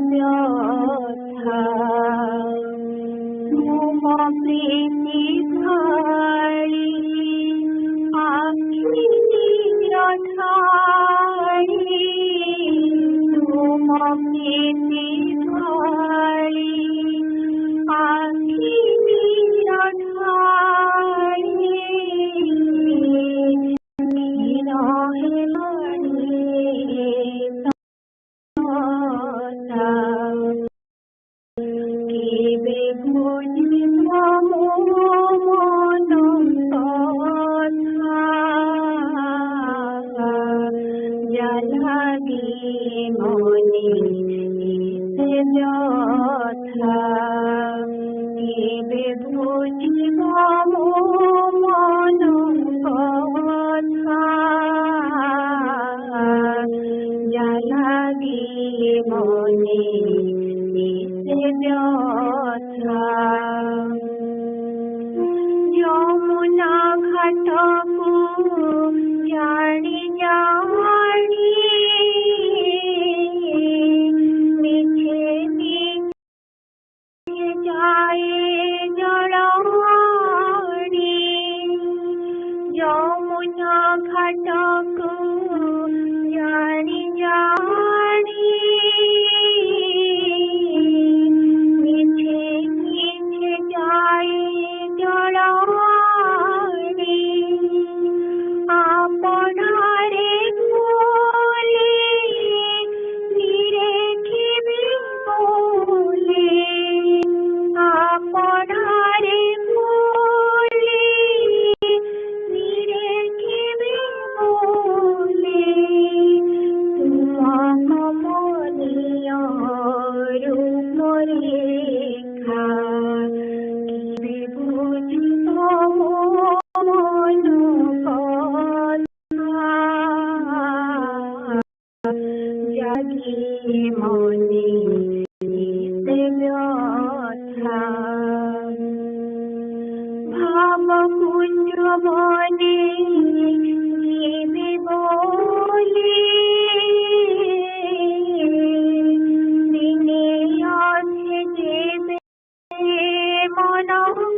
ব্যথা তুম প্রীতি ভারি আমি নিরঠারি তুম প্রীতি ভারি আমি নিরঠারি নিরহে কেবে বুঝিব মন কথা জালাগি মনে ইসে ব্যথা কেবে বুঝিব মন কথা জালাগি মনে ইসে ব্যথা যমুনা ঘাটকু জানি জানি মিছে মিছে যায় জড়ানি যমুনা ঘাটকু জানি জানি মিছে মিছে যায় জড়ানি আপনারে বলে নিরেখিবি বলে আপনারে বলে নিরেখিবি বলে তোমাক মনিয়া রূপরেখা কিবে বুঝিব মন কথা জাগি মনে ইসে ব্যথা ভাবকুঞ্জ বনে নিবি বলে দিনে আসে যেবে মন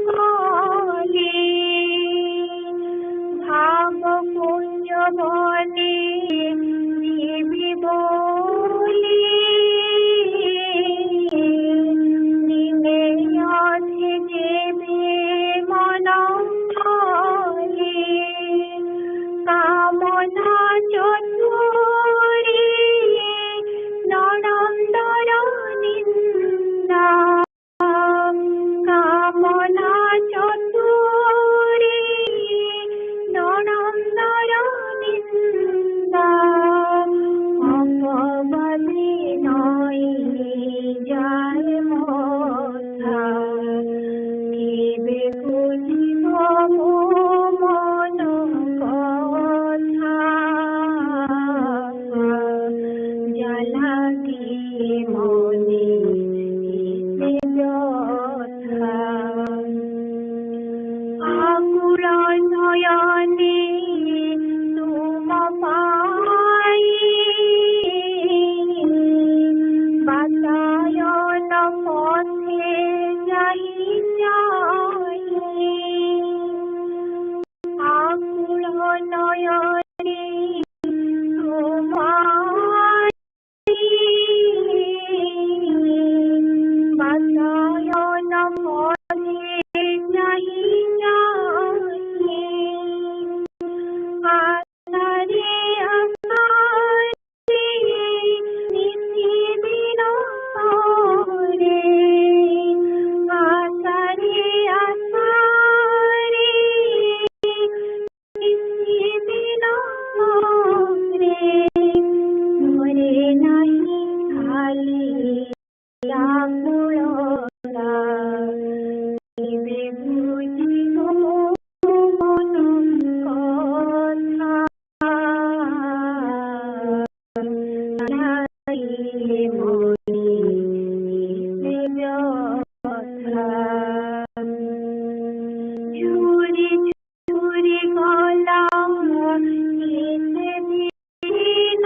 কলে ভাবকুঞ্জ বনে নিবি বলে দিনে আসে যেবে মন কলে কামনা চতুরি নরন্দর নিন্দা কামনা চতুরি নরন্দর নিন্দা অপবাদে নয় যায় মথা কেবে বুঝিব মন কথা জালাগি মনে ইসে ব্যথা আকুল নয়নে তুম পাই বাতায়ন পথে যাই যাই আকুল নয়নে তোমায় বাতায়ন পথে যাই যাই আশারে আশারে নিশিদিন রে আশারে আশারে নিশিদিন রে মরে নাহি খালি আকুলতা কেবে বুঝিব মন কথা জালাগি মনে ইসে ব্যথা ঝুরি ঝুরি গলা ইসে দিন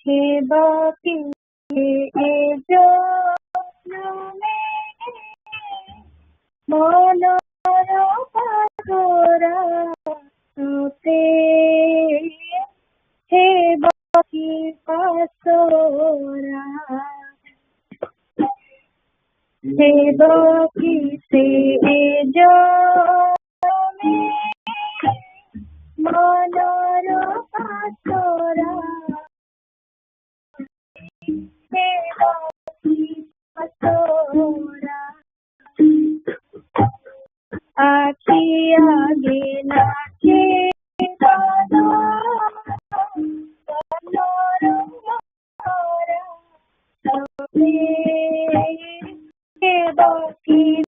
हे बाकी ए जो मोनो पागोरा ते हे बाकी पासोरा हे बाकी से ए जो मोनो पासोरा आखी आगे नाचे बाकी हे बाकी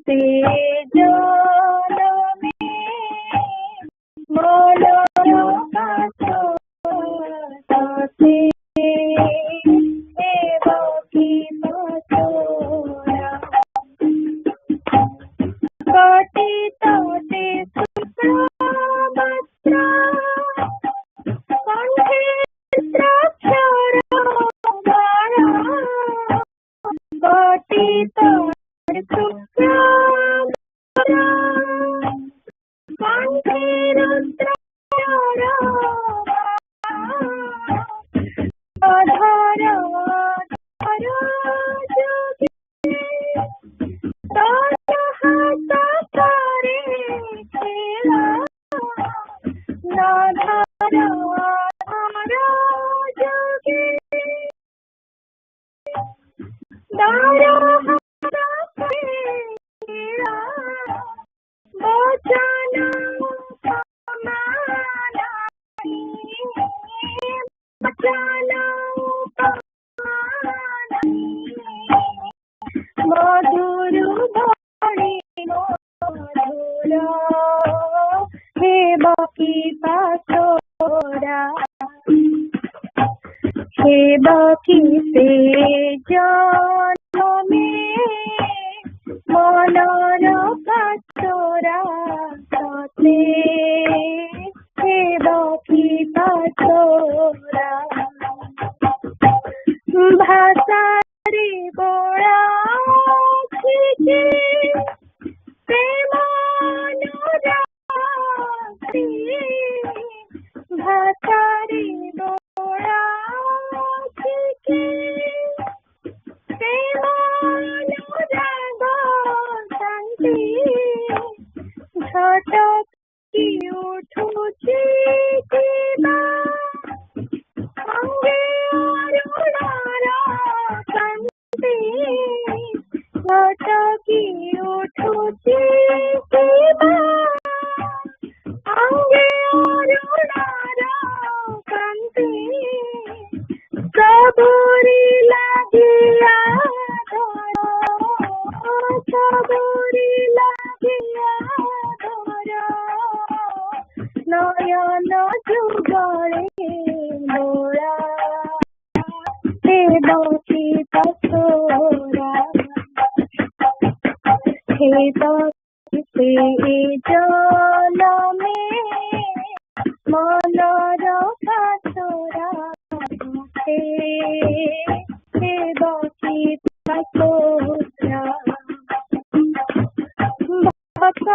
से जो मोलो हे बाकी से जानो में मोनो का चोरा साथे हे बाकी का चोरा भाषा रे बोला ଅଟକି ଉଠୁଛି କିବା ଅଙ୍ଗେ ଅରୁଣର କାନ୍ତି ଅଟକି ଉଠୁଛି କିବା ଅଙ୍ଗେ ଅରୁଣର କାନ୍ତି सबुरी लागिया धर सबुरी लागिया धर नयन जुगले मोरा देवकी पसोरा हे बखी से जल में मनर पसोरा हे बखी पसोरा भक्त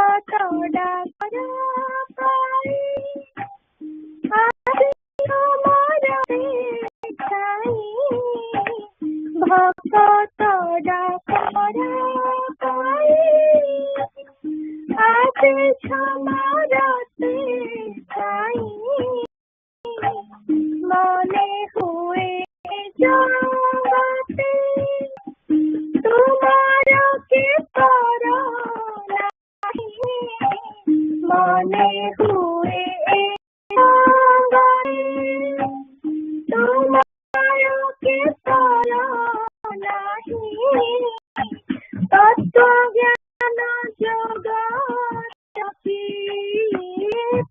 डाकर पाई आदि हमार छाई भक्त डाकर पाई आदि हमार छाई मने हुए जाते तुम्हारा के पारा नहीं मने हुए तुम्हारा के पारा नहीं तत्व ज्ञान जगा रखी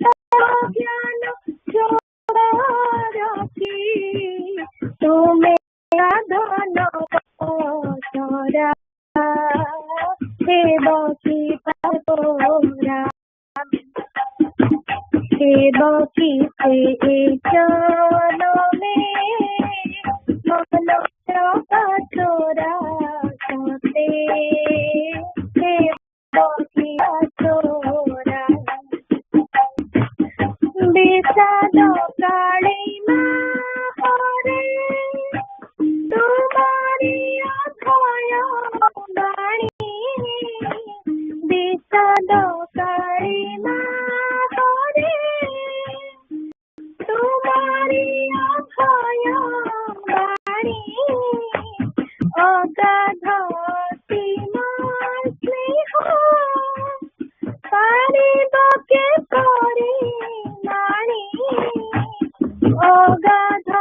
तत्व ज्ञान जगा रखी तुम्हें धन पसरा हे बखी पसोरा हे बखी से जल में मन पसोरा सते हे बखी पसोरा विषाद काली हरे तुम्हारी अभय बाणी विषाद काली हरे तुम्हारी अभय बाणी अगाध सीमा स्नेह पारिब के करे नाणी अगाध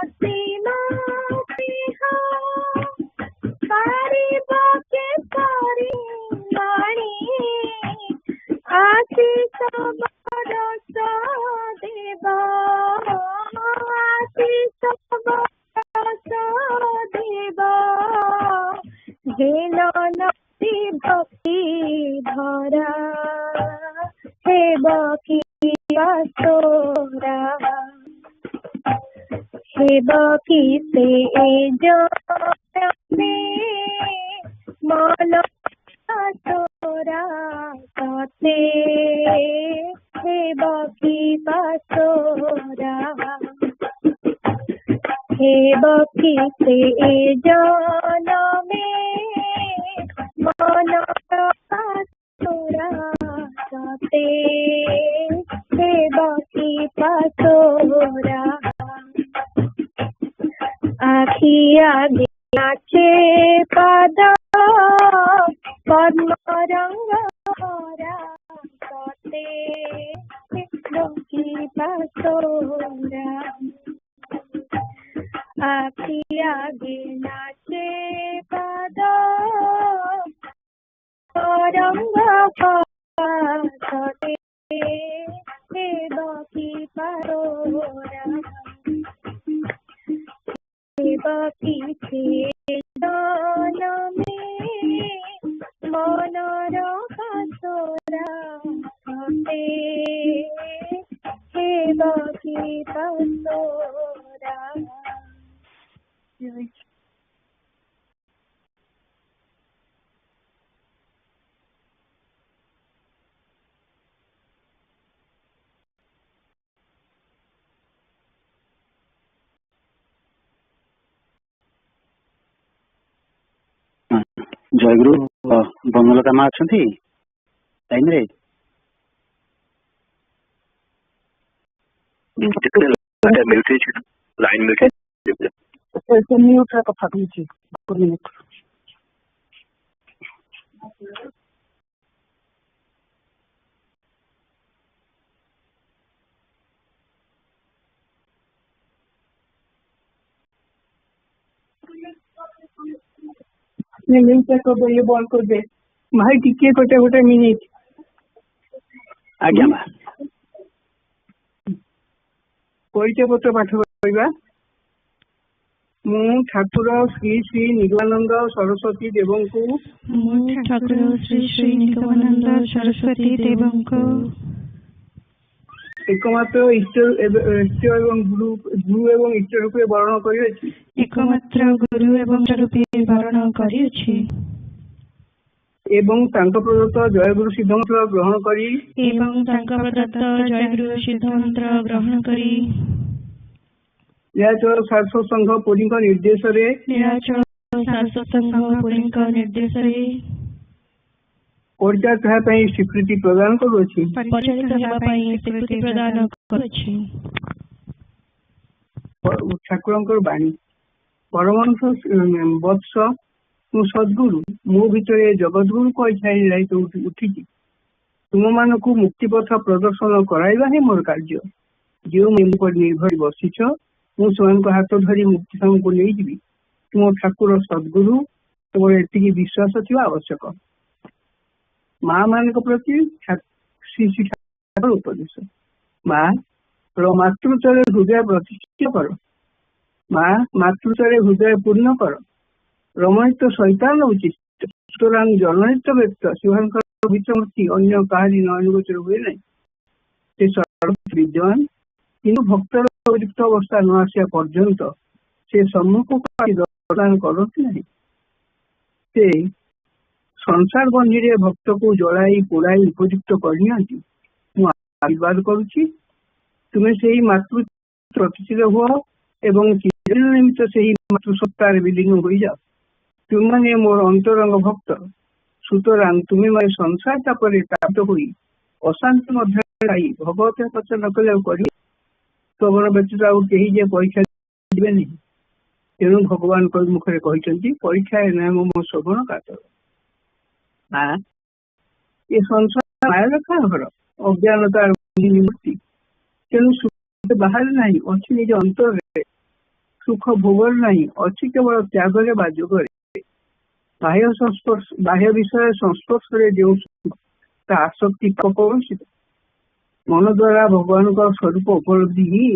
सीमा स्नेह पारिब के करे नाणी आशीष बरस देव आशीष बरस देव हे नदी भक्ति धरा हे बखी पसोरा हे बखी से जल में मन पसोरा सते हे बखी पसोरा हे बखी से जल में मन पसोरा सते हे बखी पसोरा आखि आगे नाचे पद पद्म रंग सते बखी पसोरा आखि आगे नाचे पद रंग सते हे बखी पसोरा हे बखी से जल में मनर पसोरा सते हे बखी पसोरा जयगुरु बंगलका माँ अच्छा टाइम रे लाइन में म्यूट कथा कहूँ लिंक कर दे, ये बॉल कर दे भाई टिके गोटे गोटे मिनिट आज्ञा परिचय पत्र पाठ करवा। मु ठाकुर श्री श्री निगमानंद सरस्वती देवं को ठाकुर श्री श्री निगमानंद सरस्वती देवं को एकमात्र इष्ट एवं गुरु एवं इष्ट रूपे वर्ण करिछि। एकमात्र गुरु एवं रूपे वर्ण करिछि एवं तांका प्रदत्त जयगुरु सिद्धमंत्र ग्रहण करी एवं तांका प्रदत्त जयगुरु सिद्धमंत्र ग्रहण करी लीलाचल सारस्वत संघ पुरी निर्देश रे सारस्वत संघ पुरी निर्देश रे परिचालित हेबा पई स्वीकृति प्रदान करूछि। परिचालित हेबा पई स्वीकृति प्रदान करूछि। ठाकुरंकर बाणी परमहंस वत्स मु सद्गुरु मो भितर जगतगुरु को इच्छा तो उठी तुम मान को मुक्ति पथ प्रदर्शन कराइबा है मोर कार्य। जो मुझ निर्भर बसीच मुझे हाथ धरी मुक्ति धाम को नहीं जी। तुम ठाकुर सद्गुरु तुम एति विश्वास थी आवश्यक। माँ मान प्रति श्री श्री ठाकुर उपदेश माँ मातृचर हृदय प्रतिष्ठित कर। माँ मातृचर हृदय पूर्ण कर। रमणित शैतान उचित सुतरां जननित व्यक्त शिवांकर विचमूर्ति अन्य कहारी अनुगोचर हुए नहीं। से सर्वत्र विद्यमान किंतु भक्तर उपयुक्त अवस्था न आसिया पर्यंत से सम्मुख प्रदान करती नहीं। से संसार बंधी भक्त को जलाई पोड़ाई उपयुक्त करनी आशीर्वाद करुच्ची। तुम्हें से मातृ प्रतिष्ठित हुआ एवं निमित्त से मातृसत्तार विलीन हो जाओ। तुमने मोर अंतरंग भक्त सुतरां तुम्हें मैं संसार तापर तापित हुई अशांति मध्य भगवत पच न कले तबर व्यतीत आगे परीक्षा देवे नहीं। तेणु भगवान मुखरे कहते परीक्षा नाम मो श्रवण कातर। हाँ ये संसार माया घर अज्ञानतार मूर्ति। तेणु सुख बाहर नहीं अच्छी निज अंतर सुख भोग नहीं अच्छी केवल त्याग बा जोगरे। बाह्य विषय संस्पर्श जो आसक्ति कौशित मन द्वारा भगवान का स्वरूप उपलब्धि ही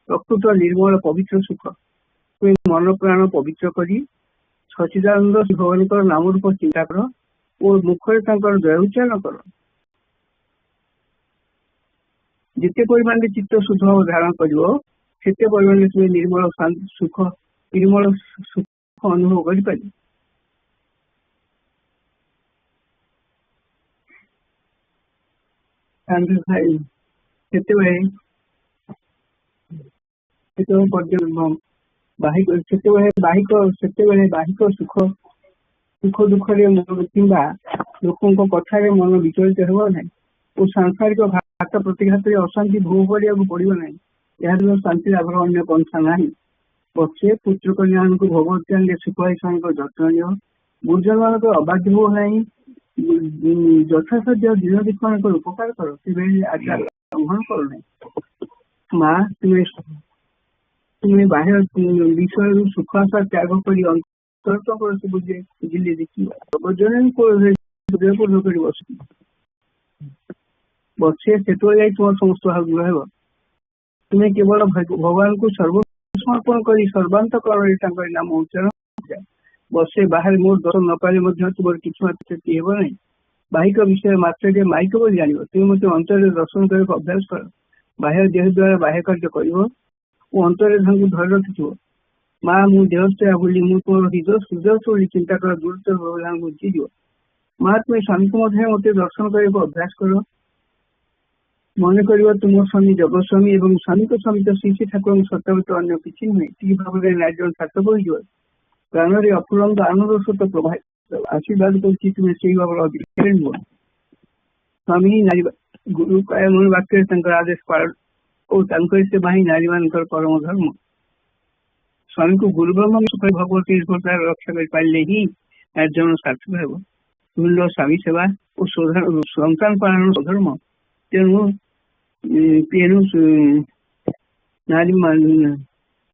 प्रकृत निर्मल पवित्र सुख। मन प्राण पवित्र करी सचिदानंद भगवान का नाम रूप चिंता कर और मुखरे जय उच्चारण कर। जिते परिमाण चित्त शुद्ध धारण करते परिमाण तुम्हें निर्मल सुख अनुभव कर। भाई बाहिक सुख सुख दुख लोकों कथार मन विचलित हो ना और सांसारिक घात प्रतिघात अशांति भोग करा पड़ो ना। यह शांति लाभर अन्य पंथा ना। पक्षे पुत्र कन्या को भगवत ज्ञान सुखाई जत्न नियो। गुरुजन मान अबाध्य हो ना यथासाध्य दिन दीपमान उपकार कर आचार ग्रहण कर। माँ तुम्हें बाह्य विषय सुख आशा त्याग कर अंतर बुझे देखिए बसे से तुम समस्त भाग तुम्हें केवल भगवान को सर्वसमर्पण कर सर्वांतकरण नाम उच्चारण बसे बाहर मोर दर्शन न पाले तुम किसी क्षति हेब ना। बाहिक विषय मात्र माइक बोली जान तुम मत अंतर दर्शन कर अभ्यास कर। बाह्य देह द्वारा बाह्य कार्य कर अंतर धर रखी। माँ मु देहस्या बोली तुम हृदय शोली चिंता कर दूर बुझीज। माँ तुम्हें स्वामी को मत दर्शन कर अभ्यास कर। मन कर तुम स्वामी जगस्वामी और स्वामी को स्वामी तो श्री श्री ठाकुर सत्यावृत अन्य किसी नुहे। ठीक भाव नार्जन सार्थक हो प्राण में अफुरंत आनंद स्रोत प्रभावित आशीर्वाद कर। स्वामी नारी गुरु काय मन वाक्य आदेश ଓ ତାଙ୍କରି ସେବା ହିଁ ନାରୀମାନଙ୍କର ପରମ ଧର୍ମ। ସ୍ୱାମୀଙ୍କୁ ଗୁରୁ ବ୍ରହ୍ମ ଭଗବତୀ ରକ୍ଷା କରିପାରିଲେ ହିଁ ନାରୀ ଜୀବନ ସାର୍ଥକ ହେବ। ତୁଲ୍ୟ ସ୍ୱାମୀ ସେବା ଓ ସନ୍ତାନ ପାଳନ ଧର୍ମ। ତେଣୁ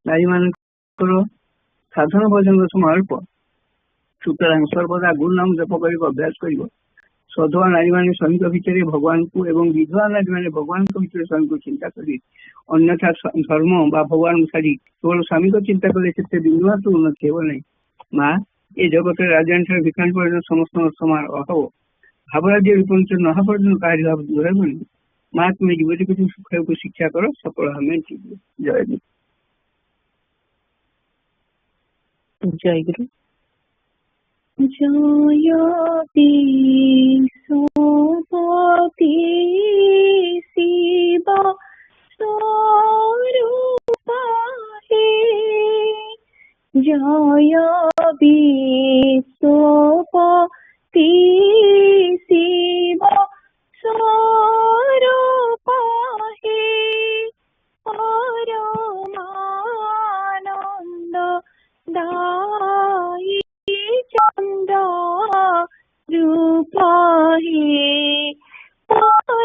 ନାରୀମାନଙ୍କର ସାଧନ ଭଜନର ସମୟ ଅଳ୍ପ। ସୁତରାଂ ସର୍ବଦା ଗୁରୁ ନାମ ଜପ କରିବାକୁ ଅଭ୍ୟାସ କରିବ। ସଧବା ନାରୀମାନେ ସ୍ୱାମୀଙ୍କ ଭିତରେ ଭଗବାନଙ୍କୁ ଏବଂ ବିଧବା ନାରୀମାନେ ଭଗବାନଙ୍କ ଭିତରେ ସ୍ୱାମୀଙ୍କୁ ଚିନ୍ତା କରିବେ। ଅନ୍ୟଥା ଧର୍ମ ବା ଭଗବାନଙ୍କୁ ଛାଡ଼ି କେବଳ ସ୍ୱାମୀଙ୍କ ଚିନ୍ତା କଲେ ସେଥିରେ ବିନ୍ଦୁମାତ୍ର ଉନ୍ନତି ହେବ ନାହିଁ। ମା, ଏ ଜଗତରେ ରାଜଧାନୀଠାରେ ଭିକାରୀ ପର୍ଯ୍ୟନ୍ତ ସମସ୍ତଙ୍କ ସମାନ ଅଭାବ। ଭାବରାଜ୍ୟ ରୂପାନ୍ତର ନ ହେବା ପର୍ଯ୍ୟନ୍ତ କାହାରି ଭାବ ଦୂର ହେବନି। ମା, ତୁମେ ଯୁବତୀକୁ ସୁଖକୁ ଶିକ୍ଷା କର, ସଫଳ ଆମେ ଜୟ ଗୁରୁ। ଜୟ ଗୁରୁ। জয় বিশ্বপতি শিব স্বরূপা হে, জয় বিশ্বপতি শিব স্বরূপা হে, পরমানন্দ দায়ী চন্দ্র রূপ হে, পরমানন্দ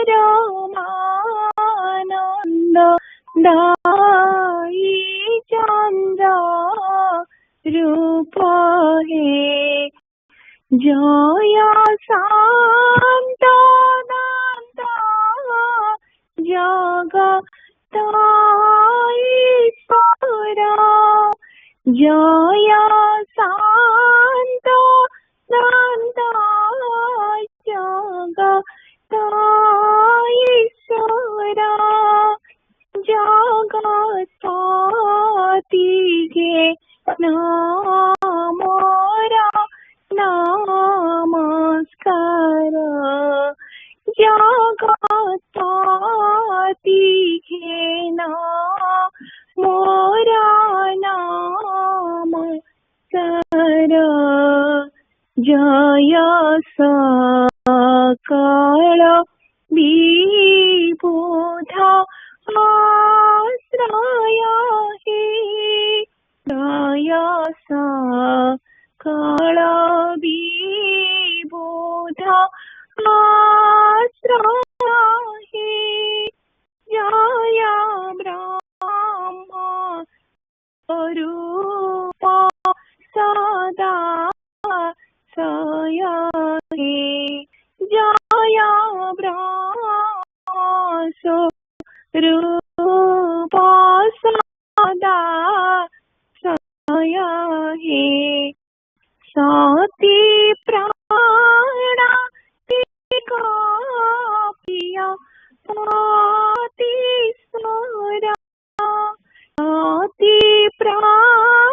দায়ী চন্দ্র রূপ হে, জয় শান্ত দান্ত জগত ঈশ্বর, জয় শান্ত দান্ত জগত ঈশ্বর, জগৎপতি গে নমরা নমস্কার, জগৎপতি গে নমরা নমস্কার, জয় সকল বিবুধ আশ্রয় হে, জয় সকল বিবুধ আশ্রয় হে, জয় ব্রহ্ম স্বরূপ সদা সয় হে, জয় ব্রহ্ম স্বরূপ সদা সয় হে, সতী প্রাণ প্রিয় পতি সুর, সতী প্রাণ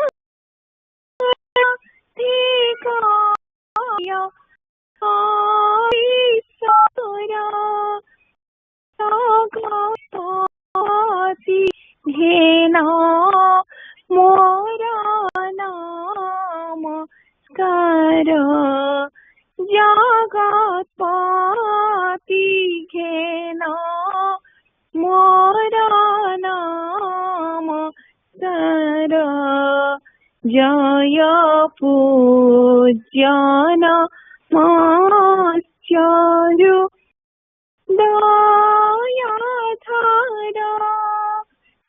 জগৎপতি ঘেন মোর নমস্কার, জগৎপতি ঘেন মোর নমস্কার, জয় পূজ্যান মাশ্চর্য দয়াধর,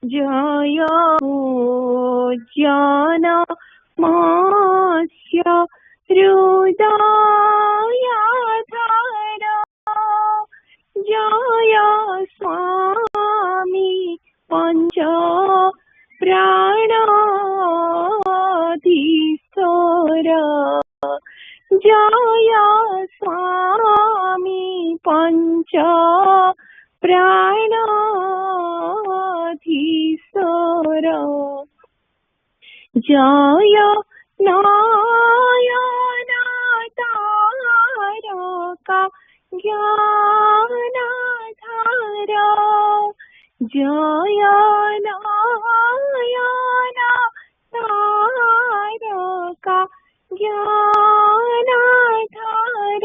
জয় পূজ্যান মাশ্চর্য জয় স্বামী পঞ্চ প্রাণধীশ্বর, জয় স্বামী পঞ্চ প্রাণধীশ্বর, জয় নয়ন তারকা জ্ঞানধার, জয় নয়ন তারকা জ্ঞানধার,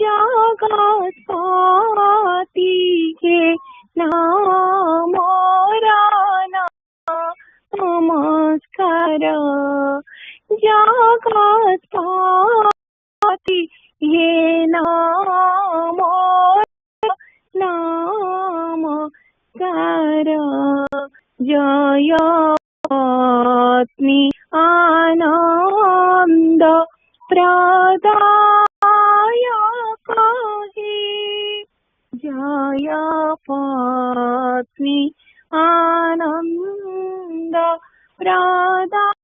জগৎপতি গে नमस्कार जय पत्नी आनंद प्रदायक हे जय पत्नी आनंद प्रदायक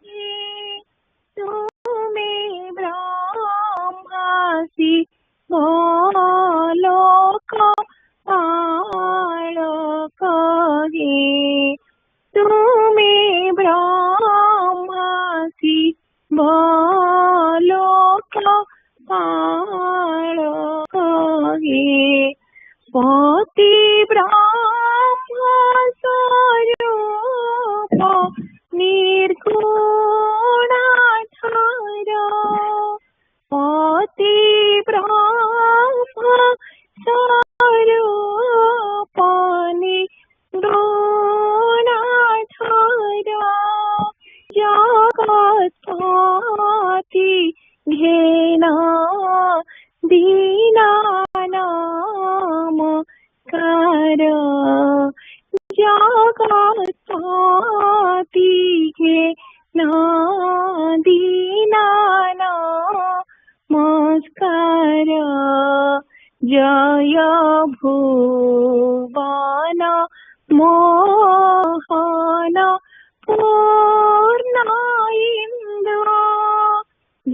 हे तुम्हें ब्रह्मासि लोक पालक हे तुम्हें ब्रह्मासि लोक पालक हे पति ब्रह्म स्वरूप निर्गुणाधार पति ब्रह्म स्वरूप निर्गुणाधार जगत्पति घेना दीना नमस्कार जगत्पति घेना दीना नमस्कार जय भुवन मोहन पूर्ण इंद्र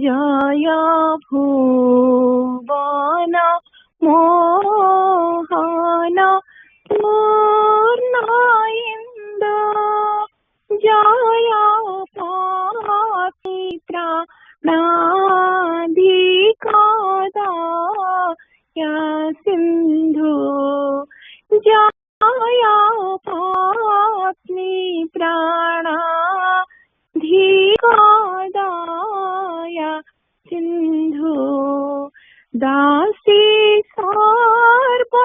जय भुवन मोहन पूर्ण इंद्र जय पवित्र नादिकदाय सिंधु जय पत्नी प्राणाधिकदाय सिंधु दासी सर्वदोषनाथ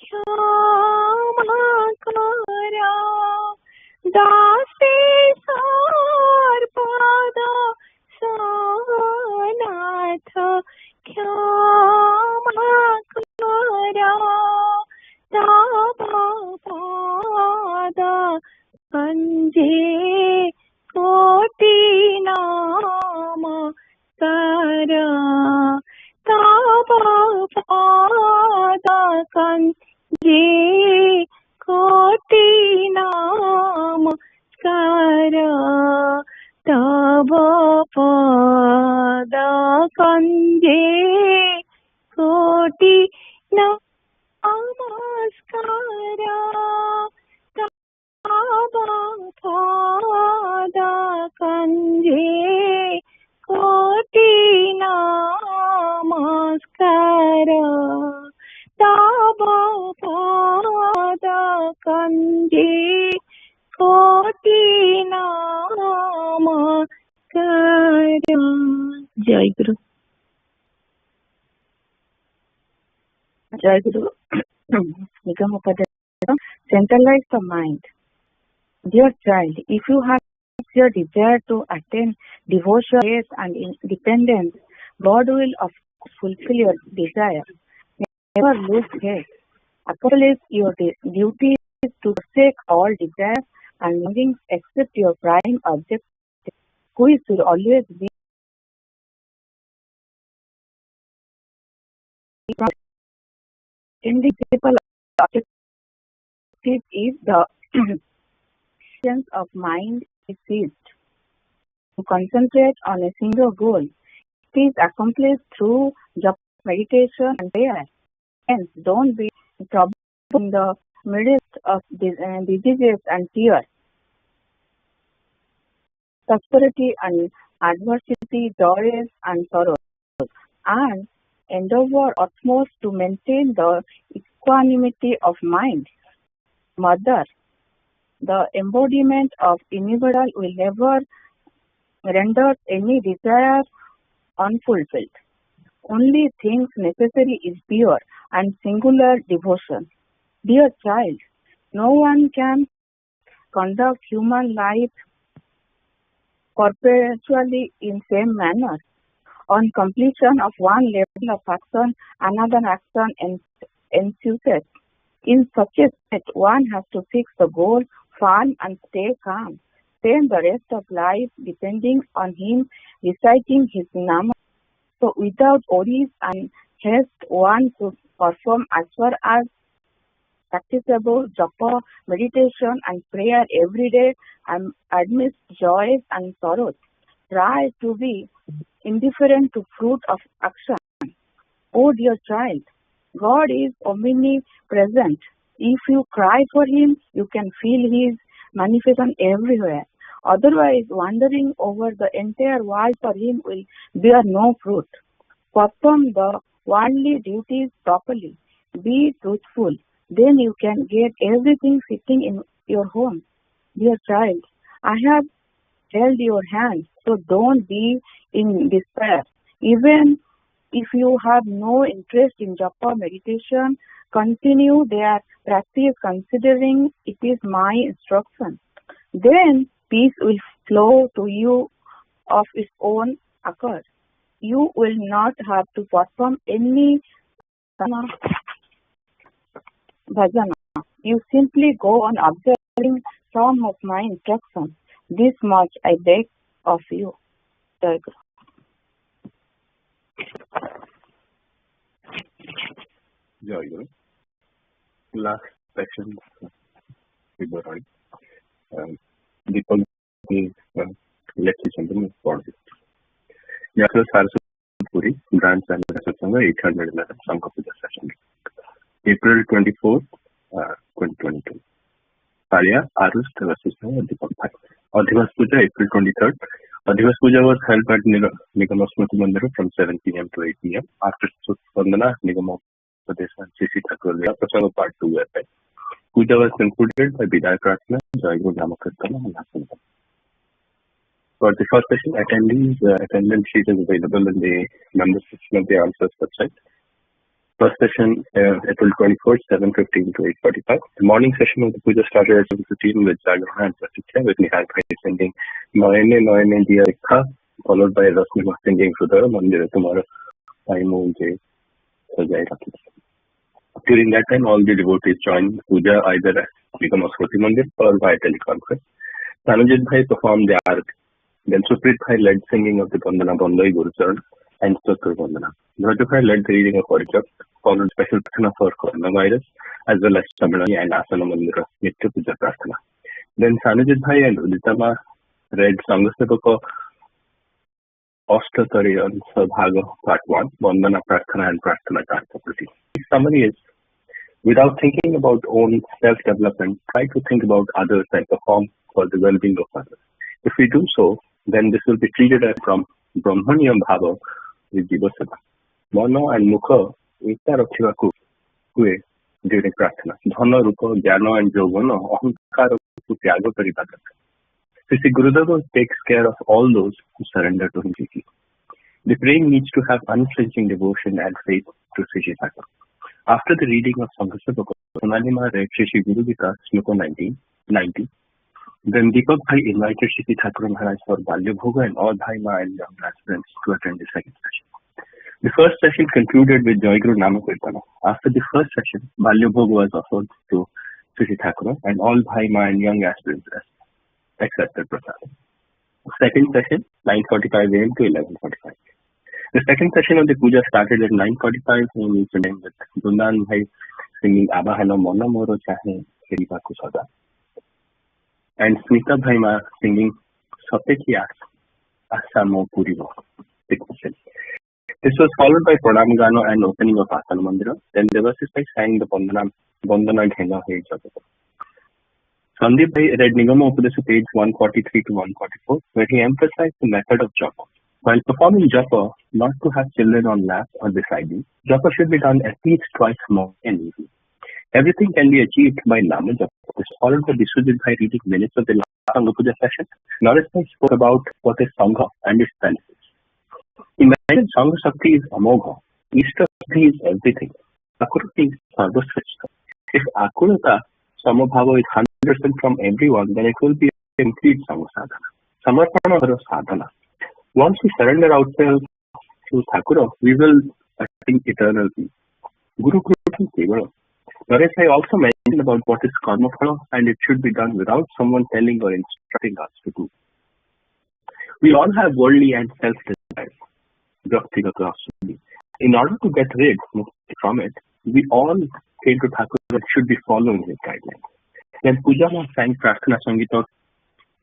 क्षमा करा दासी सर्वदोषनाथ क्षमा करा तव पाद पंजे कोटि नमस्कार तव पाद पंजे कोटि नमस्कार तव पाद पंजे कोटि नमस्कार तव पाद पंजे कोटि नमस्कार तव पाद पंजे कोटि नमस्कार। जय गुरु। Jai Guru. Nikam Upadhyaya. Centralize the mind. Dear child, if you have your desire to attain devotion, faith and independence, God will of course fulfill your desire. Never lose faith. Accomplish your duty to forsake all desires and longings except your prime objective, which will always be in the principal objective is the sense of mind is seized. To concentrate on a single goal. It is accomplished through japa, meditation and prayer. Hence, don't be troubled in the midst of diseases and tears. Prosperity and adversity, joys and sorrows. And endeavor utmost to maintain the equanimity of mind. Mother, the embodiment of universal will never render any desire unfulfilled. Only things necessary is pure and singular devotion. Dear child, no one can conduct human life perpetually in same manner. On completion of one level of action, another action ensues. In such a state, one has to fix the goal firm and stay calm. Spend the rest of life depending on him reciting his nama. So without worries and haste, one could perform as far as practicable japa, meditation and prayer every day and amidst joys and sorrows. Try to be indifferent to fruit of action. Oh dear child, God is omnipresent. If you cry for him, you can feel his manifestation everywhere. Otherwise, wandering over the entire world for him will bear no fruit. Perform the worldly duties properly. Be truthful. Then you can get everything fitting in your home. Dear child, I have held your hand, so don't be in despair. Even if you have no interest in japa meditation, continue their practice considering it is my instruction. Then peace will flow to you of its own accord. You will not have to perform any bhajana. You simply go on observing some of my instructions. This much I beg of you. Jai Guru. Jai Guru. Last section we were on. Deepak is let's listen for this. Yatra Saraswata Puri, Grand Saraswata Sangha, 811 Sangha Puja session. April 24th, 2022. Palya, Arust, Vasishtha, Deepak Bhai. Adhivas Puja, April 23rd. Adhivas Puja was held at Nigam Smriti Mandir from 7 p.m. to 8 p.m. After Vandana, Nigam Padesha, Sisi Thakur, Prasanga Part 2 were held. Puja was concluded by Bidai Prarthana, Jai Guru Namakirtana, and Hasanam. For the first session, attendees, attendance sheet is available in the members section of the answers website. First session, April 24th, 7:15 to 8:45. The morning session of the puja started at 7:15 with Jagrana and Pratikya, with Nihal Bhai singing Noyane Noyane Diya Ikha, followed by Rasnima singing Sudhara Mandira Tumara Aimu Je Sajai Rakhi. During that time, all the devotees joined puja either at Nigam Smriti Mandir or via teleconference. Sanujit Bhai performed the Arati. Then Suprit Bhai led singing of the Vandana Bandai Gurucharan and Stotra Vandana. Raju Bhai led the reading of Orichat, followed special prarthana for coronavirus, as well as Tamilani and Asana Mandira Nitya Puja Prarthana. Then Sanujit Bhai and Uditama read Sangasabaka Ashtatariyan Sabhaga Part 1, Vandana Prarthana and Prarthana Kartaprati. The summary is, without thinking about own self-development, try to think about others and perform for the well-being of others. If we do so, then this will be treated as from Brahmanyam Bhava with Jivasana. Mono and Mukha ekta rakhibaku hue during prarthana. Dhana, Rupa, Jnana and Jogana ahankara ku tyaga kariba karta. Sri Gurudeva takes care of all those who surrender to him. The praying needs to have unflinching devotion and faith to Sri Thakur. After the reading of Sangasabaka, Sonalima read Sri Guru Gita, Shloka 90. Then Deepak Bhai invited Sri Thakur Maharaj for Balya Bhoga and all Bhai Ma and young aspirants to attend the second session. The first session concluded with Jai Guru Namakirtana. After the first session, Balya Bhoga was offered to Sri Thakur and all Bhai Ma and young aspirants accepted prasadam. Second session, 9:45 a.m. to 11:45. The second session of the puja started at 9:45 a.m. Eastern Time with Dundan Bhai singing Aba Hano Mona Moro Chahe Heriba Kusada and Smita Bhai Ma singing Sapeki Asamo Purivo. This was followed by Pranam Gano and opening of Asana Mandira. Then Devasis Bhai sang the Bandana Dhenga Hai Jagata. Sandeep Bhai read Nigama Upadesa page 143 to 144, where he emphasized the method of japa. While performing japa, not to have children on lap or beside you, japa should be done at least twice more and evening. Everything can be achieved by Nama Japa. This followed by Biswajit Bhai reading minutes of the last Sangha Puja session. Naresh Bhai spoke about what is Sangha and its benefits. He mentioned Sangha Shakti is Amogha. Ishta Shakti is everything. Akurati is Sarvasvachta. If Akurata Samabhava is 100% from everyone, then it will be a complete Sangha Sadhana. samarpana sadhana. Once we surrender ourselves to Thakura, we will attain eternal peace. Guru Kripa Kevala. Naresh, I also mentioned about what is karma phala, and it should be done without someone telling or instructing us to do. We all have worldly and self-desires. In order to get rid from it, we all came to Thakur that should be following his guidelines. Then Puja Ma sang Prarthana Sangita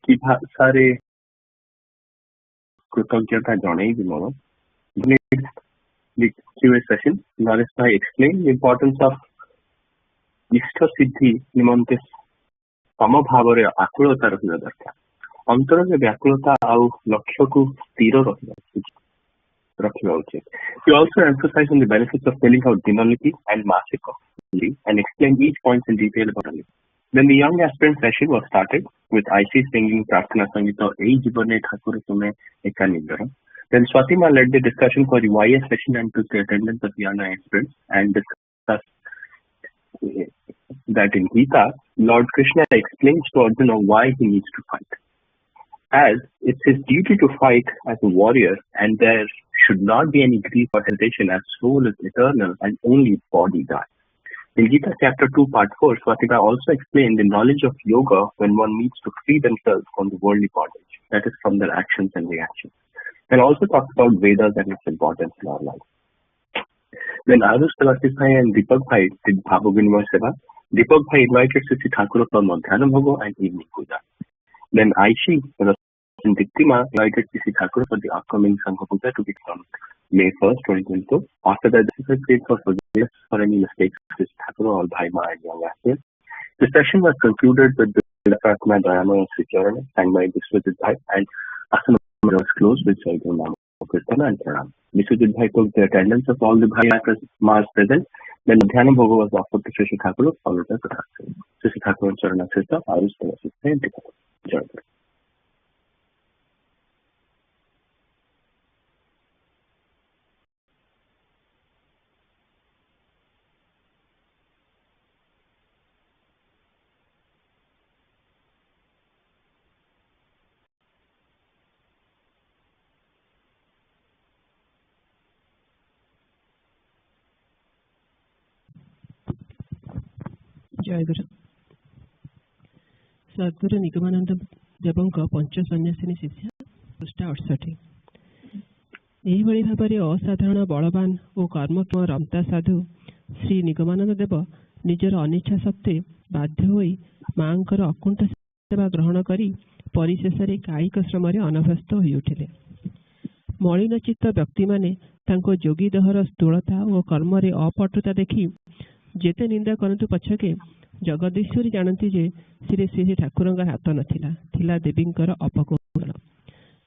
ki sare Krutajnata janaibi moro. The Q&A session, Naresh Bhai explained the importance of Ishta Siddhi nimante samabhavare akulata rahiba darkar. Antarare vyakulata au lakshyaku sthira rahiba uchit. He also emphasized on the benefits of spelling out Dinaliti and Masika and explained each point in detail about it. Then the young aspirant session was started with IC singing Prarthana Sangita Ei Jibane Thakur Tume Ekanindara. Then Swatima led the discussion for the YS session and took the attendance of the young aspirants and discussed that in Gita, Lord Krishna explains to Arjuna why he needs to fight. As it's his duty to fight as a warrior, and there should not be any grief or hesitation as soul is eternal and only body dies. In Gita chapter 2 part 4, Swatika also explained the knowledge of yoga when one needs to free themselves from the worldly bondage, that is from their actions and reactions. And also talked about Vedas and its importance in our life. When Arush Bhai and Deepak Bhai did Bhava Vinimay Seva, Deepak Bhai invited Sri Thakur for Madhyana Bhoga and evening puja. Then Aishi and Diktima invited Sri Thakur for the upcoming Sangha Puja to be on May 1st, 2022. After that, the difficult prayed for forgiveness for any mistakes Sri Thakur or Bhai Ma and young aspirants. The session was concluded with the Pratma Dayama and Sri Charana sang by Vishwajit Bhai, and Asana was closed with Saigam Nama Kirtana and Pranam. Vishwajit Bhai took the attendance of all the Bhai Mas present. Then Dhyana Bhoga was offered to Sri Thakur, followed by Pratha. Sri Thakur and Charana Sister, Arush Bhai and Deepak. ଜୟଗୁରୁ। ସଦ୍ଗୁରୁ ନିଗମାନନ୍ଦ ଦେବଙ୍କ ପଞ୍ଚ ସନ୍ନ୍ୟାସିନୀ ଶିକ୍ଷା ପୃଷ୍ଠା 68। ଏହିଭଳି ଭାବରେ ଅସାଧାରଣ ବଳବାନ ଓ କର୍ମକ୍ଷମ ରମତା ସାଧୁ ଶ୍ରୀ ନିଗମାନନ୍ଦ ଦେବ ନିଜର ଅନିଚ୍ଛା ସତ୍ତ୍ୱେ ବାଧ୍ୟ ହୋଇ ମାଙ୍କର ଅକୁଣ୍ଠ ସେବା ଗ୍ରହଣ କରି ପରିଶେଷରେ କାୟିକ ଶ୍ରମରେ ଅନଭ୍ୟସ୍ତ ହୋଇଉଠିଲେ। ମଳିନଚିତ୍ତ ବ୍ୟକ୍ତିମାନେ ତାଙ୍କ ଯୋଗୀ ଦେହର ସ୍ଥୂଳତା ଓ କର୍ମରେ ଅପଟୁତା ଦେଖି ଯେତେ ନିନ୍ଦା କରନ୍ତୁ ପଛକେ ଜଗଦୀଶ୍ୱରୀ ଜାଣନ୍ତି ଯେ ଶ୍ରୀ ଠାକୁରଙ୍କ ହାତ ନଥିଲା, ଥିଲା ଦେବୀଙ୍କର ଅପକୌଶଳ।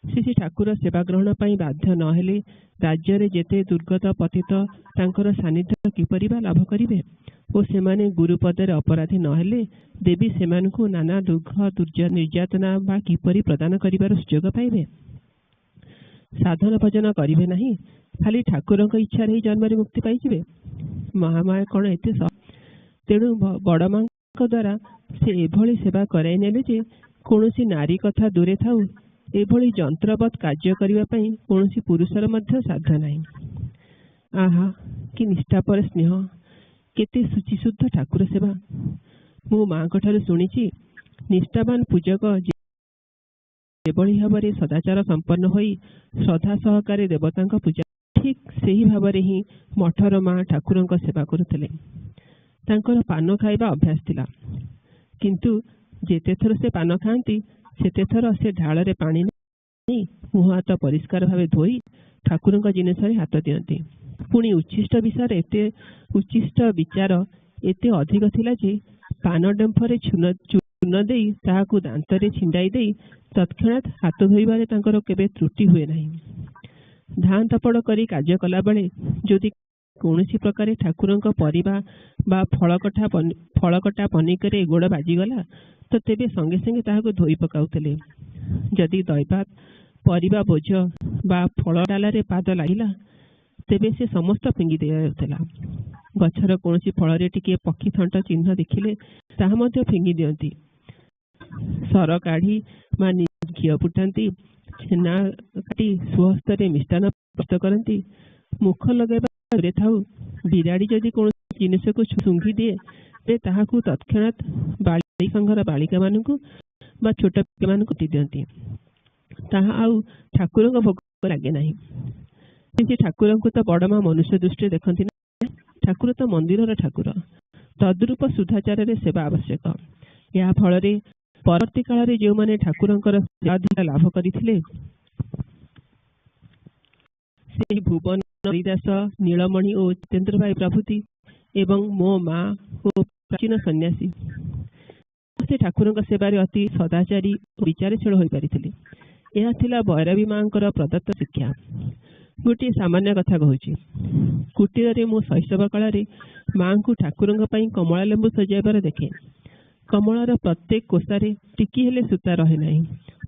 ଶ୍ରୀ ଠାକୁର ସେବା ଗ୍ରହଣ ପାଇଁ ବାଧ୍ୟ ନହେଲେ ରାଜ୍ୟରେ ଯେତେ ଦୁର୍ଗତ ପତିତ ତାଙ୍କର ସାନ୍ନିଧ୍ୟ କିପରି ବା ଲାଭ କରିବେ ଓ ସେମାନେ ଗୁରୁପଦରେ ଅପରାଧୀ ନହେଲେ ଦେବୀ ସେମାନଙ୍କୁ ନାନା ଦୁଃଖ ନିର୍ଯାତନା ବା କିପରି ପ୍ରଦାନ କରିବାର ସୁଯୋଗ ପାଇବେ? ସାଧନ ଭଜନ କରିବେ ନାହିଁ, ଖାଲି ଠାକୁରଙ୍କ ଇଚ୍ଛାରେ ହିଁ ଜନ୍ମରେ ମୁକ୍ତି ପାଇଯିବେ। ମହାମାୟା କ'ଣ ଏତେ ତେଣୁ ବଡ଼ମାଙ୍କ ଦ୍ୱାରା ସେ ଏଭଳି ସେବା କରାଇ ନେଲେ ଯେ କୌଣସି ନାରୀ କଥା ଦୂରେ ଥାଉ, ଏଭଳି ଯନ୍ତ୍ରବତ୍ କାର୍ଯ୍ୟ କରିବା ପାଇଁ କୌଣସି ପୁରୁଷର ମଧ୍ୟ ସାଧ୍ୟ ନାହିଁ। ଆହା, କି ନିଷ୍ଠାପର ସ୍ନେହ, କେତେ ଶୁଚିଶୁଦ୍ଧ ଠାକୁର ସେବା! ମୁଁ ମାଙ୍କ ଠାରୁ ଶୁଣିଛି, ନିଷ୍ଠାବାନ ପୂଜକ ଯେଭଳି ଭାବରେ ସଦାଚାର ସମ୍ପନ୍ନ ହୋଇ ଶ୍ରଦ୍ଧା ସହକାରେ ଦେବତାଙ୍କ ପୂଜା, ଠିକ୍ ସେହି ଭାବରେ ହିଁ ମଠର ମା ଠାକୁରଙ୍କ ସେବା କରୁଥିଲେ। ତାଙ୍କର ପାନ ଖାଇବା ଅଭ୍ୟାସ ଥିଲା, କିନ୍ତୁ ଯେତେଥର ସେ ପାନ ଖାଆନ୍ତି ସେତେଥର ସେ ଢାଳରେ ପାଣି ନେଇ ମୁହଁ ହାତ ପରିଷ୍କାର ଭାବେ ଧୋଇ ଠାକୁରଙ୍କ ଜିନିଷରେ ହାତ ଦିଅନ୍ତି। ପୁଣି ଉଚ୍ଛିଷ୍ଟ ବିଚାର ଏତେ ଅଧିକ ଥିଲା ଯେ ପାନ ଡେମ୍ଫରେ ଚୂନ ଦେଇ ତାହାକୁ ଦାନ୍ତରେ ଛିଣ୍ଡାଇ ଦେଇ ତତ୍କ୍ଷଣାତ୍ ହାତ ଧୋଇବାରେ ତାଙ୍କର କେବେ ତ୍ରୁଟି ହୁଏ ନାହିଁ। ଧାଁ ତପଡ଼ କରି କାର୍ଯ୍ୟ କଲାବେଳେ ଯଦି କୌଣସି ପ୍ରକାରେ ଠାକୁରଙ୍କ ପରିବା ବା ଫଳକଟା ପନିକରେ ଗୋଡ଼ ବାଜିଗଲା ତ ତେବେ ସଙ୍ଗେ ସଙ୍ଗେ ତାହାକୁ ଧୋଇ ପକାଉଥିଲେ। ଯଦି ଦୈବାତ ପରିବା ବୋଝ ବା ଫଳ ଡାଲାରେ ପାଦ ଲାଗିଲା ତେବେ ସେ ସମସ୍ତ ଫିଙ୍ଗି ଦିଆଯାଉଥିଲା। ଗଛର କୌଣସି ଫଳରେ ଟିକିଏ ପକ୍ଷୀ ଥଣ୍ଟ ଚିହ୍ନ ଦେଖିଲେ ତାହା ମଧ୍ୟ ଫିଙ୍ଗି ଦିଅନ୍ତି। ସର କାଢ଼ି ବା ଘିଅ ଫୁଟାନ୍ତି, ଛେନା କାଟି ସ୍ୱହସ୍ତରେ ମିଷ୍ଟାନ୍ନ ପ୍ରସ୍ତୁତ କରନ୍ତି। ମୁଖ ଲଗାଇବା ଦୂରେ ଥାଉ, ବିରାଡ଼ି ଯଦି କୌଣସି ଜିନିଷକୁ ଶୁଙ୍ଘି ଦିଏ ସେ ତାହାକୁ ତତ୍କ୍ଷଣାତ୍ ବାଳି ସଂଘର ବାଳିକାମାନଙ୍କୁ ବା ଛୋଟ ପିଲାମାନଙ୍କୁ କାଟି ଦିଅନ୍ତି। ତାହା ଆଉ ଠାକୁରଙ୍କ ଭୋଗ ଲାଗେ ନାହିଁ। ସେ ଠାକୁରଙ୍କୁ ତ ବଡ଼ ମା ମନୁଷ୍ୟ ଦୃଷ୍ଟିରେ ଦେଖନ୍ତି ନା, ଠାକୁର ତ ମନ୍ଦିରର ଠାକୁର। ତଦ୍ରୂପ ଶୁଦ୍ଧାଚାରରେ ସେବା ଆବଶ୍ୟକ। ଏହା ଫଳରେ ପରବର୍ତ୍ତୀ କାଳରେ ଯେଉଁମାନେ ଠାକୁରଙ୍କର ଅଧିକାର ଲାଭ କରିଥିଲେ, ସେହି ଭୁବନ ହରିଦାସ, ନୀଳମଣି ଓ ଜିତେନ୍ଦ୍ର ଭାଇ ପ୍ରଭୃତି ଏବଂ ମୋ ମା ଓ ପ୍ରାଚୀନ ସନ୍ନ୍ୟାସୀ ସେ ଠାକୁରଙ୍କ ସେବାରେ ଅତି ସଦାଚାରୀ ଓ ବିଚାରଶୀଳ ହୋଇପାରିଥିଲେ। ଏହା ଥିଲା ଭୈରବୀ ମାଙ୍କର ପ୍ରଦତ୍ତ ଶିକ୍ଷା। ଗୋଟିଏ ସାମାନ୍ୟ କଥା କହୁଛି। କୁଟୀରରେ ମୋ ଶୈଶବ କାଳରେ ମାଙ୍କୁ ଠାକୁରଙ୍କ ପାଇଁ କମଳା ଲେମ୍ବୁ ସଜାଇବାର ଦେଖେ। କମଳାର ପ୍ରତ୍ୟେକ କୋଷାରେ ଟିକିଏ ହେଲେ ସୂତା ରହେ ନାହିଁ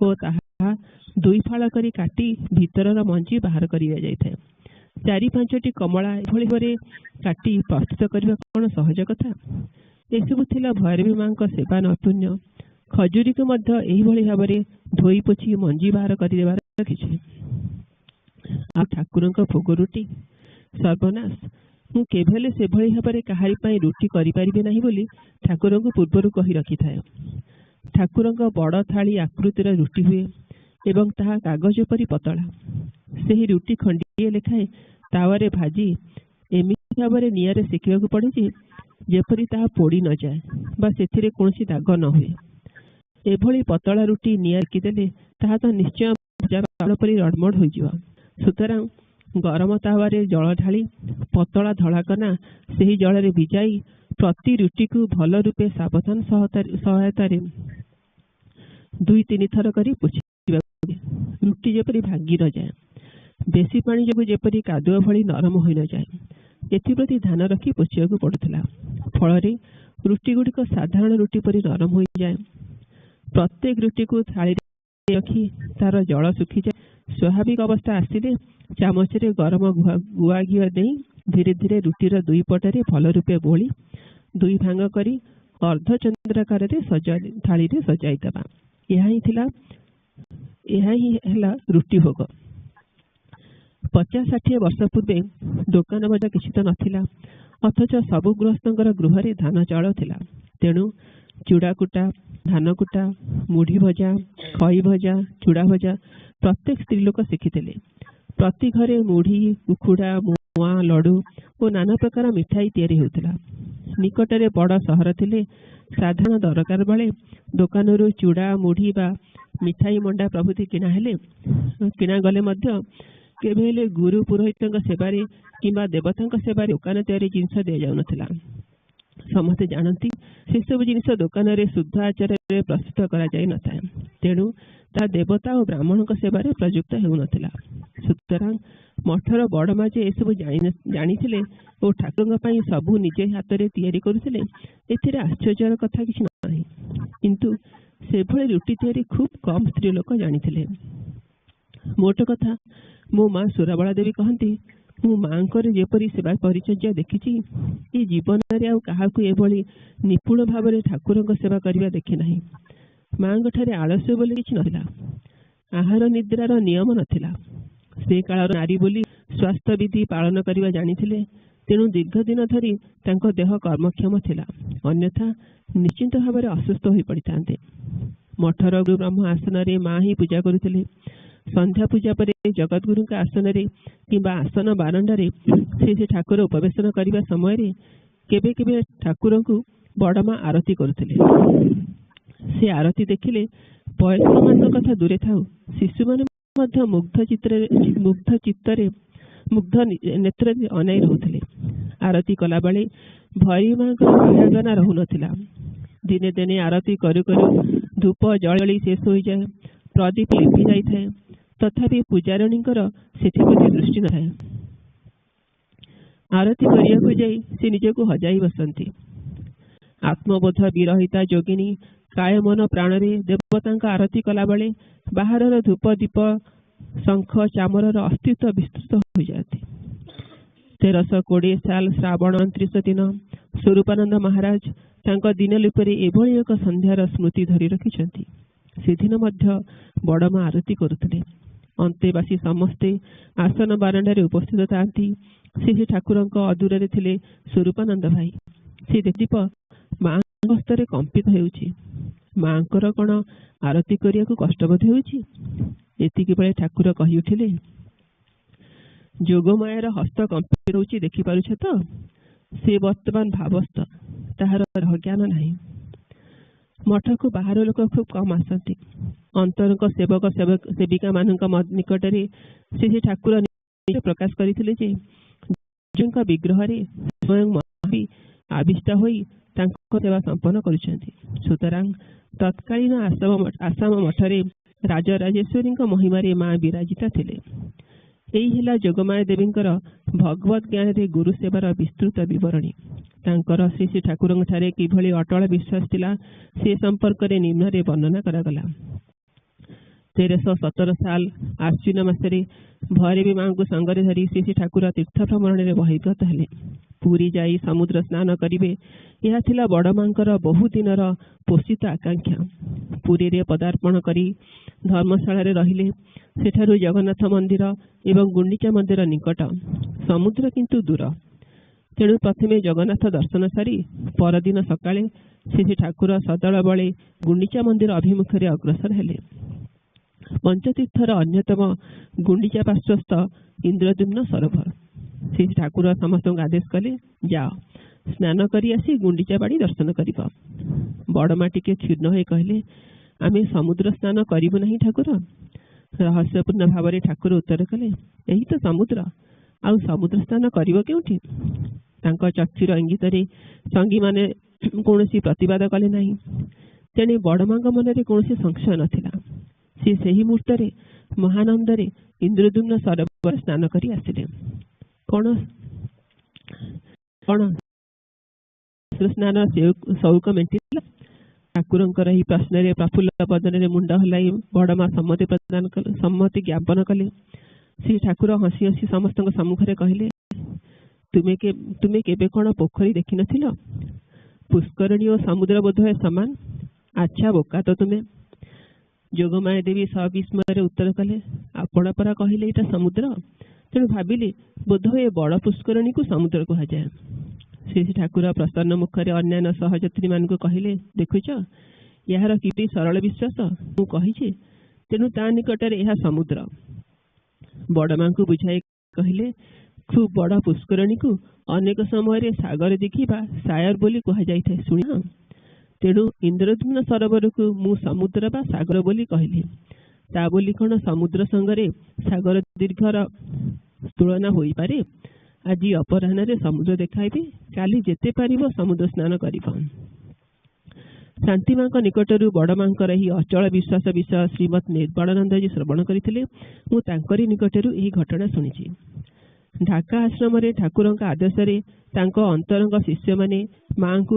ଓ ତାହା 2 ଫାଳ କରି କାଟି ଭିତରର ମଞ୍ଜି ବାହାର କରି ଦିଆଯାଇଥାଏ। 4-5ଟି କମଳା ଏଭଳି ଭାବରେ କାଟି ପ୍ରସ୍ତୁତ କରିବା କ'ଣ ସହଜ କଥା? ଏସବୁ ଥିଲା ଭୈରବୀ ମାଙ୍କ ସେବା ନୈପୁଣ୍ୟ। ଖଜୁରୀକୁ ମଧ୍ୟ ଏହିଭଳି ଭାବରେ ଧୋଇ ପୋଛି ମଞ୍ଜି ବାହାର କରିଦେବାର ଦେଖିଛି। ଆଉ ଠାକୁରଙ୍କ ଭୋଗ ରୁଟି? ସର୍ବନାଶ! ମୁଁ କେବେହେଲେ ସେଭଳି ଭାବରେ କାହାରି ପାଇଁ ରୁଟି କରିପାରିବି ନାହିଁ ବୋଲି ଠାକୁରଙ୍କୁ ପୂର୍ବରୁ କହି ରଖିଥାଏ। ଠାକୁରଙ୍କ ବଡ଼ ଥାଳି ଆକୃତିର ରୁଟି ହୁଏ ଏବଂ ତାହା କାଗଜ ପରି ପତଳା। ସେହି ରୁଟି ଖଣ୍ଡିଏ ଲେଖାଏଁ ତାୱାରେ ଭାଜି ଏମିତି ଭାବରେ ନିଆଁରେ ସେକିବାକୁ ପଡ଼େ ଯେ ଯେପରି ତାହା ପୋଡ଼ି ନଯାଏ ବା ସେଥିରେ କୌଣସି ଦାଗ ନ ହୁଏ। ଏଭଳି ପତଳା ରୁଟି ନିଆଁ ସେକିଦେଲେ ତାହା ତ ନିଶ୍ଚୟ ଭଜା ଚାଉଳ ପରି ରଡ଼ମଡ଼ ହୋଇଯିବ। ସୁତରାଂ ଗରମ ତାୱାରେ ଜଳ ଢାଳି ପତଳା ଧଳାକନା ସେହି ଜଳରେ ଭିଜାଇ ପ୍ରତି ରୁଟିକୁ ଭଲ ରୂପେ ସାବଧାନ ସହାୟତାରେ 2-3 ଥର କରି ପୋଛିବାକୁ ହୁଏ। ରୁଟି ଯେପରି ଭାଙ୍ଗି ନଯାଏ, ବେଶୀ ପାଣି ଯୋଗୁଁ ଯେପରି କାଦୁଅ ଭଳି ନରମ ହୋଇନଯାଏ, ଏଥିପ୍ରତି ଧ୍ୟାନ ରଖି ପୋଛିବାକୁ ପଡ଼ୁଥିଲା। ଫଳରେ ରୁଟିଗୁଡ଼ିକ ସାଧାରଣ ରୁଟି ପରି ନରମ ହୋଇଯାଏ। ପ୍ରତ୍ୟେକ ରୁଟିକୁ ଥାଳିରେ ରଖି ତାର ଜଳ ଶୁଖିଯାଏ। ସ୍ୱାଭାବିକ ଅବସ୍ଥା ଆସିଲେ ଚାମଚରେ ଗରମ ଗୁଆ ଘିଅ ଦେଇ ଧୀରେ ଧୀରେ ରୁଟିର 2 ପଟରେ ଭଲ ରୂପେ ବୋଳି 2 ଭାଙ୍ଗ କରି ଅର୍ଦ୍ଧଚନ୍ଦ୍ରାକାରରେ ଥାଳିରେ ସଜାଇଦେବା। ଏହା ହିଁ ହେଲା ରୁଟି ଭୋଗ। 50-60 ବର୍ଷ ପୂର୍ବେ ଦୋକାନ ବଜାର କିଛି ତ ନଥିଲା, ଅଥଚ ସବୁ ଗୃହସ୍ଥଙ୍କର ଗୃହରେ ଧାନ ଚାଉଳ ଥିଲା। ତେଣୁ ଚୁଡ଼ା କୁଟା, ଧାନ କୁଟା, ମୁଢ଼ି ଭଜା, ଖଇ ଭଜା, ଚୁଡ଼ା ଭଜା ପ୍ରତ୍ୟେକ ସ୍ତ୍ରୀ ଲୋକ ଶିଖିଥିଲେ। ପ୍ରତି ଘରେ ମୁଢ଼ି, ଉଖୁଡ଼ା, ମୁଆଁ, ଲଡ଼ୁ ଓ ନାନା ପ୍ରକାର ମିଠାଇ ତିଆରି ହେଉଥିଲା। ନିକଟରେ ବଡ଼ ସହର ଥିଲେ ସାଧାରଣ ଦରକାର ବେଳେ ଦୋକାନରୁ ଚୁଡ଼ା, ମୁଢ଼ି ବା ମିଠାଇ, ମଣ୍ଡା ପ୍ରଭୃତି କିଣାଗଲେ ମଧ୍ୟ କେବେ ହେଲେ ଗୁରୁ ପୁରୋହିତଙ୍କ ସେବାରେ କିମ୍ବା ଦେବତାଙ୍କ ସେବାରେ ଦୋକାନ ତିଆରି ଜିନିଷ ଦିଆଯାଉନଥିଲା। ସମସ୍ତେ ଜାଣନ୍ତି ସେସବୁ ଜିନିଷ ଦୋକାନରେ ଶୁଦ୍ଧ ଆଚାରରେ ପ୍ରସ୍ତୁତ କରାଯାଇନଥାଏ। ତେଣୁ ତାହା ଦେବତା ଓ ବ୍ରାହ୍ମଣଙ୍କ ସେବାରେ ପ୍ରଯୁକ୍ତ ହେଉନଥିଲା। ସୁତରାଂ ମଠର ବଡ଼ମା ଯେ ଏସବୁ ଜାଣିଥିଲେ ଓ ଠାକୁରଙ୍କ ପାଇଁ ସବୁ ନିଜେ ହାତରେ ତିଆରି କରୁଥିଲେ, ଏଥିରେ ଆଶ୍ଚର୍ଯ୍ୟର କଥା କିଛି ନାହିଁ। କିନ୍ତୁ ସେଭଳି ରୁଟି ତିଆରି ଖୁବ୍ କମ୍ ସ୍ତ୍ରୀ ଲୋକ ଜାଣିଥିଲେ। ମୋଟ କଥା, ମୋ ମା ସୁରବାଳା ଦେବୀ କହନ୍ତି, ମୁଁ ମାଙ୍କର ଯେପରି ସେବା ପରିଚର୍ଯ୍ୟା ଦେଖିଛି, ଏ ଜୀବନରେ ଆଉ କାହାକୁ ଏଭଳି ନିପୁଣ ଭାବରେ ଠାକୁରଙ୍କ ସେବା କରିବା ଦେଖି ନାହିଁ। ମାଙ୍କ ଠାରେ ଆଳସ୍ୟ ବୋଲି କିଛି ନଥିଲା। ଆହାର ନିଦ୍ରାର ନିୟମ ନଥିଲା। ସେ କାଳର ନାରୀ ବୋଲି ସ୍ୱାସ୍ଥ୍ୟବିଧି ପାଳନ କରିବା ଜାଣିଥିଲେ। ତେଣୁ ଦୀର୍ଘ ଦିନ ଧରି ତାଙ୍କ ଦେହ କର୍ମକ୍ଷମ ଥିଲା, ଅନ୍ୟଥା ନିଶ୍ଚିନ୍ତ ଭାବରେ ଅସୁସ୍ଥ ହୋଇପଡ଼ିଥାନ୍ତେ। ମଠର ବ୍ରହ୍ମ ଆସନରେ ମା ହିଁ ପୂଜା କରୁଥିଲେ। ସନ୍ଧ୍ୟା ପୂଜା ପରେ ଜଗଦ୍ଗୁରୁଙ୍କ ଆସନରେ କିମ୍ବା ଆସନ ବାରଣ୍ଡାରେ ସେ ଠାକୁର ଉପବେଶନ କରିବା ସମୟରେ କେବେ କେବେ ଠାକୁରଙ୍କୁ ବଡ଼ମା ଆରତି କରୁଥିଲେ। ସେ ଆରତି ଦେଖିଲେ ବୟସ୍କମାନଙ୍କ କଥା ଦୂରେ ଥାଉ, ଶିଶୁମାନେ ମଧ୍ୟ ମୁଗ୍ଧ ନେତ୍ରରେ ଅନାଇ ରହୁଥିଲେ। ଆରତି କଲାବେଳେ ଭୈରବୀ ମାଙ୍କର ଆରାଧନା ରହୁନଥିଲା। ଦିନେ ଦିନେ ଆରତି କରୁ କରୁ ଧୂପ ଜଳି ଶେଷ ହୋଇଯାଏ, ପ୍ରଦୀପ ଲିଭି ଯାଇଥାଏ, ତଥାପି ପୂଜାରିଣୀଙ୍କର ସେଥିପ୍ରତି ଦୃଷ୍ଟି ନଥାଏ। ଆରତି କରିବାକୁ ଯାଇ ସେ ନିଜକୁ ହଜାଇ ବସନ୍ତି। ଆତ୍ମବୋଧ ବିରହିତା ଯୋଗିନୀ କାୟ ମନ ପ୍ରାଣରେ ଦେବତାଙ୍କ ଆରତି କଲାବେଳେ ବାହାରର ଧୂପ, ଦୀପ, ଶଙ୍ଖ, ଚାମରର ଅସ୍ତିତ୍ୱ ବିସ୍ତୃତ ହୋଇଯାଆନ୍ତି। 1320 ସାଲ ଶ୍ରାବଣ 29 ଦିନ ସ୍ୱରୂପାନନ୍ଦ ମହାରାଜ ତାଙ୍କ ଦିନଲିପିରେ ଏଭଳି ଏକ ସନ୍ଧ୍ୟାର ସ୍ମୃତି ଧରି ରଖିଛନ୍ତି। ସେଦିନ ମଧ୍ୟ ବଡ଼ମା ଆରତି କରୁଥିଲେ। ଅନ୍ତେବାସୀ ସମସ୍ତେ ଆସନ ବାରଣ୍ଡାରେ ଉପସ୍ଥିତ ଥାନ୍ତି। ଶ୍ରୀ ଠାକୁରଙ୍କ ଅଦୂରରେ ଥିଲେ ସ୍ୱରୂପାନନ୍ଦ ଭାଇ। ସେ ଦୀପ ମାଙ୍କ ହସ୍ତରେ କମ୍ପିତ ହେଉଛି। ମାଙ୍କର କ'ଣ ଆରତି କରିବାକୁ କଷ୍ଟବୋଧ ହେଉଛି? ଏତିକି ବେଳେ ଠାକୁର କହି ଉଠିଲେ, ଯୋଗମାୟାର ହସ୍ତ କମ୍ପିତ ହେଉଛି, ଦେଖିପାରୁଛ ତ? ସେ ବର୍ତ୍ତମାନ ଭାବସ୍ଥ, ତାହାର ଜ୍ଞାନ ନାହିଁ। ମଠକୁ ବାହାର ଲୋକ ଖୁବ୍ କମ୍ ଆସନ୍ତି। ଅନ୍ତରଙ୍କ ସେବକ ସେବିକା ମାନଙ୍କ ନିକଟରେ ଶ୍ରୀ ଠାକୁର ପ୍ରକାଶ କରିଥିଲେ ଯେ ଯୀଶୁଙ୍କ ବିଗ୍ରହରେ ସ୍ୱୟଂ ମହାବୀ ଆବିଷ୍ଟ ହୋଇ ତାଙ୍କ ସେବା ସମ୍ପନ୍ନ କରୁଛନ୍ତି। ସୁତରାଂ ତତ୍କାଳୀନ ଆସାମ ମଠରେ ରାଜରାଜେଶ୍ୱରୀଙ୍କ ମହିମାରେ ମା ବିରାଜିତା ଥିଲେ। ଏହି ହେଲା ଯୋଗମାୟା ଦେବୀଙ୍କର ଭଗବତ ଜ୍ଞାନରେ ଗୁରୁ ସେବାର ବିସ୍ତୃତ ବିବରଣୀ। ତାଙ୍କର ଶ୍ରୀ ଶ୍ରୀ ଠାକୁରଙ୍କଠାରେ କିଭଳି ଅଟଳ ବିଶ୍ୱାସ ଥିଲା ସେ ସମ୍ପର୍କରେ ନିମ୍ନରେ ବର୍ଣ୍ଣନା କରାଗଲା। 1317 ସାଲ ଆଶ୍ୱିନ ମାସରେ ଭୈରବୀ ମାଙ୍କୁ ସଙ୍ଗରେ ଧରି ଶ୍ରୀ ଶ୍ରୀ ଠାକୁର ତୀର୍ଥ ଭ୍ରମଣରେ ବହିର୍ଗତ ହେଲେ। ପୁରୀ ଯାଇ ସମୁଦ୍ର ସ୍ନାନ କରିବେ, ଏହା ଥିଲା ବଡ଼ ମାଙ୍କର ବହୁ ଦିନର ପୋଷିତ ଆକାଂକ୍ଷା। ପୁରୀରେ ପଦାର୍ପଣ କରି ଧର୍ମଶାଳାରେ ରହିଲେ। ସେଠାରୁ ଜଗନ୍ନାଥ ମନ୍ଦିର ଏବଂ ଗୁଣ୍ଡିଚା ମନ୍ଦିର ନିକଟ, ସମୁଦ୍ର କିନ୍ତୁ ଦୂର। ତେଣୁ ପ୍ରଥମେ ଜଗନ୍ନାଥ ଦର୍ଶନ ସାରି ପରଦିନ ସକାଳେ ଶ୍ରୀ ଠାକୁର ସଦଳ ବଳେ ଗୁଣ୍ଡିଚା ମନ୍ଦିର ଅଭିମୁଖରେ ଅଗ୍ରସର ହେଲେ। ପଞ୍ଚତୀର୍ଥର ଅନ୍ୟତମ ଗୁଣ୍ଡିଚା ପାର୍ଶ୍ୱସ୍ଥ ଇନ୍ଦ୍ରଦ୍ୟୁମ୍ନ ସରୋବର। ଶ୍ରୀ ଠାକୁର ସମସ୍ତଙ୍କୁ ଆଦେଶ କଲେ, ଯାଅ ସ୍ନାନ କରି ଆସି ଗୁଣ୍ଡିଚା ବାଡ଼ି ଦର୍ଶନ କରିବ। ବଡ଼ମା ଟିକେ କ୍ଷୁର୍ଣ୍ଣ ହୋଇ କହିଲେ, ଆମେ ସମୁଦ୍ର ସ୍ନାନ କରିବୁ ନାହିଁ ଠାକୁର। ରହସ୍ୟପୂର୍ଣ୍ଣ ଭାବରେ ଠାକୁର ଉତ୍ତର କଲେ, ଏହି ତ ସମୁଦ୍ର, ଆଉ ସମୁଦ୍ର ସ୍ନାନ କରିବ କେଉଁଠି? ତାଙ୍କ ଚକ୍ଷୁର ଇଙ୍ଗିତରେ ସଙ୍ଗୀମାନେ କୌଣସି ପ୍ରତିବାଦ କଲେ ନାହିଁ। ତେଣୁ ବଡ଼ମାଙ୍କ ମନରେ କୌଣସି ସଂଶୟ ନଥିଲା। ସେ ସେହି ମୁହୂର୍ତ୍ତରେ ମହାନନ୍ଦରେ ଇନ୍ଦ୍ରଦ୍ୟୁମ୍ନ ସରୋବର ସ୍ନାନ କରି ଆସିଲେ। କ'ଣ ସ୍ନାନ ସଉକ ମେଣ୍ଟିଲା? ଠାକୁରଙ୍କର ଏହି ପ୍ରଶ୍ନରେ ପ୍ରଫୁଲ୍ଲ ବଦନରେ ମୁଣ୍ଡ ହଲାଇ ବଡ଼ମା ସମ୍ମତି ଜ୍ଞାପନ କଲେ। ଶ୍ରୀ ଠାକୁର ହସି ହସି ସମସ୍ତଙ୍କ ସମ୍ମୁଖରେ କହିଲେ, ତୁମେ କେବେ କ'ଣ ପୋଖରୀ ଦେଖିନଥିଲ? ପୁଷ୍କରିଣୀ ଓ ସମୁଦ୍ର ବୋଧହୁଏ ସମାନ। ଆଚ୍ଛା ବୋକା ତ ତୁମେ। ଯୋଗମାୟା ଦେବୀ ସବିସ୍ମୟରେ ଉତ୍ତର କଲେ, ଆପଣ ପରା କହିଲେ ଏଇଟା ସମୁଦ୍ର, ତେଣୁ ଭାବିଲି ବୋଧହୁଏ ବଡ଼ ପୁଷ୍କରିଣୀକୁ ସମୁଦ୍ର କୁହାଯାଏ। ଶ୍ରୀ ଠାକୁର ପ୍ରସନ୍ନ ମୁଖରେ ଅନ୍ୟାନ୍ୟ ସହଯାତ୍ରୀ ମାନଙ୍କୁ କହିଲେ, ଦେଖୁଛ ଏହାର କିପରି ସରଳ ବିଶ୍ୱାସ। ମୁଁ କହିଛି, ତେଣୁ ତା ନିକଟରେ ଏହା ସମୁଦ୍ର। ବଡ଼ମାଙ୍କୁ ବୁଝାଇ କହିଲେ, ଖୁବ୍ ବଡ଼ ପୁଷ୍କରିଣୀକୁ ଅନେକ ସମୟରେ ସାଗର ଦିଘି ବା ସାୟର ବୋଲି କୁହାଯାଇଥାଏ, ଶୁଣିବ। ତେଣୁ ଇନ୍ଦ୍ରଦ୍ୟୁମ୍ନ ସରୋବରକୁ ମୁଁ ସମୁଦ୍ର ବା ସାଗର ବୋଲି କହିଲି। ତା ବୋଲି କ'ଣ ସମୁଦ୍ର ସଙ୍ଗରେ ସାଗର ଦୀର୍ଘର ତୁଳନା ହୋଇପାରେ? ଆଜି ଅପରାହ୍ନରେ ସମୁଦ୍ର ଦେଖାଇବି, କାଲି ଯେତେ ପାରିବ ସମୁଦ୍ର ସ୍ନାନ କରିବ। ଶାନ୍ତିମାଙ୍କ ନିକଟରୁ ବଡ଼ମାଙ୍କର ଏହି ଅଚଳ ବିଶ୍ୱାସ ବିଷୟ ଶ୍ରୀମତ୍ ନିର୍ବାଳାନନ୍ଦଜୀ ଶ୍ରବଣ କରିଥିଲେ। ମୁଁ ତାଙ୍କରି ନିକଟରୁ ଏହି ଘଟଣା ଶୁଣିଛି। ଢାକା ଆଶ୍ରମରେ ଠାକୁରଙ୍କ ଆଦେଶରେ ତାଙ୍କ ଅନ୍ତରଙ୍ଗ ଶିଷ୍ୟମାନେ ମାଙ୍କୁ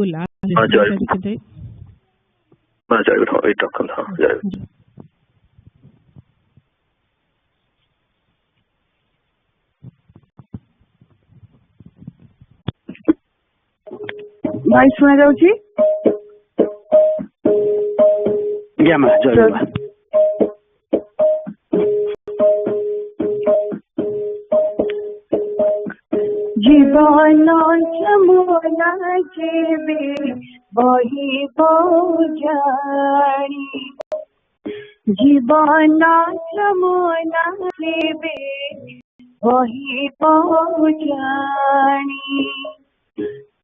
ଭାଇ ଶୁଣା ଯାଉଛି? ଜୀବନ ଯମୁନା ଯେବେ ବହିବ ଜାଣି, ଜୀବନ ଯମୁନା ଯେବେ ବହିବ ଜାଣି,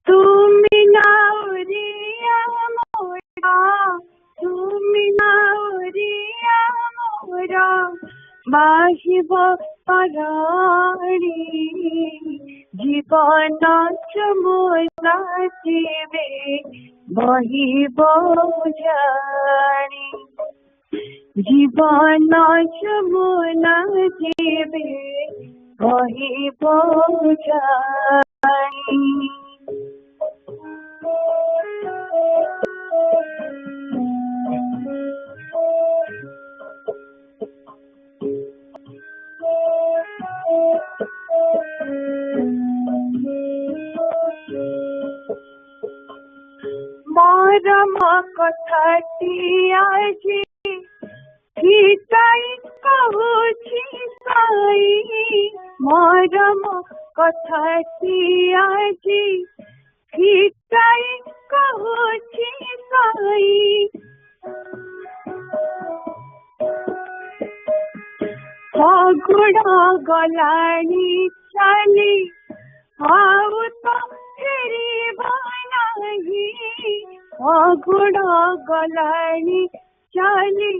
ତୁମେ ନାଉରିଆ ମୋରା, ତୁମେ ନାଉରିଆ ମୋରା ବାହିବ ପାରାଣି, ଜୀବନ ଯମୁନା ଯେବେ ବହିବ ଜାଣି, ଜୀବନ ଯମୁନା ଯେବେ ବହିବ ଜାଣି। ମରମ କଥାଟି ଆଜି हिताई कहुछि साई मरम कथाटी आजी हिताई कहुछि साई फगुड़ गलानी चली आउ तो फेरिबा नाही फगुड़ गलानी चली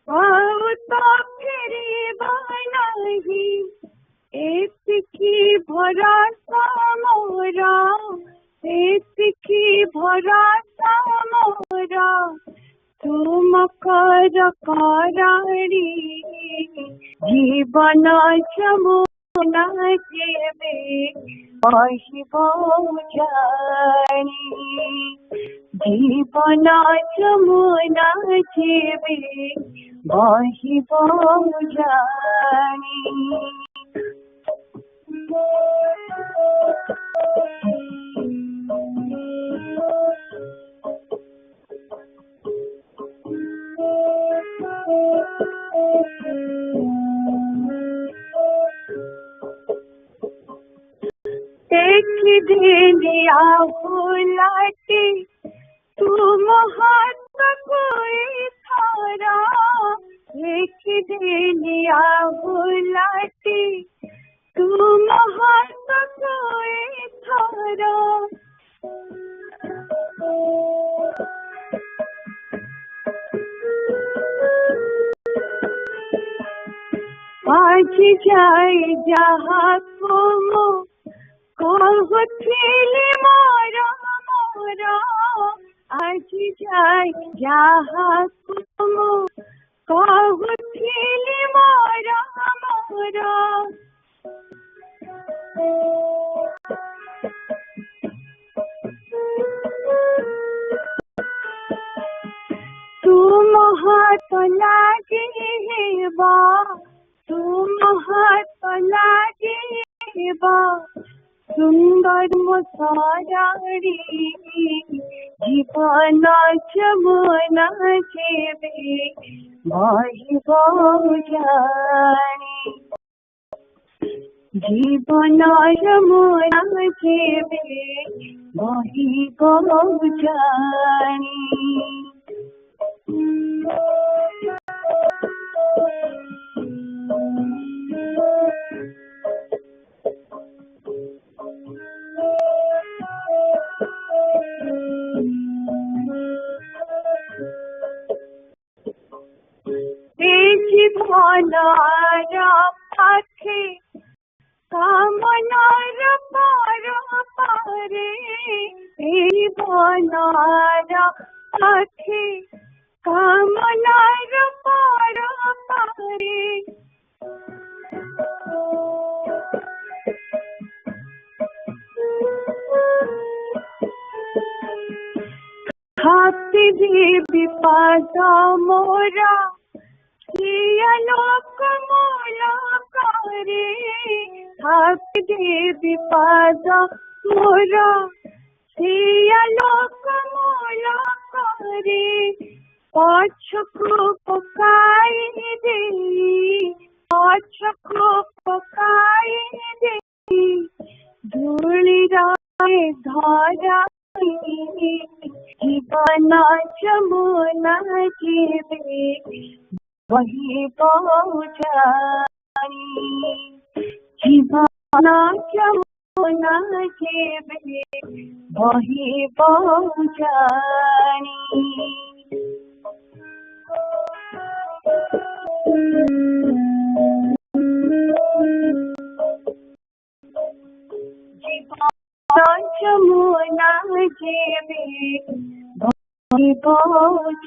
आउ तो फेरिबा नाही एतिकी भरोसा मोरा एतिकी भरोसा मोरा तुम कर कराणी जीवन जमुना जेबे बहिब जानी जीवन जमुना जेबे बहिब जानी एक दिलिया बुलाते तुम हाथ कोई थारा एक दिलिया बुलाते तुम हाथ कोई थारा आज जाए जहाँ तुम कहथिली मोरा मोरा आज जाए जहाँ तुम कहथिली मोरा मोरा तुम हाथ लागे हेबा तुम हाथ लागे हेबा सुंदर मुसाराड़ी जीवन जमुना जेबे बहिब जानी जीवन जमुना जेबे बहिब जानी जीवनार पाखे कामनार पार पारे जीवनार पाखे कामनार पार पारे हाथी देवी पादा मोरा लोक मोला करे हाथ देवी पादा मोरा लोक मोला करे पछको पकाई दे पछको पकाई दे धूली राय धारा जीवन जमुना जेबे वही जानी जीवन जमुना जेबे वही जानी जीवन जमुना जेबे वही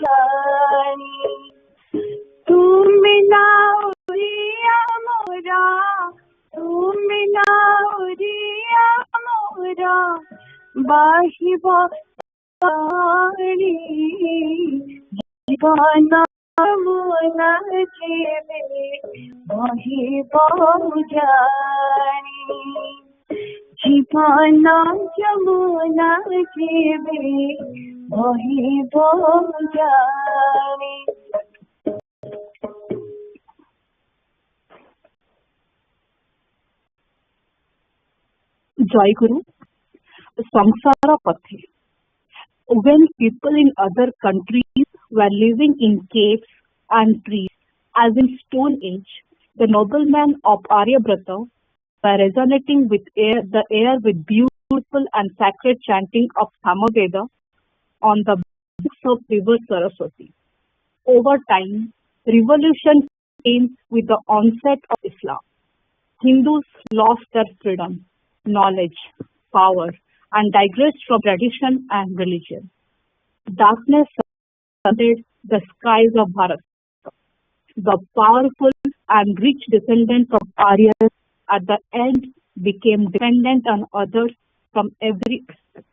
जानी तुम लाउरिया मोरा तुम लाउरिया मोरा बाहिब जीवन जमुना जेबे बहिब जानी जीवन जमुना जेबे बहिब जानी Joy Guru, Samsara Pathe. When people in other countries were living in caves and trees, as in Stone Age, the noblemen of Aryabrata were resonating with the air with beautiful and sacred chanting of Samaveda on the banks of river Saraswati. Over time, revolution came with the onset of Islam. Hindus lost their freedom, knowledge, power, and digressed from tradition and religion. Darkness surrounded the skies of Bharat. The powerful and rich descendants of Aryas at the end became dependent on others from every aspect.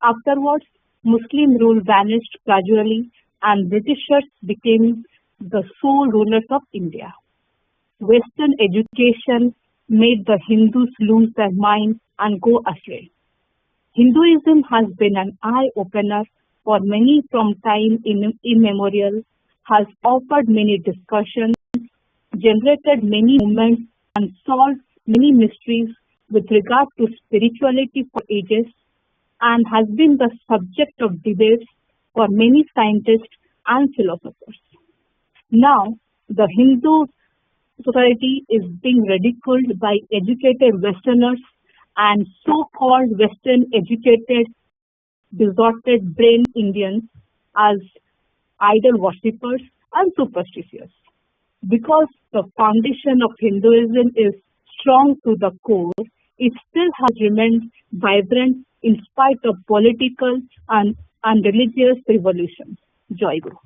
Afterwards, Muslim rule vanished gradually and Britishers became the sole rulers of India. Western education made the Hindus lose their minds and go astray. Hinduism has been an eye-opener for many from time immemorial, has offered many discussions, generated many movements, and solved many mysteries with regard to spirituality for ages, and has been the subject of debates for many scientists and philosophers. Now, the Hindu society is being ridiculed by educated Westerners and so-called Western educated, distorted brain Indians as idol worshippers and superstitious. Because the foundation of Hinduism is strong to the core, it still has remained vibrant in spite of political and religious revolutions. Joy Guru.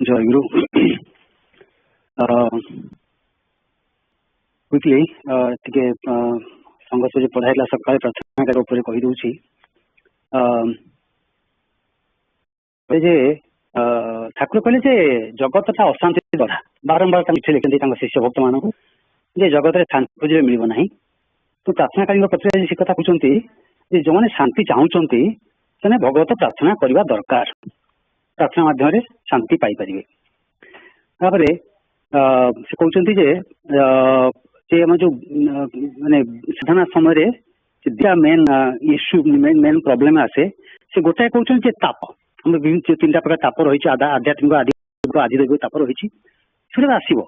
Joy Guru. Quickly, ଟିକେ ସଂଘର୍ଷ ଯେ ପଢ଼ାଇଲା ସକାଳେ ପ୍ରାର୍ଥନା କରିବା ଉପରେ କହିଦେଉଛି ଯେ ଠାକୁର କହିଲେ ଯେ ଜଗତଟା ଅଶାନ୍ତି ଗଢ଼ା ବାରମ୍ବାର ତାଙ୍କୁ ଲେଖନ୍ତି ତାଙ୍କ ଶିଷ୍ୟ ଭକ୍ତମାନଙ୍କୁ ଯେ ଜଗତରେ ଶାନ୍ତି ଖୋଜିଲେ ମିଳିବ ନାହିଁ। ତ ପ୍ରାର୍ଥନାକାରୀଙ୍କ ପତ୍ରରେ ସେ କଥା କହୁଛନ୍ତି ଯେ ଯେଉଁମାନେ ଶାନ୍ତି ଚାହୁଁଛନ୍ତି ସେମାନେ ଭଗବତ ପ୍ରାର୍ଥନା କରିବା ଦରକାର, ପ୍ରାର୍ଥନା ମାଧ୍ୟମରେ ଶାନ୍ତି ପାଇପାରିବେ। ତାପରେ ସେ କହୁଛନ୍ତି ଯେ ଆମର ଯୋଉ ମାନେ ସାଧନା ସମୟରେ ଦିଟା ମେନ୍ ଇସ୍ୟୁ ମେନ୍ ପ୍ରୋବ୍ଲେମ ଆସେ, ସେ ଗୋଟାଏ କହୁଛନ୍ତି ଯେ ତାପ, ଆମର ବିଭିନ୍ନ ତିନିଟା ପ୍ରକାର ତାପ ରହିଛି, ଆଧ୍ୟାତ୍ମିକ, ଆଦିଦୈବିକ ତାପ ରହିଛି, ସେଟା ଆସିବ।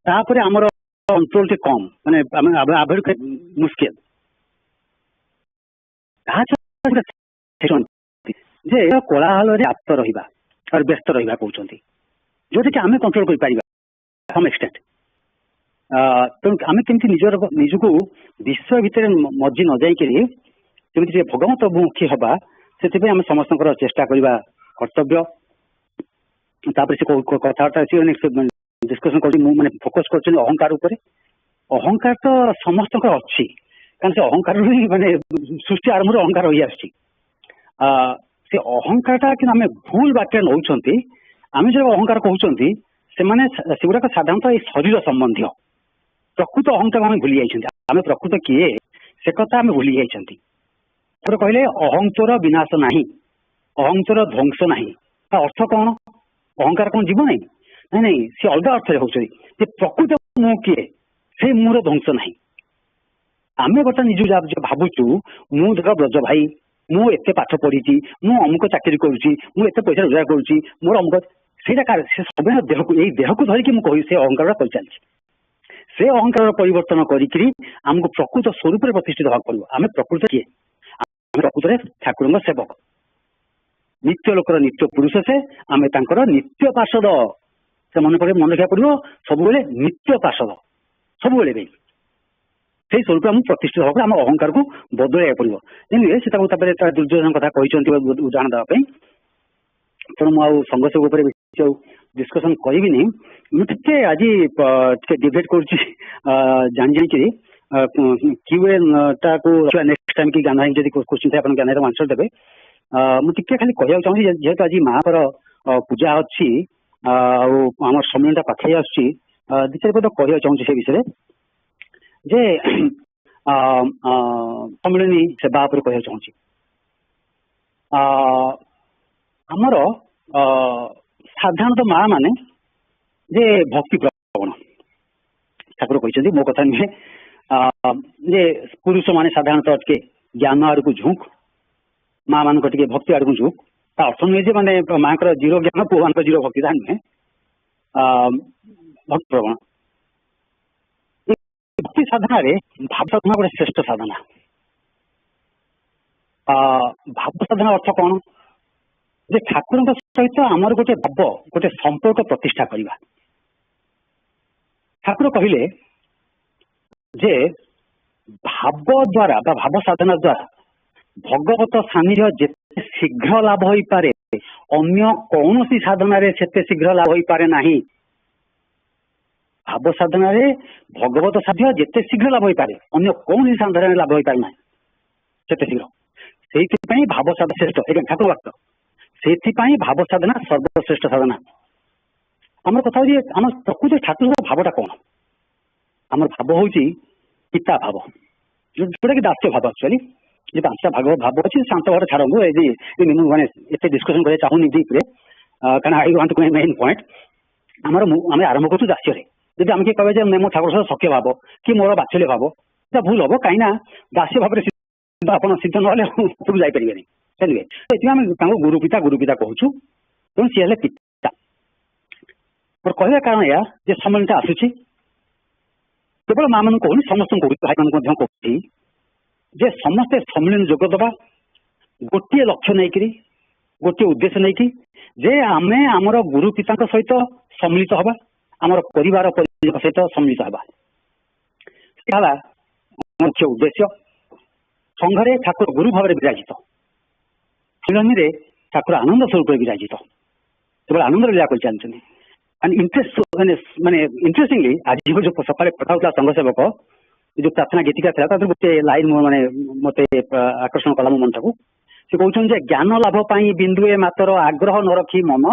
ତାପରେ ଆମର କଣ୍ଟ୍ରୋଲ ଟିକେ କମ୍, ମାନେ ଆମେ ଆଭଏଡ୍ ମୁସ୍କିଲ। ଯେ କୋଳାହଳରେ ଆପ୍ତ ରହିବା ଆଉ ବ୍ୟସ୍ତ ରହିବା କହୁଛନ୍ତି, ଯୋଉଟାକି ଆମେ କଣ୍ଟ୍ରୋଲ କରିପାରିବା ସମ୍ ଏକ୍ସଟେଣ୍ଟ। ତେଣୁ ଆମେ କେମିତି ନିଜକୁ ବିଶ୍ୱ ଭିତରେ ମଜି ନ ଯାଇକରି କେମିତି ଟିକେ ଭଗବତ ମୁଖୀ ହେବା, ସେଥିପାଇଁ ଆମେ ସମସ୍ତଙ୍କର ଚେଷ୍ଟା କରିବା କର୍ତ୍ତବ୍ୟ। ତାପରେ ସେ କଥାବାର୍ତ୍ତା ଡିସ୍କସନ କରୁଛି, ମୁଁ ମାନେ ଫୋକସ କରୁଛନ୍ତି ଅହଙ୍କାର ଉପରେ। ଅହଙ୍କାର ତ ସମସ୍ତଙ୍କର ଅଛି, କାରଣ ସେ ଅହଙ୍କାରରୁ ହିଁ ମାନେ ସୃଷ୍ଟି ଆରମ୍ଭରୁ ଅହଙ୍କାର ରହି ଆସିଛି। ସେ ଅହଙ୍କାରଟା କିନ୍ତୁ ଆମେ ଭୁଲ ବାଟରେ ନେଉଛନ୍ତି। ଆମେ ଯୋଉ ଅହଙ୍କାର କହୁଛନ୍ତି ସେମାନେ ସେଗୁଡାକ ସାଧାରଣତଃ ଏଇ ଶରୀର ସମ୍ବନ୍ଧୀୟ। ପ୍ରକୃତ ଅହଙ୍କାର ଆମେ ଭୁଲି ଯାଇଛନ୍ତି। ଆମେ ପ୍ରକୃତ କିଏ ସେ କଥା ଆମେ ଭୁଲି ଯାଇଛନ୍ତି। କହିଲେ ଅହଂତୋର ବିନାଶ ନାହିଁ, ଅହଂତୋର ଧ୍ୱଂସ ନାହିଁ। ତା ଅର୍ଥ କଣ? ଅହଙ୍କାର କଣ ଯିବ ନାହିଁ? ନାଇଁ ନାଇଁ, ସେ ଅଲଗା ଅର୍ଥରେ ହଉଛନ୍ତି ଯେ ପ୍ରକୃତ ମୁଁ କିଏ, ସେ ମୋର ଧ୍ୱଂସ ନାହିଁ। ଆମେ ଗୋଟେ ନିଜକୁ ଭାବୁଛୁ ମୁଁ ଦେଖ ବ୍ରଜ ଭାଇ, ମୁଁ ଏତେ ପାଠ ପଢିଛି, ମୁଁ ଅମୁକ ଚାକିରି କରୁଛି, ମୁଁ ଏତେ ପଇସା ରୋଜଗାର କରୁଛି, ମୋର ଅମୁକ, ସେଇଟା ସେ ସବୁବେଳେ ଦେହକୁ, ଏଇ ଦେହକୁ ଧରିକି ମୁଁ କହି ସେ ଅହଙ୍କାରଟା କରିଚାଲିଛି। ସେ ଅହଙ୍କାର ପରିବର୍ତ୍ତନ କରିକିରି ଆମକୁ ପ୍ରକୃତ ସ୍ୱରୂପରେ ପ୍ରତିଷ୍ଠିତ ହେବାକୁ ପଡିବ। ଆମେ ପ୍ରକୃତ କିଏ? ଆମେ ପ୍ରକୃତରେ ଠାକୁରଙ୍କ ସେବକ, ନିତ୍ୟ ଲୋକର ନିତ୍ୟ ପୁରୁଷ ସେ, ଆମେ ତାଙ୍କର ନିତ୍ୟ ପାର୍ଷଦ। ସେ ମନେ ରଖିବାକୁ ପଡିବ, ସବୁବେଳେ ନିତ୍ୟ ପାର୍ଷଦ, ସବୁବେଳେ ବି ସେଇ ସ୍ୱରୂପରେ ଆମକୁ ପ୍ରତିଷ୍ଠିତ ହେବାକୁ ଆମ ଅହଙ୍କାରକୁ ବଦଳାଇବାକୁ ପଡିବ। ଯେମିତି ସେ ତାକୁ ତାପରେ ଦୁର୍ଯ୍ୟୋଧନ କଥା କହିଛନ୍ତି ଉଦାହରଣ ଦେବା ପାଇଁ। ତେଣୁ ମୁଁ ଆଉ ସଂଘର୍ଷ ଉପରେ ବେଶୀ ଆଉ ଡିସ୍କସନ କରିବିନି। ମୁଁ ଟିକେ ଆଜି ଟିକେ ଡିବେଟ୍ କରୁଛି ଜାଣିକିରି କ୍ୟୁଏ ଟାକୁ ନେକ୍ସଟ ଟାଇମ୍ କି ଜ୍ଞାନ ଯଦି କୋଶ୍ଚିନ୍ ଥାଏ ଆପଣ ଜ୍ଞାନର ଆନ୍ସର ଦେବେ। ମୁଁ ଟିକେ ଖାଲି କହିବାକୁ ଚାହୁଁଛି, ଯେହେତୁ ଆଜି ମାଙ୍କର ପୂଜା ଅଛି ଆଉ ଆମର ସମୟଟା ପାଖେଇ ଆସୁଛି, ଦୁଇ ଚାରି ପଦ କହିବାକୁ ଚାହୁଁଛି ସେ ବିଷୟରେ। ଯେ ସମ୍ମିଳନୀ ସେବା ଉପରେ କହିବାକୁ ଚାହୁଁଛି। ଆମର साधारणतः माँ माने जे भक्ति प्रवण ठाकुर कहते मो कथा नुहे जे पुरुष माने साधारणतः टे ज्ञान आड़ को झुंक माँ मान टे भक्ति आड़ को झुंक ता अर्थ नुहे माने माँ जीरो ज्ञान पुआ मान जीरो भक्ति ता नुहे भक्ति प्रवण भक्ति साधना भाव साधना गोटे श्रेष्ठ साधना। भाव साधना अर्थ कौन जे ठाकुर सहित आमर गोटे भाव गोटे संपर्क प्रतिष्ठा करवा। ठाकुर कहले जे भाव द्वारा बा भाव साधना द्वारा भगवत सानिध्य जेते शीघ्र लाभ हो पारे अन्य कौन सी साधना रे सेते शीघ्र लाभ हो पारे नहीं। भाव साधना रे भगवत साध्य जेते शीघ्र लाभ हो पारे अन्य कौन सी साधना रे लाभ हो पारे नहीं सेते शीघ्र से भाव साधना श्रेष्ठ एक ठाकुर वाक्य से भाव साधना सर्वश्रेष्ठ साधना। आम कथा आम प्रकृत ठाकुर भावटा कौन आम भाव हूँ पिता भाव जोटा कि दास्य भाव एक्चुअली जो पांचटा भाग भाव अच्छी शांत भाव छाड़ मैंने एत डिस्कसन कर चाहूनी डीप्रे कारण I want to main point आम आरंभ कर दास्य जब आम किए कहे मो ठाकुर सहित सख्य भाव कि मोर बात्सल्य भाव तो भूल हम कहीं दास्य भाव आप सिद्ध ना जापरें चलिए गुरुपिता कहूँ तेणु सी है पिता मोर कह कारण यह जे सम्मेलन आसूसी केवल माँ मान कहूनी समस्त भाई मान कहूँ जे समस्ते सम्मेलन जोगदबा गोटे लक्ष्य नहीं गोटे उद्देश्य नहीं जे आमे आमर गुरु पिता सहित सम्मिलित हवा आमर परिवार सहित सम्मिलित हवा मुख्य उद्देश्य। संघरे ठाकुर गुरु भाव में विराजित सम्मेलन ठाकुर आनंद स्वरूप विराजित केवल आनंद लीला कर चलते एंड इंटरेस्ट माने इंटरेस्टिंगली आज जो सकाଳେ कथा होता संघ सेवक जो प्रार्थना गीतिका था गोटे लाइन मैंने मत आकर्षण कला मो मन को सी कहते ज्ञान लाभ बिंदुए मात्र आग्रह न रखी मन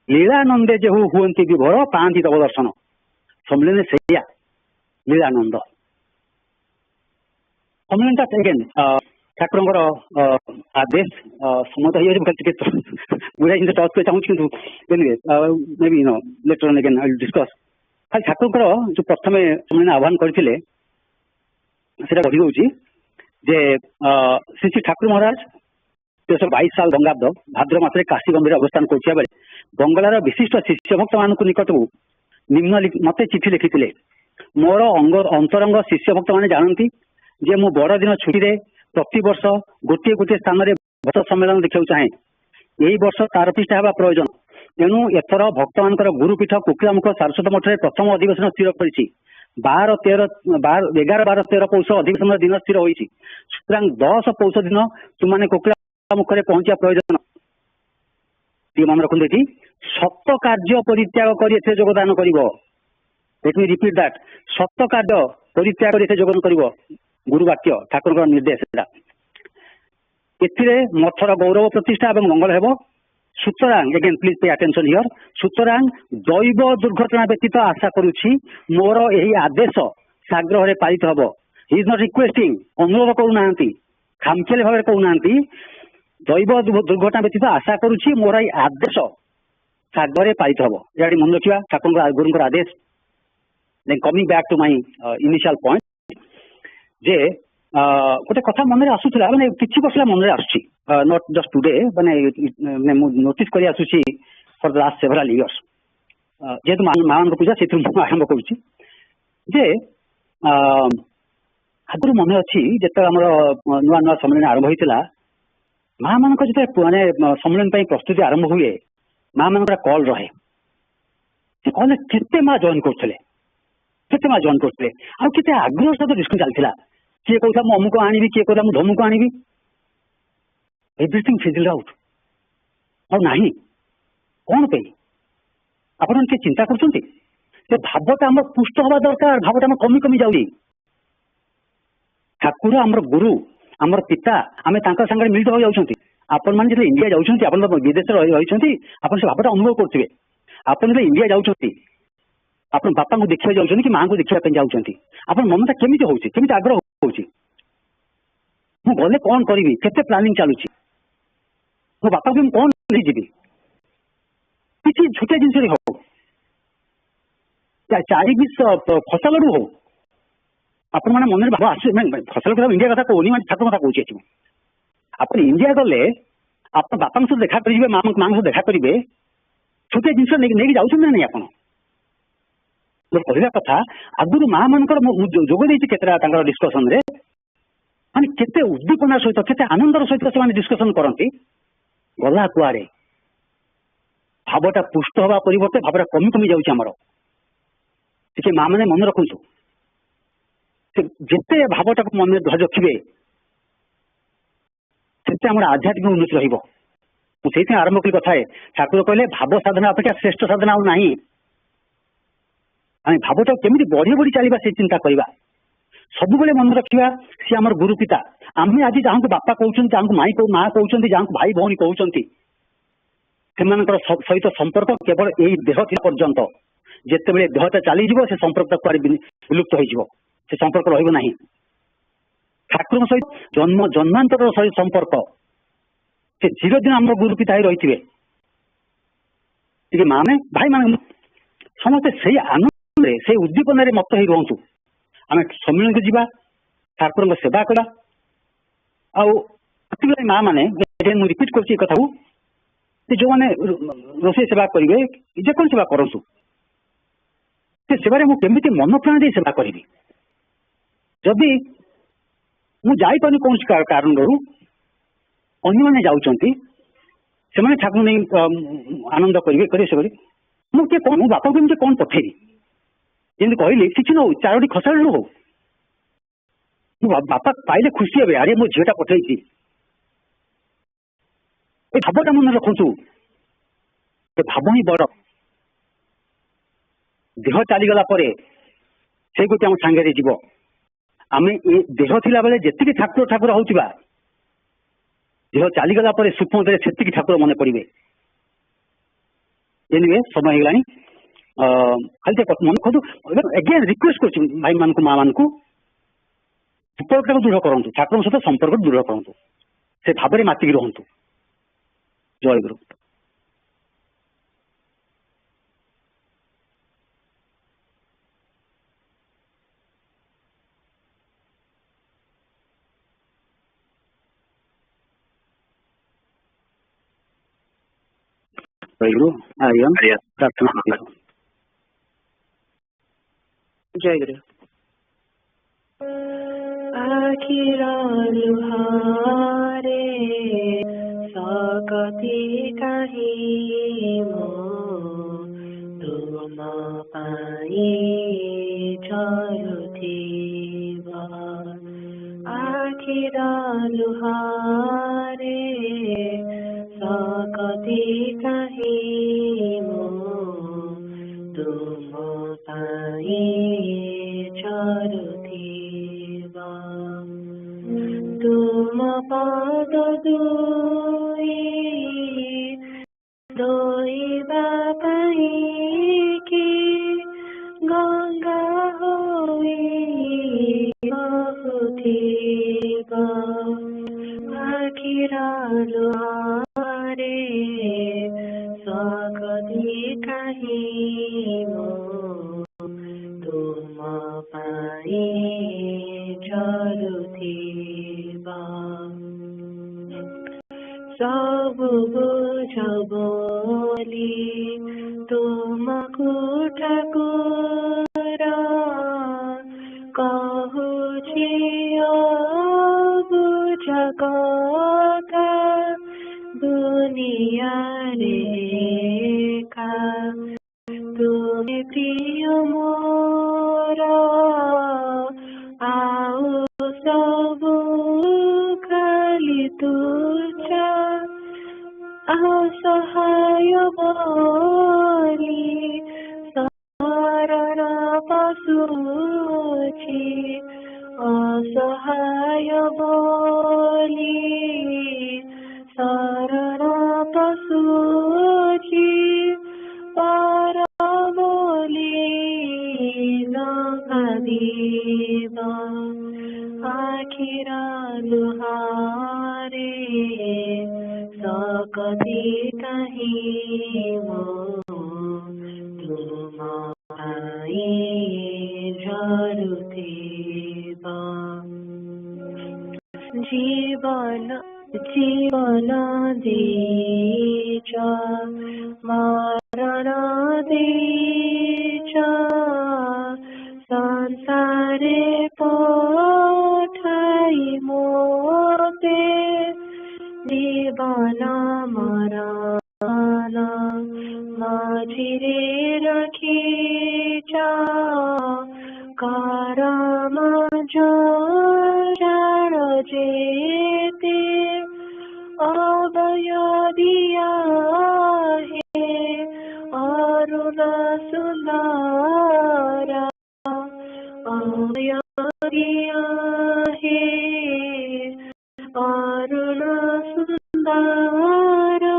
लीलानंदे जे हुंती विभोर पाती तब दर्शन सम्मेलन से लीलानंद सम्मेलन अगेन ठाकुर आदेश सम्मत बुढ़ा जिन टच कर चाहूँ may be no later on again I will discuss खाली ठाकुर जो प्रथम सम्मेलन आह्वान करते कही जे श्री श्री ठाकुर महाराज 1922 साल बंगाब्द भाद्र मास काशी गंभीर अवस्थान कर बंगलार विशिष्ट शिष्य भक्त मान निकट को निम्न मत चिठी लिखी मोर अंतरंग शिष्य भक्त मैंने जानती जे मु बड़ दिन छुट्टी प्रति वर्ष गोटे गोटे स्थान में भक्त सम्मेलन देखा चाहे यही वर्ष तार प्रतिष्ठा होगा प्रयोजन तेणु एथर भक्त मान गुरुपीठ कुकिलामुख सारस्वत मठ में प्रथम अधिवेशन स्थिर कर 11, 12, 13 पौष अधिवेशन दिन स्थिर होती सुतरां 10 पौष दिन तुमने कुकिलामुख पहुंचा प्रयोजन मन रखते कि सत कार्य परित्याग कर योगदान कर लेट मी रिपीट दैट सत कार्य परित्याग कर योगदान कर गुरुवाक्य ठाकुर निर्देश एथिरे मठर गौरव प्रतिष्ठा और मंगल हेब सुतरां again please pay attention here सुतरां दैव दुर्घटना व्यतीत आशा करुछि मोर यही आदेश साग्रह रे पालित हब ही इज नॉट रिक्वेस्टिंग अनुरोध करूना खामखेल भाव कहूना दैव दुर्घटना व्यतीत आशा करुछि मोर यही आदेश साग्रह रे पालित हब या मन रखा ठाकुर गुरुंकर आदेश। Then coming back to my initial point जे गोटे कथा मन में आसूला मैंने किसी वर्ष मन में आसूसी नॉट जस्ट टुडे मैंने नोटिस कर आसूसी for the last several years जेहेतु माँ मान पूजा से आरंभ करुच्ची जे आगुरी मन अच्छी जिते आम नुआ नुआ सम्मेलन आरंभ होता माँ मान जो मैंने सम्मेलन प्रस्तुति आरंभ हुए माँ मान कल रहे कल केते माँ जॉइन करते माँ जॉइन करते आते आग्रह सहित डिस्कसन चलता किए कहता मु अमुक आनी किए कहता मुझे धमुक आनी एवरीथिंग फिजल्ड आउट और नहीं कौन पे आप चिंता कर भावटा आम पुष्ट हवा दरकार भावटा आम कमी कमी जाऊँगी ठाकुर आमर गुरु आमर पिता आम सागर मिलित हो जाऊँगी आपण मैंने इंडिया जाऊँच आप विदेश रही आप से भावटा अनुभव करुवे आप इंडिया जाऊँच आप बापा को देखा जाऊँ कि माँ को देखा जाऊँगी आप मनटा केमी होमी आग्रह हो गले कौन करी केते प्लानिंग चलुची मो बापा को कौन नहीं जी किसी छोटे जिनस हो चारि फसल हो आपण मैंने मन भाव आस फसल कथा इंडिया कथा कहूनी मैं ठाकुर कथा कहूँ आप इंडिया गले आप बापा सहित देखा करेंगे माँ सहित देखा करेंगे छोटे जिनस नहीं जाऊँ ना नहीं आप कहवा कथा आगुरी माँ मान जोग देता डिस्कसन माने केते उद्दीपना सहित केते आनंदर सहित से डिस्कसन करती गला कुआड़े भावटा पुष्ट हवा परिवर्ते भावटा कमी कमी जाऊँगी माँ मैंने मन रखु जिते भावटा मन धैर्य रखिए से आध्यात्मिक उन्नति रही आरंभ कली कथा है ठाकुर कहले भाव साधना अपेक्षा श्रेष्ठ साधना आउ नहीं भावटा केमी बढ़ी बढ़ी चलवा से चिंता करवा सब बेले मन रखा सी आम गुरु पिता आम आज जहाँ बापा कहते जहाँ माई माँ कहते जहाँ भाई भौणी कहते सहित संपर्क केवल यही देह थी पर्यंत जिते देहटा चलीज से संपर्क कुआड़े विलुप्त हो संपर्क रहा ठाकुर सहित जन्मांतर सहित संपर्क से चिरदिन आम गुरु पिता ही रही थे माने भाई मान समस्ते से आनंद से उद्दीपन मत ही रुहतु आम सम्मिलन को जीवा ठाकुर सेवा करा आती माँ मैंने रिपीट कर कथा जो मैंने रोषे सेवा करेंगे जेको सेवा करूँ से सेवार मुझे मन प्राण दे सेवा करी जदि मुझे कौन कारण अन्य मैंने जाऊँगी से ठाकुर नहीं आनंद करेंगे से मुझे कौन मो बापा को कौन पठेबी जमी कहली किसी न चारोटी खसाड़ हो बापा पाइले खुशी हे अरे मो झीटा पठे भावटा मन रखु भाव ही बड़ देह चलीगला से गोटे आम सांगे जीव आम देह थिला बेले जेतिकी ठाकुर ठाकुर होउतिबा देह चलीगला सूक्ष्म से ठाकुर मन पड़े एनिवे समय होगा खाली मन खोजु एगेन रिक्वेस्ट कर भाई मान माँ मान संपर्क दृढ़ करूँ ठाकुर सहित संपर्क दृढ़ करूँ से भाव में मातिक रुहतु जय गुरु जय गुरु आर्यन प्रार्थना जय गुरु आखिरा लुहारे सकती कहीं मो तुम पाई चलुथीबा आखिरा लुहारे सकती कहीं मो तुम पाई चलुथीबा तुम पद दुई दोइबा पाई कि गंगा होई बहुथीबा आखिरा लुहारे सकती कहीं मो तुम पाई चलुथीबा सब बुझ बोली तुमको ठाकुर कहूछि बुझ कथा दुनिया रेखा तुमे प्रिय मोर आओ सब खाली तुच्छ असहाय बोली शरण पशुछि असहाय बोली शरण पशुछि पर बोली नदीबा आखिरा लुहारे सकती कहीं मो जीवनादि च मरणादि च संसारे पठैमो ते जीवन मरण माझिरे रखी चा करम जड़ जेते अभय दिया है अरुण सुंदरा अभय दिया है अरुण सुंदरा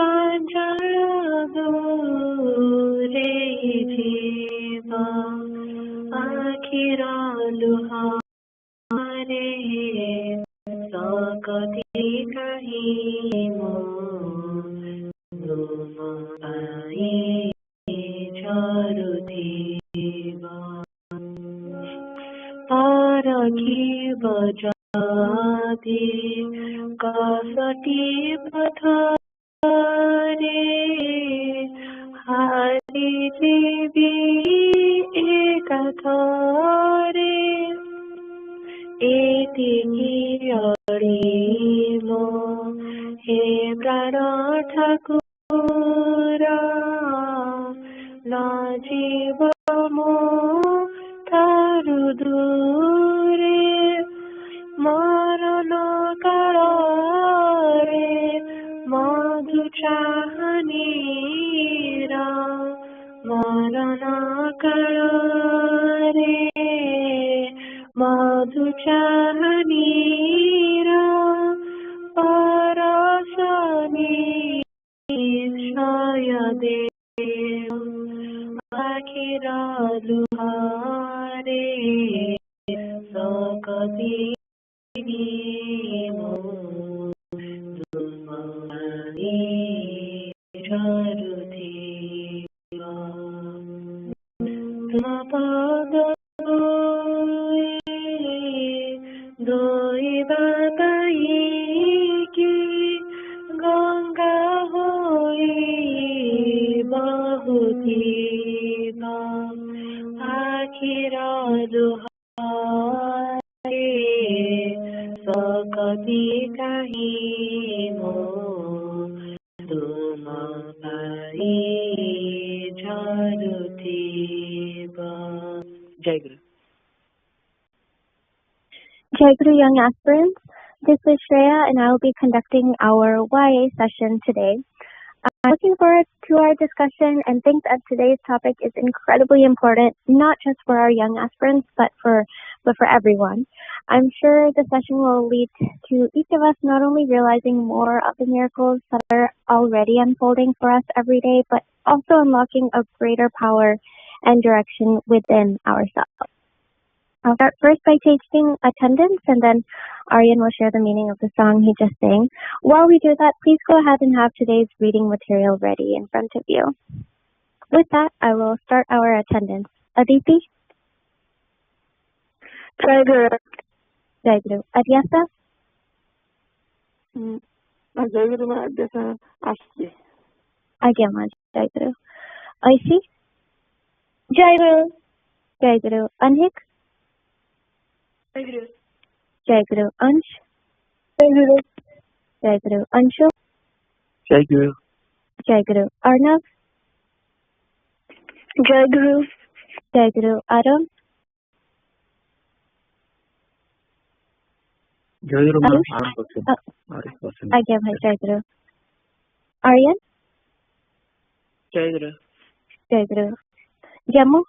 जड़ दूरे जीवा आखिरा लुहारे सकति कहीं मोई चारुदेवा पारखी बजाते कसटी पथरे हरि देवी एक थरे एतिकी अड़िमो हे प्राण ठाकुर न जीव मो थारु दूरे मरण काळे मधु चाहनीरा मरण काळे मधु चाहनीरा परसनी क्षय देव आखिरा लुहारे सकति पद दोई बताई कि गंगा होई बहुती आखिरा दुहारे सकति कहीं मो तुम पाई झारुती जय गुरु. Jai Guru, young aspirants. This is Shreya and I will be conducting our YA session today. I'm looking forward to our discussion and think that today's topic is incredibly important, not just for our young aspirants, but for everyone. I'm sure the session will lead to each of us not only realizing more of the miracles that are already unfolding for us every day, but also unlocking a greater power and direction within ourselves. I'll start first by taking attendance, and then Aryan will share the meaning of the song he just sang. While we do that, please go ahead and have today's reading material ready in front of you. With that, I will start our attendance. Aditi? Jai Guru. Jai Guru. Adyasa? Jai Guru ma Adyasa aschi. Agyama. Jai Guru. Aishi? Jai Guru. Jai Guru. Anhik? Jai Guru. Jai Guru. Ansh? Jai Guru. Jai Guru. Anshu? Jai Guru. Jai Guru. Arnav? Jai Guru. Jai Guru. Aram? Jai Guru. Agyama. Jai Guru. Aryan? Jai Guru. Jai Guru. Jammu?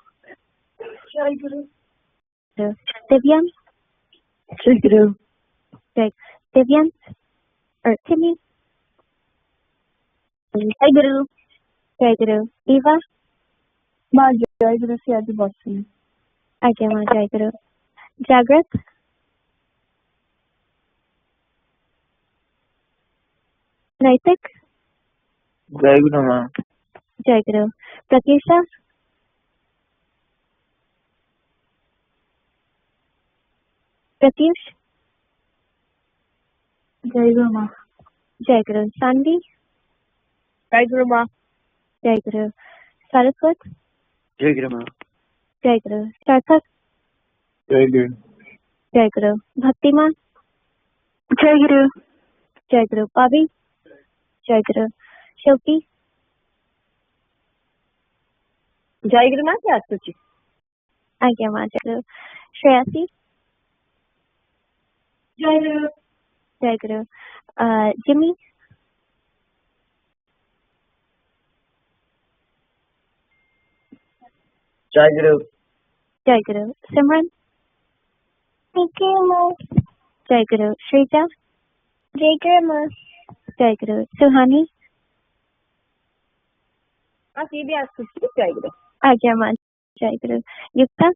Jai Guru. Divyam? Jai Guru. Jai Divyam? Or Timmy? Jai Guru. Jai Guru. Eva? Ma Jai Guru se aaj bosni. Agyama. Jai Guru. Jagrat? Naitik? Jai Guru ma. Jai Guru. Pratisha? Pratyush? Jai Guru Ma. Jai Guru. Sandy? Jai Guru Ma. Jai Guru. Saraswat? Jai Guru Ma. Jai Guru. Sarthak? Jai Guru. Jai Guru. Bhaktima? Jai Guru. Jai Guru. Bobby? Jai Guru. Shilpi? Jai Guru Ma क्या सोची? Agya Ma. Jai Guru. Shreyasi? Jai Guru. Jai Guru. Jimmy? Jai Guru. Jai Guru. Simran? Jai Guru Ma. Jai Guru. Shrija? Jai Guru Ma. Jai Guru. Suhani? हाँ ये भी आज सोची Jai Guru. Agya Ma. Jai Guru. Yukta?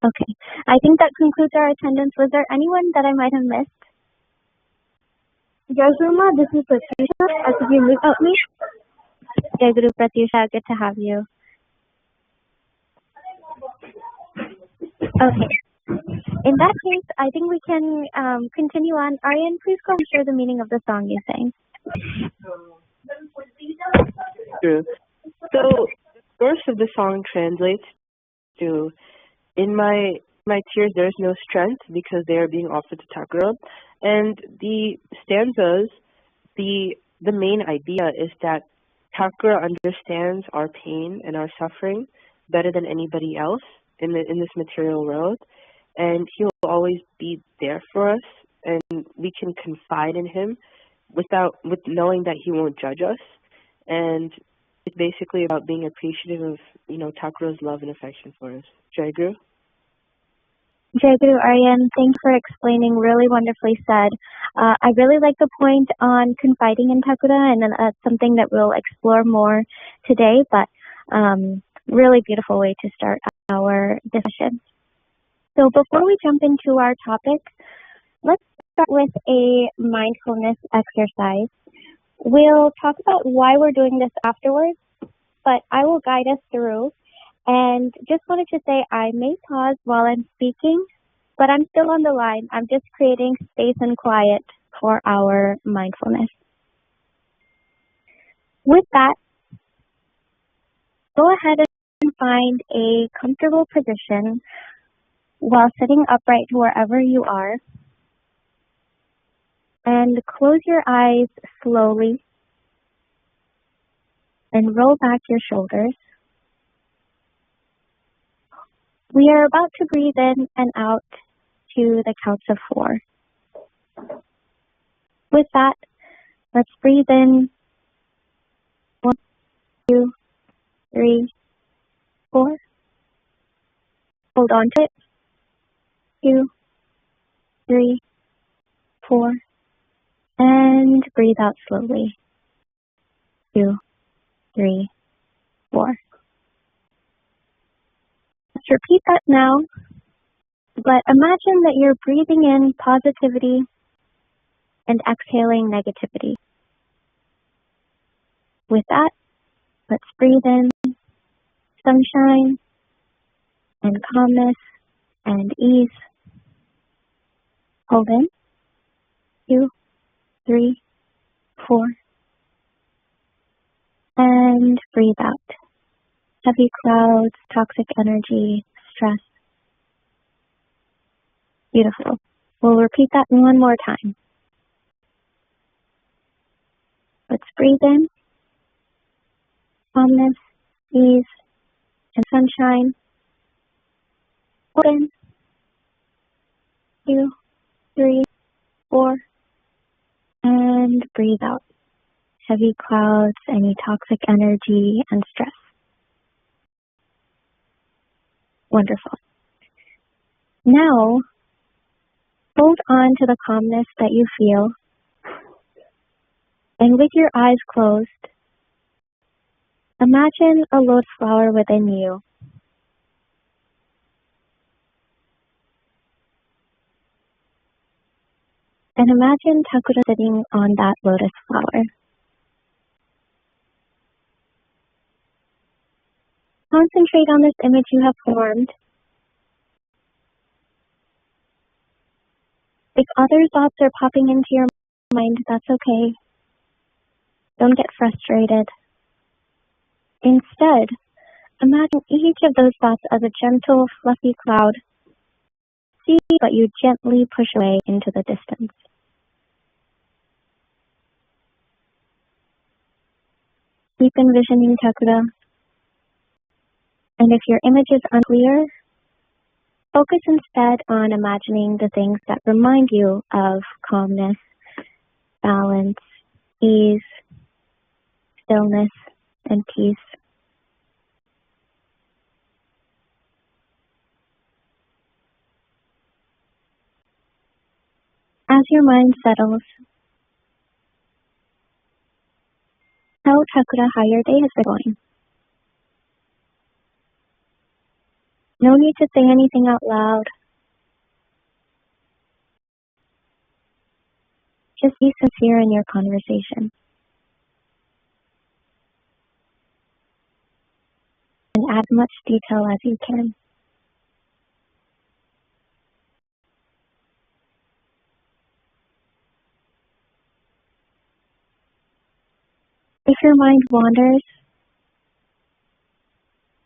Okay. I think that concludes our attendance. Was there anyone that I might have missed? Jai Guru Ma, this is Patricia. As if you missed me. Jai Guru Pratyusha, good to have you. Okay. In that case, I think we can continue on. Aryan, please go and share the meaning of the song you sang. True. So, the verse of the song translates to, in my tears there is no strength because they are being offered to Thakura. And the stanzas, the main idea is that Thakura understands our pain and our suffering better than anybody else in this material world, and he'll always be there for us, and we can confide in him with knowing that he won't judge us. And it's basically about being appreciative of, Thakura's love and affection for us. Jai Guru. Jai Guru Aryan, thanks for explaining. Really wonderfully said. I really like the point on confiding in Thakura, and that's something that we'll explore more today, but really beautiful way to start our discussion. So before we jump into our topic, let's start with a mindfulness exercise. We'll talk about why we're doing this afterwards, but I will guide us through. And just wanted to say I may pause while I'm speaking, but I'm still on the line. I'm just creating space and quiet for our mindfulness. With that, go ahead and find a comfortable position while sitting upright wherever you are. And close your eyes slowly and roll back your shoulders. We are about to breathe in and out to the count of 4. With that, let's breathe in 1, 2, 3, 4. Hold on to it. 2, 3, 4. And breathe out slowly. 2, 3, 4. Let's repeat that now, but imagine that you're breathing in positivity and exhaling negativity. With that, let's breathe in sunshine and calmness and ease. Hold in. 2, 3, 4. And breathe out. Heavy clouds, toxic energy, stress. Beautiful. We'll repeat that one more time. Let's breathe in calmness, ease, and sunshine. Hold in. 2, 3, 4. And breathe out. Heavy clouds, any toxic energy, and stress. Wonderful. Now, hold on to the calmness that you feel. And with your eyes closed, imagine a lotus flower within you. And imagine Thakura sitting on that lotus flower. Concentrate on this image you have formed If other thoughts are popping into your mind, that's okay. Don't get frustrated. Instead, imagine each of those thoughts as a gentle, fluffy cloud. See, but you gently push away into the distance. Keep envisioning Thakura. And if your image is unclear, focus instead on imagining the things that remind you of calmness, balance, ease, stillness, and peace. As your mind settles, tell Thakura how your day has been going. No need to say anything out loud. Just be sincere in your conversation. And add much detail as you can. If your mind wanders,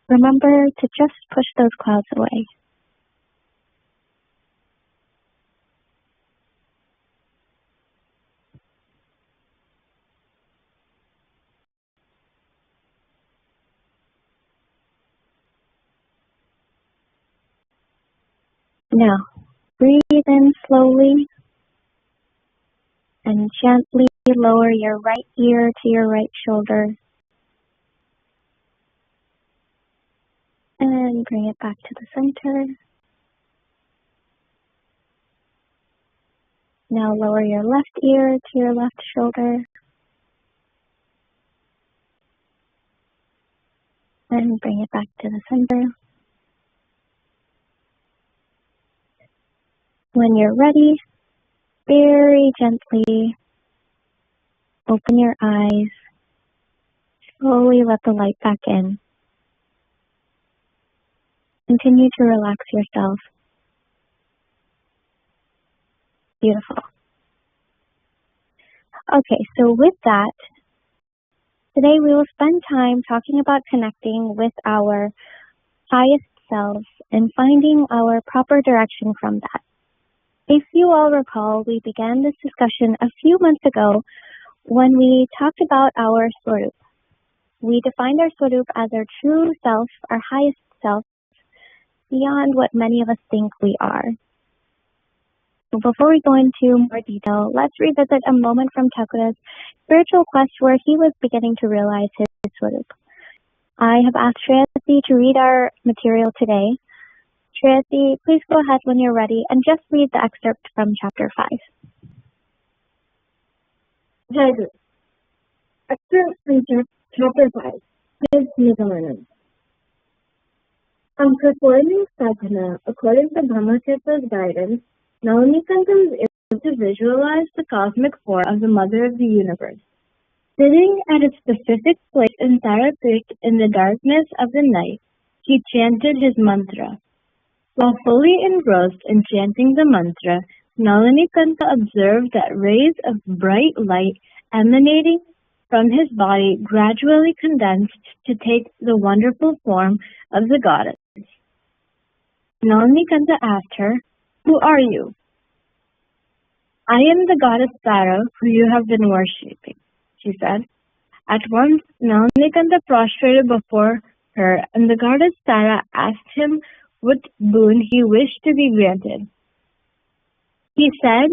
remember to just push those clouds away. Now, breathe in slowly and gently lower your right ear to your right shoulder. And bring it back to the center. Now lower your left ear to your left shoulder. And bring it back to the center. When you're ready, very gently open your eyes. Slowly let the light back in. Continue to relax yourself. Beautiful. Okay, so with that, today we will spend time talking about connecting with our highest selves and finding our proper direction from that. If you all recall, we began this discussion a few months ago when we talked about our Swarup. We defined our Swarup as our true self, our highest self, beyond what many of us think we are. So before we go into more detail, let's revisit a moment from Thakura's spiritual quest where he was beginning to realize his Swarup. I have asked Shreyasi to read our material today. Shreyasi, please go ahead when you're ready and just read the excerpt from chapter 5. Jai Guru. Excerpt from chapter 5. His Nigamanand. On performing sadhana according to Brahmachapa's guidance, Navanikanta was able to visualize the cosmic form of the Mother of the Universe. Sitting at a specific place in Sarapik in the darkness of the night, he chanted his mantra. While fully engrossed in chanting the mantra, Navanikanta observed that rays of bright light emanating from his body gradually condensed to take the wonderful form of the goddess. Navanikanta asked her, "Who are you?" "I am the goddess Tara, who you have been worshipping," she said. At once, Navanikanta prostrated before her, and the goddess Tara asked him what boon he wished to be granted. He said,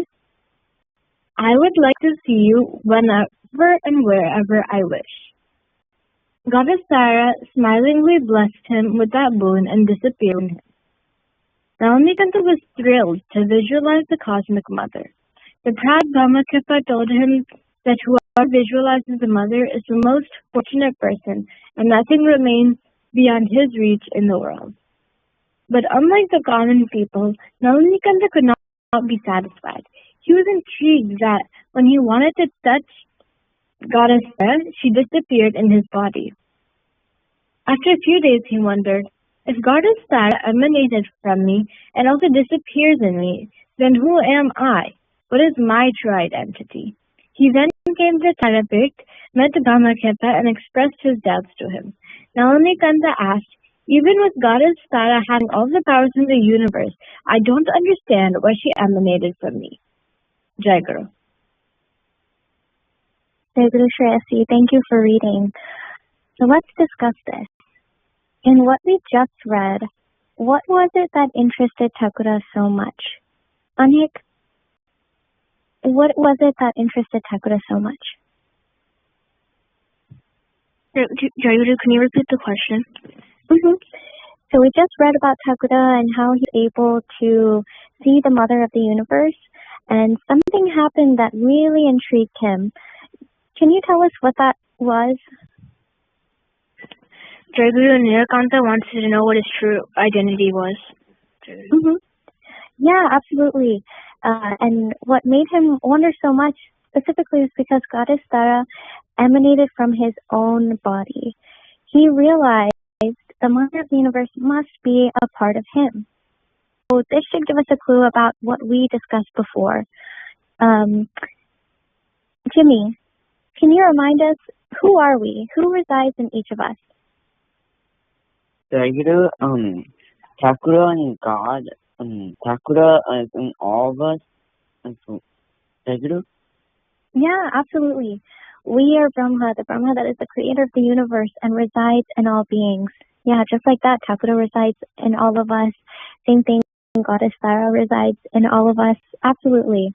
"I would like to see you whenever and wherever I wish." Goddess Tara smilingly blessed him with that boon and disappeared. Navanikanta was thrilled to visualize the cosmic mother. The proud Brahmachapa told him that whoever visualizes the mother is the most fortunate person, and nothing remains beyond his reach in the world. But unlike the common people, Navanikanta could not be satisfied. He was intrigued that when he wanted to touch Goddess Tara, she disappeared in his body. After a few days, he wondered, if Goddess Tara emanated from me and also disappears in me, Then who am I? What is my true identity? He then came to Therapeutic, met Brahmaketa, and expressed his doubts to him. Nalanikanda asked, even with Goddess Tara having all the powers in the universe, I don't understand why she emanated from me. Jai Guru. Jai Guru Shreyasi, thank you for reading. So let's discuss this. In what we just read, what was it that interested Thakura so much? Anik, what was it that interested Thakura so much? Jai Guru, can you repeat the question? So we just read about Thakura and how he's able to see the mother of the universe, and something happened that really intrigued him. Can you tell us what that was? Jai Guru, Nilakanta wants you to know what his true identity was. Yeah, absolutely. And what made him wonder so much specifically is because Goddess Tara emanated from his own body. He realized the mother of the universe must be a part of him. So this should give us a clue about what we discussed before. Jimmy, can you remind us, who are we? Who resides in each of us? Jai Guru, Thakura and God, Thakura is in all of us. Jai Guru? Yeah, absolutely. We are Brahma, the Brahma that is the creator of the universe and resides in all beings. Yeah, just like that, Thakura resides in all of us. Same thing, Goddess Tara resides in all of us. Absolutely.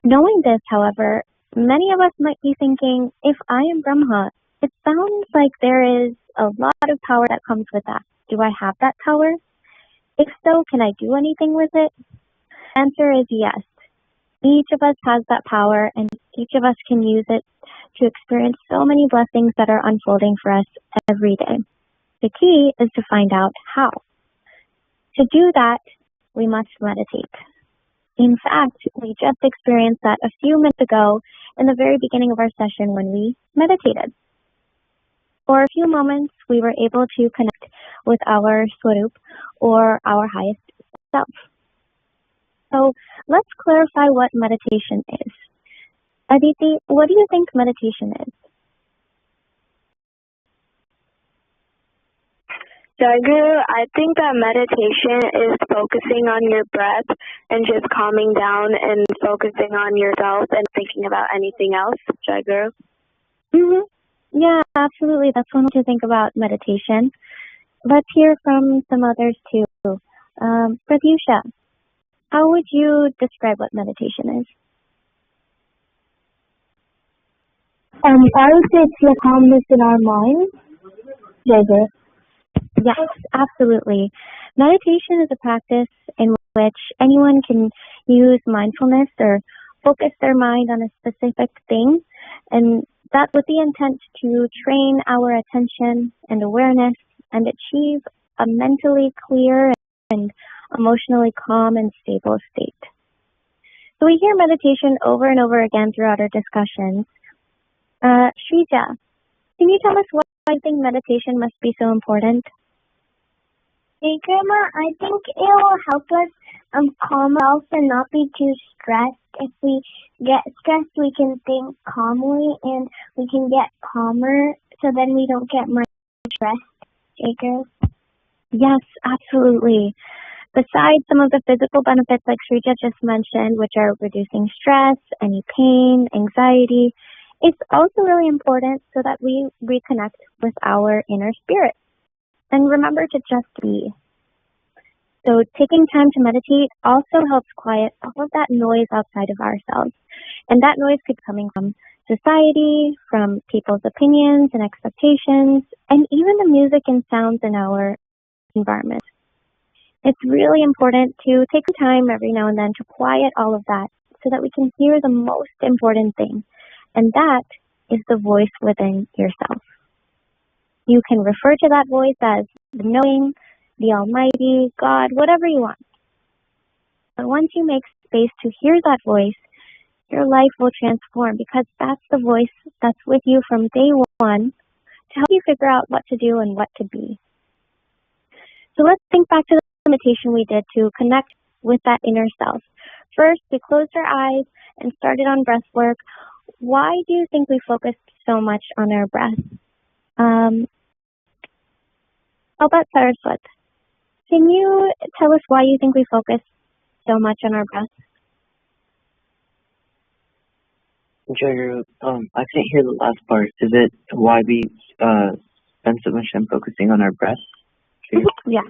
Knowing this, however, many of us might be thinking, if I am Brahma, it sounds like there is a lot of power that comes with that. Do I have that power? If so, can I do anything with it? Answer is yes. Each of us has that power, and each of us can use it to experience so many blessings that are unfolding for us every day. The key is to find out how. To do that, we must meditate. In fact, we just experienced that a few minutes ago in the very beginning of our session when we meditated. For a few moments, we were able to connect with our Swarup, or our highest self. So let's clarify what meditation is. Aditi, what do you think meditation is? Jai Guru, I think that meditation is focusing on your breath and just calming down and focusing on yourself and thinking about anything else. Jai Guru? Yeah, absolutely. That's one way to think about meditation. Let's hear from some others too. Pratyusha, how would you describe what meditation is? I would say it's like calmness in our mind. Jai Guru. Yes, absolutely. Meditation is a practice in which anyone can use mindfulness or focus their mind on a specific thing, and that with the intent to train our attention and awareness and achieve a mentally clear and emotionally calm and stable state. So we hear meditation over and over again throughout our discussions. Shrija, can you tell us why you think meditation must be so important? Hey, Grandma, I think it will help us calm ourselves and not be too stressed. If we get stressed, we can think calmly and we can get calmer, so then we don't get much stressed. Jacob? Yes, absolutely. Besides some of the physical benefits like Shrija just mentioned, which are reducing stress, any pain, anxiety, it's also really important so that we reconnect with our inner spirit. And remember to just be. So taking time to meditate also helps quiet all of that noise outside of ourselves. And that noise could be coming from society, from people's opinions and expectations, and even the music and sounds in our environment. It's really important to take time every now and then to quiet all of that so that we can hear the most important thing. And that is the voice within yourself. You can refer to that voice as the knowing, the Almighty, God, whatever you want. But once you make space to hear that voice, your life will transform because that's the voice that's with you from day one to help you figure out what to do and what to be. So let's think back to the meditation we did to connect with that inner self. First, we closed our eyes and started on breath work. Why do you think we focused so much on our breath? How about Saraswat? Can you tell us why you think we focus so much on our breath? Jagger, I can't hear the last part. Is it why we spend so much time focusing on our breath? Yeah.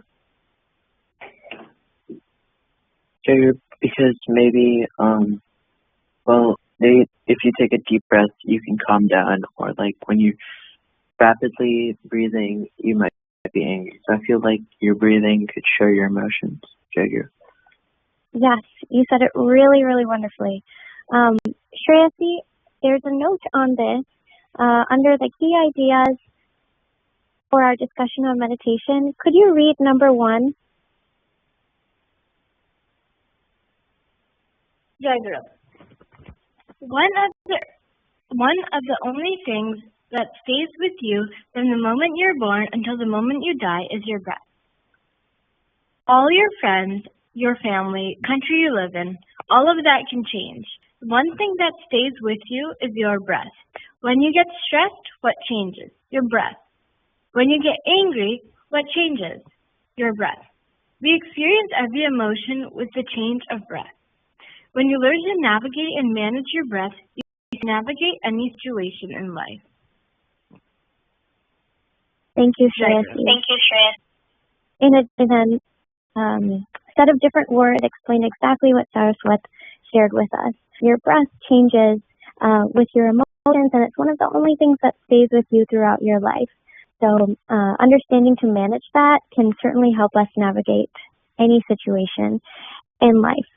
Jagger, because maybe, if you take a deep breath, you can calm down, or like when you're rapidly breathing, you might be angry. So I feel like your breathing could show your emotions, Jagger. Yes, you said it really, really wonderfully. Shreyasi, there's a note on this under the key ideas for our discussion on meditation. Could you read number 1? Jagara. One of the only things that stays with you from the moment you're born until the moment you die is your breath. All your friends, your family, country you live in, all of that can change. One thing that stays with you is your breath. When you get stressed, what changes? Your breath. When you get angry, what changes? Your breath. We experience every emotion with the change of breath. When you learn to navigate and manage your breath, you can navigate any situation in life. Thank you, Shreyasi. In a set of different words, explain exactly what Saraswat shared with us. Your breath changes with your emotions, and it's one of the only things that stays with you throughout your life. So understanding to manage that can certainly help us navigate any situation in life.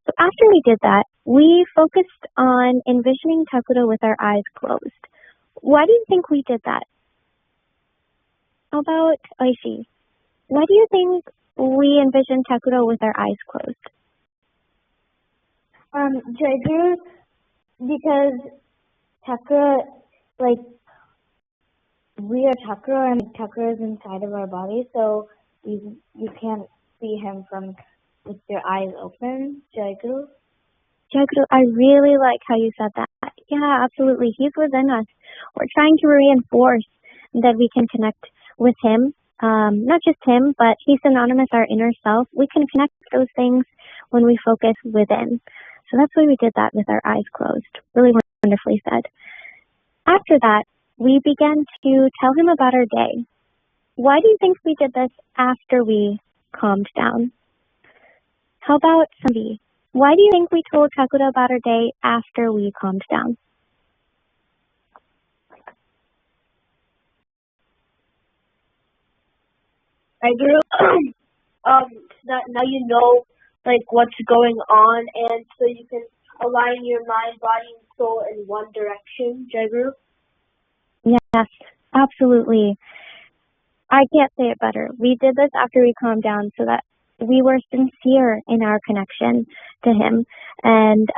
So after we did that, we focused on envisioning Thakura with our eyes closed. Why do you think we did that? How about Aishi? Why do you think we envisioned Thakura with our eyes closed? Jagger, because Thakura, like, we are Thakura and Thakura is inside of our body, so you can't see him from with your eyes open, Jagger. Jagru, I really like how you said that. Yeah, absolutely. He's within us. We're trying to reinforce that we can connect with him. Not just him, but he's synonymous with our inner self. We can connect those things when we focus within. So that's why we did that with our eyes closed. Really wonderfully said. After that, we began to tell him about our day. Why do you think we did this after we calmed down? How about Sambi? Why do you think we told Thakura about our day after we calmed down? I grew that now you know like what's going on, and so you can align your mind, body, and soul in one direction. Jagru? Yes, absolutely. I can't say it better. We did this after we calmed down so that we were sincere in our connection to him, and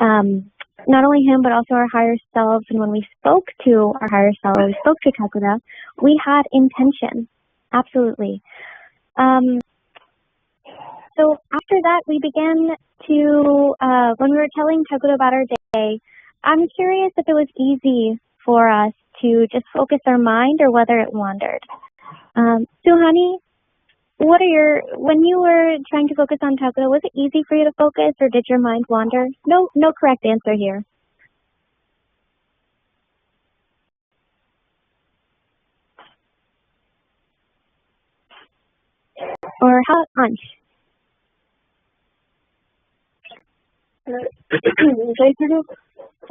not only him, but also our higher selves. And when we spoke to our higher self, we spoke to Thakura, we had intention. Absolutely. So after that, we began to, when we were telling Thakura about our day, I'm curious if it was easy for us to just focus our mind or whether it wandered. Suhani, when you were trying to focus on Thakura, was it easy for you to focus or did your mind wander? No correct answer here. Or how, Ansh? So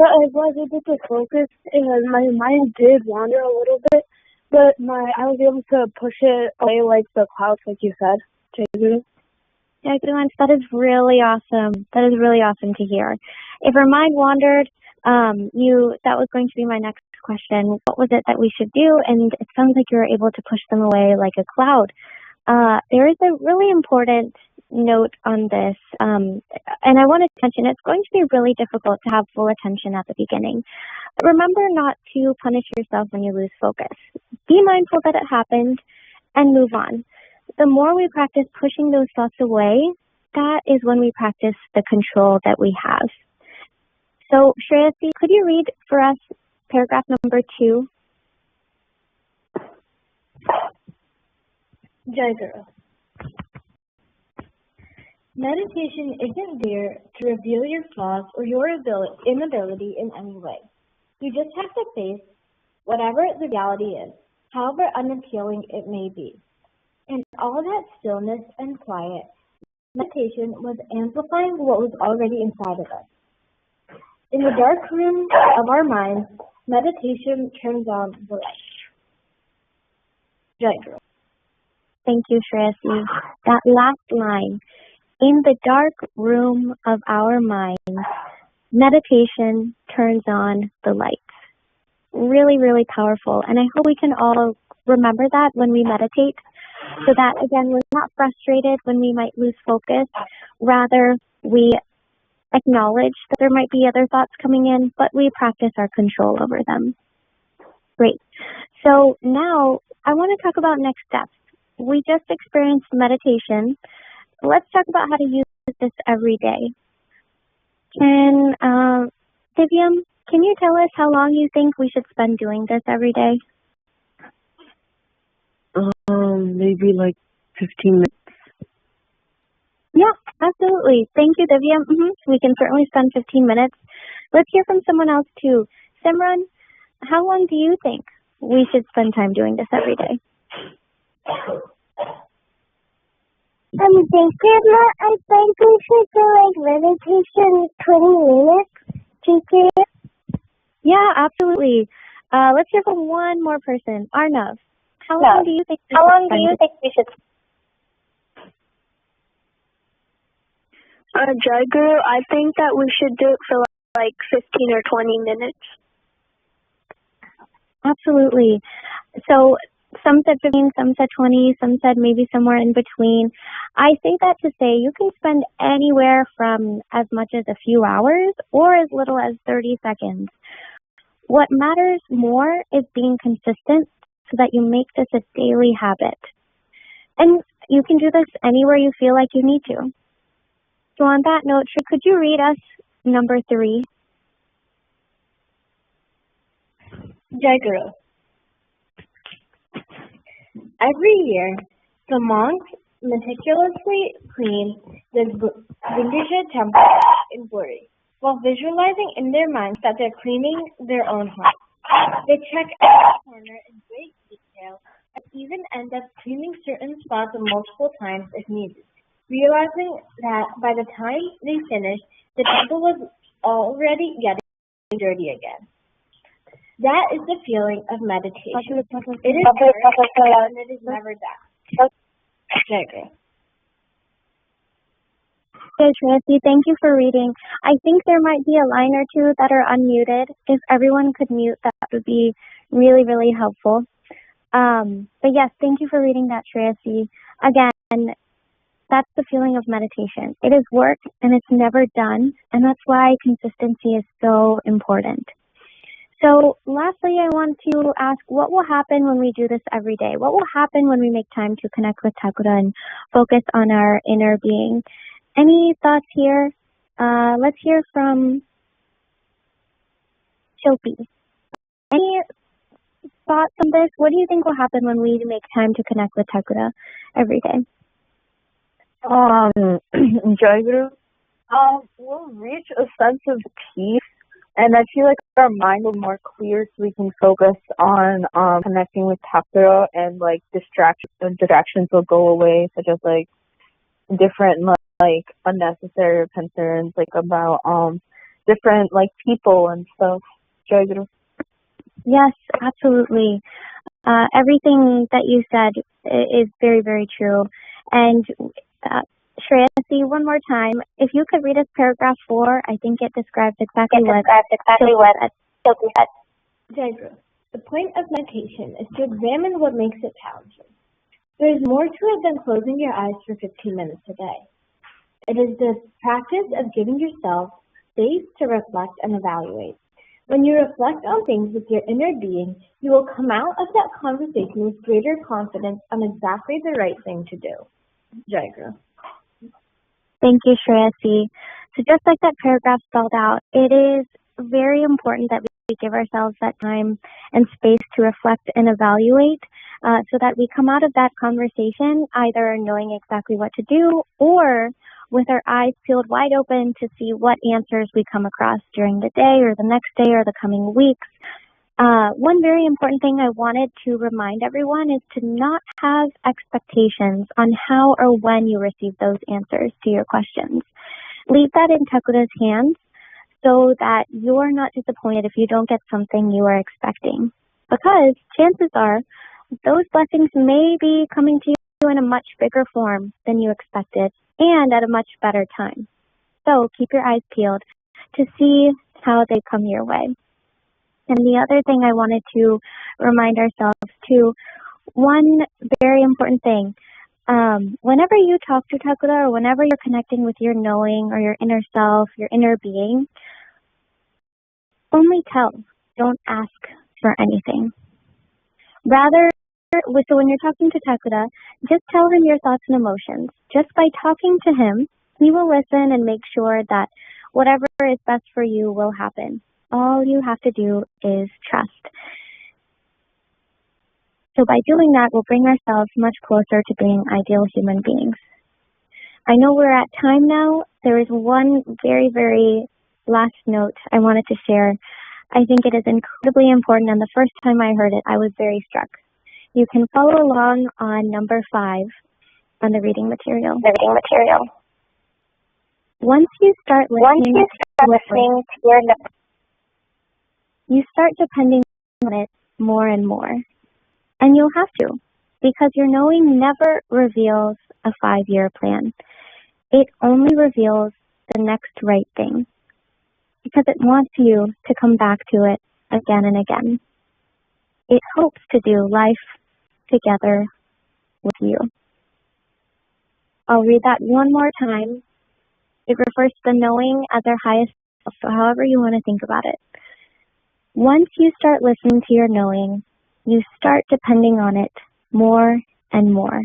I was able to focus, and my mind did wander a little bit, but I was able to push it away like the clouds, like you said. Yeah, that is really awesome. That is really awesome to hear. If our mind wandered, that was going to be my next question. What was it that we should do? And it sounds like you were able to push them away like a cloud. There is a really important note on this, and I want to mention it's going to be really difficult to have full attention at the beginning. Remember not to punish yourself when you lose focus. Be mindful that it happened and move on. The more we practice pushing those thoughts away, that is when we practice the control that we have. So, Shreyasi, could you read for us paragraph number 2? Jai Guru. Meditation isn't there to reveal your flaws or your inability in any way. You just have to face whatever the reality is, however unappealing it may be. In all that stillness and quiet, meditation was amplifying what was already inside of us. In the dark room of our minds, meditation turns on the light. Jai Guru. Thank you, Shreyasi. That last line, in the dark room of our minds, meditation turns on the light. Really, really powerful. And I hope we can all remember that when we meditate, so that, again, we're not frustrated when we might lose focus. Rather, we acknowledge that there might be other thoughts coming in, but we practice our control over them. Great. So now I want to talk about next steps. We just experienced meditation. Let's talk about how to use this every day. Can Divyam, can you tell us how long you think we should spend doing this every day? Maybe like 15 minutes. Yeah, absolutely. Thank you, Divyam. We can certainly spend 15 minutes. Let's hear from someone else too. Simran, how long do you think we should spend time doing this every day? I think we should do like meditation 20 minutes. TK? Yeah, absolutely. Let's hear from one more person. Arnav, how long do you think we should Jai Guru, I think that we should do it for like 15 or 20 minutes. Absolutely. So some said 15, some said 20, some said maybe somewhere in between. I say that to say you can spend anywhere from as much as a few hours or as little as 30 seconds. What matters more is being consistent so that you make this a daily habit. And you can do this anywhere you feel like you need to. So on that note, could you read us number 3? Jai Guru. Every year, the monks meticulously clean the Vindhya temple in Puri, while visualizing in their minds that they're cleaning their own heart. They check every corner in great detail and even end up cleaning certain spots multiple times if needed, realizing that by the time they finished, the temple was already getting dirty again. That is the feeling of meditation. It is hard and it is never done. Okay, Tracy, thank you for reading. I think there might be a line or two that are unmuted. If everyone could mute, that would be really, really helpful. But yes, thank you for reading that, Tracy. Again, that's the feeling of meditation. It is work and it's never done, and that's why consistency is so important. So lastly, I want to ask, what will happen when we do this every day? What will happen when we make time to connect with Thakura and focus on our inner being? Any thoughts here? Let's hear from Chopi. Any thoughts on this? What do you think will happen when we make time to connect with Thakura every day? Jai Guru, we'll reach a sense of peace. And I feel like our mind will be more clear so we can focus on connecting with Thakura, and like distractions will go away, such as like different like unnecessary concerns like about different like people and stuff. Yes, absolutely. Everything that you said is very, very true. And Shreyasi, one more time, if you could read us paragraph 4, I think it describes exactly what Chopi said. Jai Guru. The point of meditation is to examine what makes it challenging. There is more to it than closing your eyes for 15 minutes a day. It is the practice of giving yourself space to reflect and evaluate. When you reflect on things with your inner being, you will come out of that conversation with greater confidence on exactly the right thing to do. Jai Guru. Thank you, Shreya C. So just like that paragraph spelled out, it is very important that we give ourselves that time and space to reflect and evaluate so that we come out of that conversation either knowing exactly what to do or with our eyes peeled wide open to see what answers we come across during the day or the next day or the coming weeks. One very important thing I wanted to remind everyone is to not have expectations on how or when you receive those answers to your questions. Leave that in Takura's hands so that you're not disappointed if you don't get something you are expecting. Because chances are those blessings may be coming to you in a much bigger form than you expected and at a much better time. So keep your eyes peeled to see how they come your way. And the other thing I wanted to remind ourselves too, one very important thing, whenever you talk to Takura or whenever you're connecting with your knowing or your inner self, your inner being, only tell, don't ask for anything. Rather, so when you're talking to Takura, just tell him your thoughts and emotions. Just by talking to him, he will listen and make sure that whatever is best for you will happen. All you have to do is trust. So by doing that, we'll bring ourselves much closer to being ideal human beings. I know we're at time now. There is one very, very last note I wanted to share. I think it is incredibly important, and the first time I heard it, I was very struck. You can follow along on number 5 on the reading material. Once you start listening to your you start depending on it more and more. And you'll have to, because your knowing never reveals a 5-year plan. It only reveals the next right thing, because it wants you to come back to it again and again. It hopes to do life together with you. I'll read that one more time. It refers to the knowing as our highest self, so however you want to think about it. Once you start listening to your knowing, you start depending on it more and more.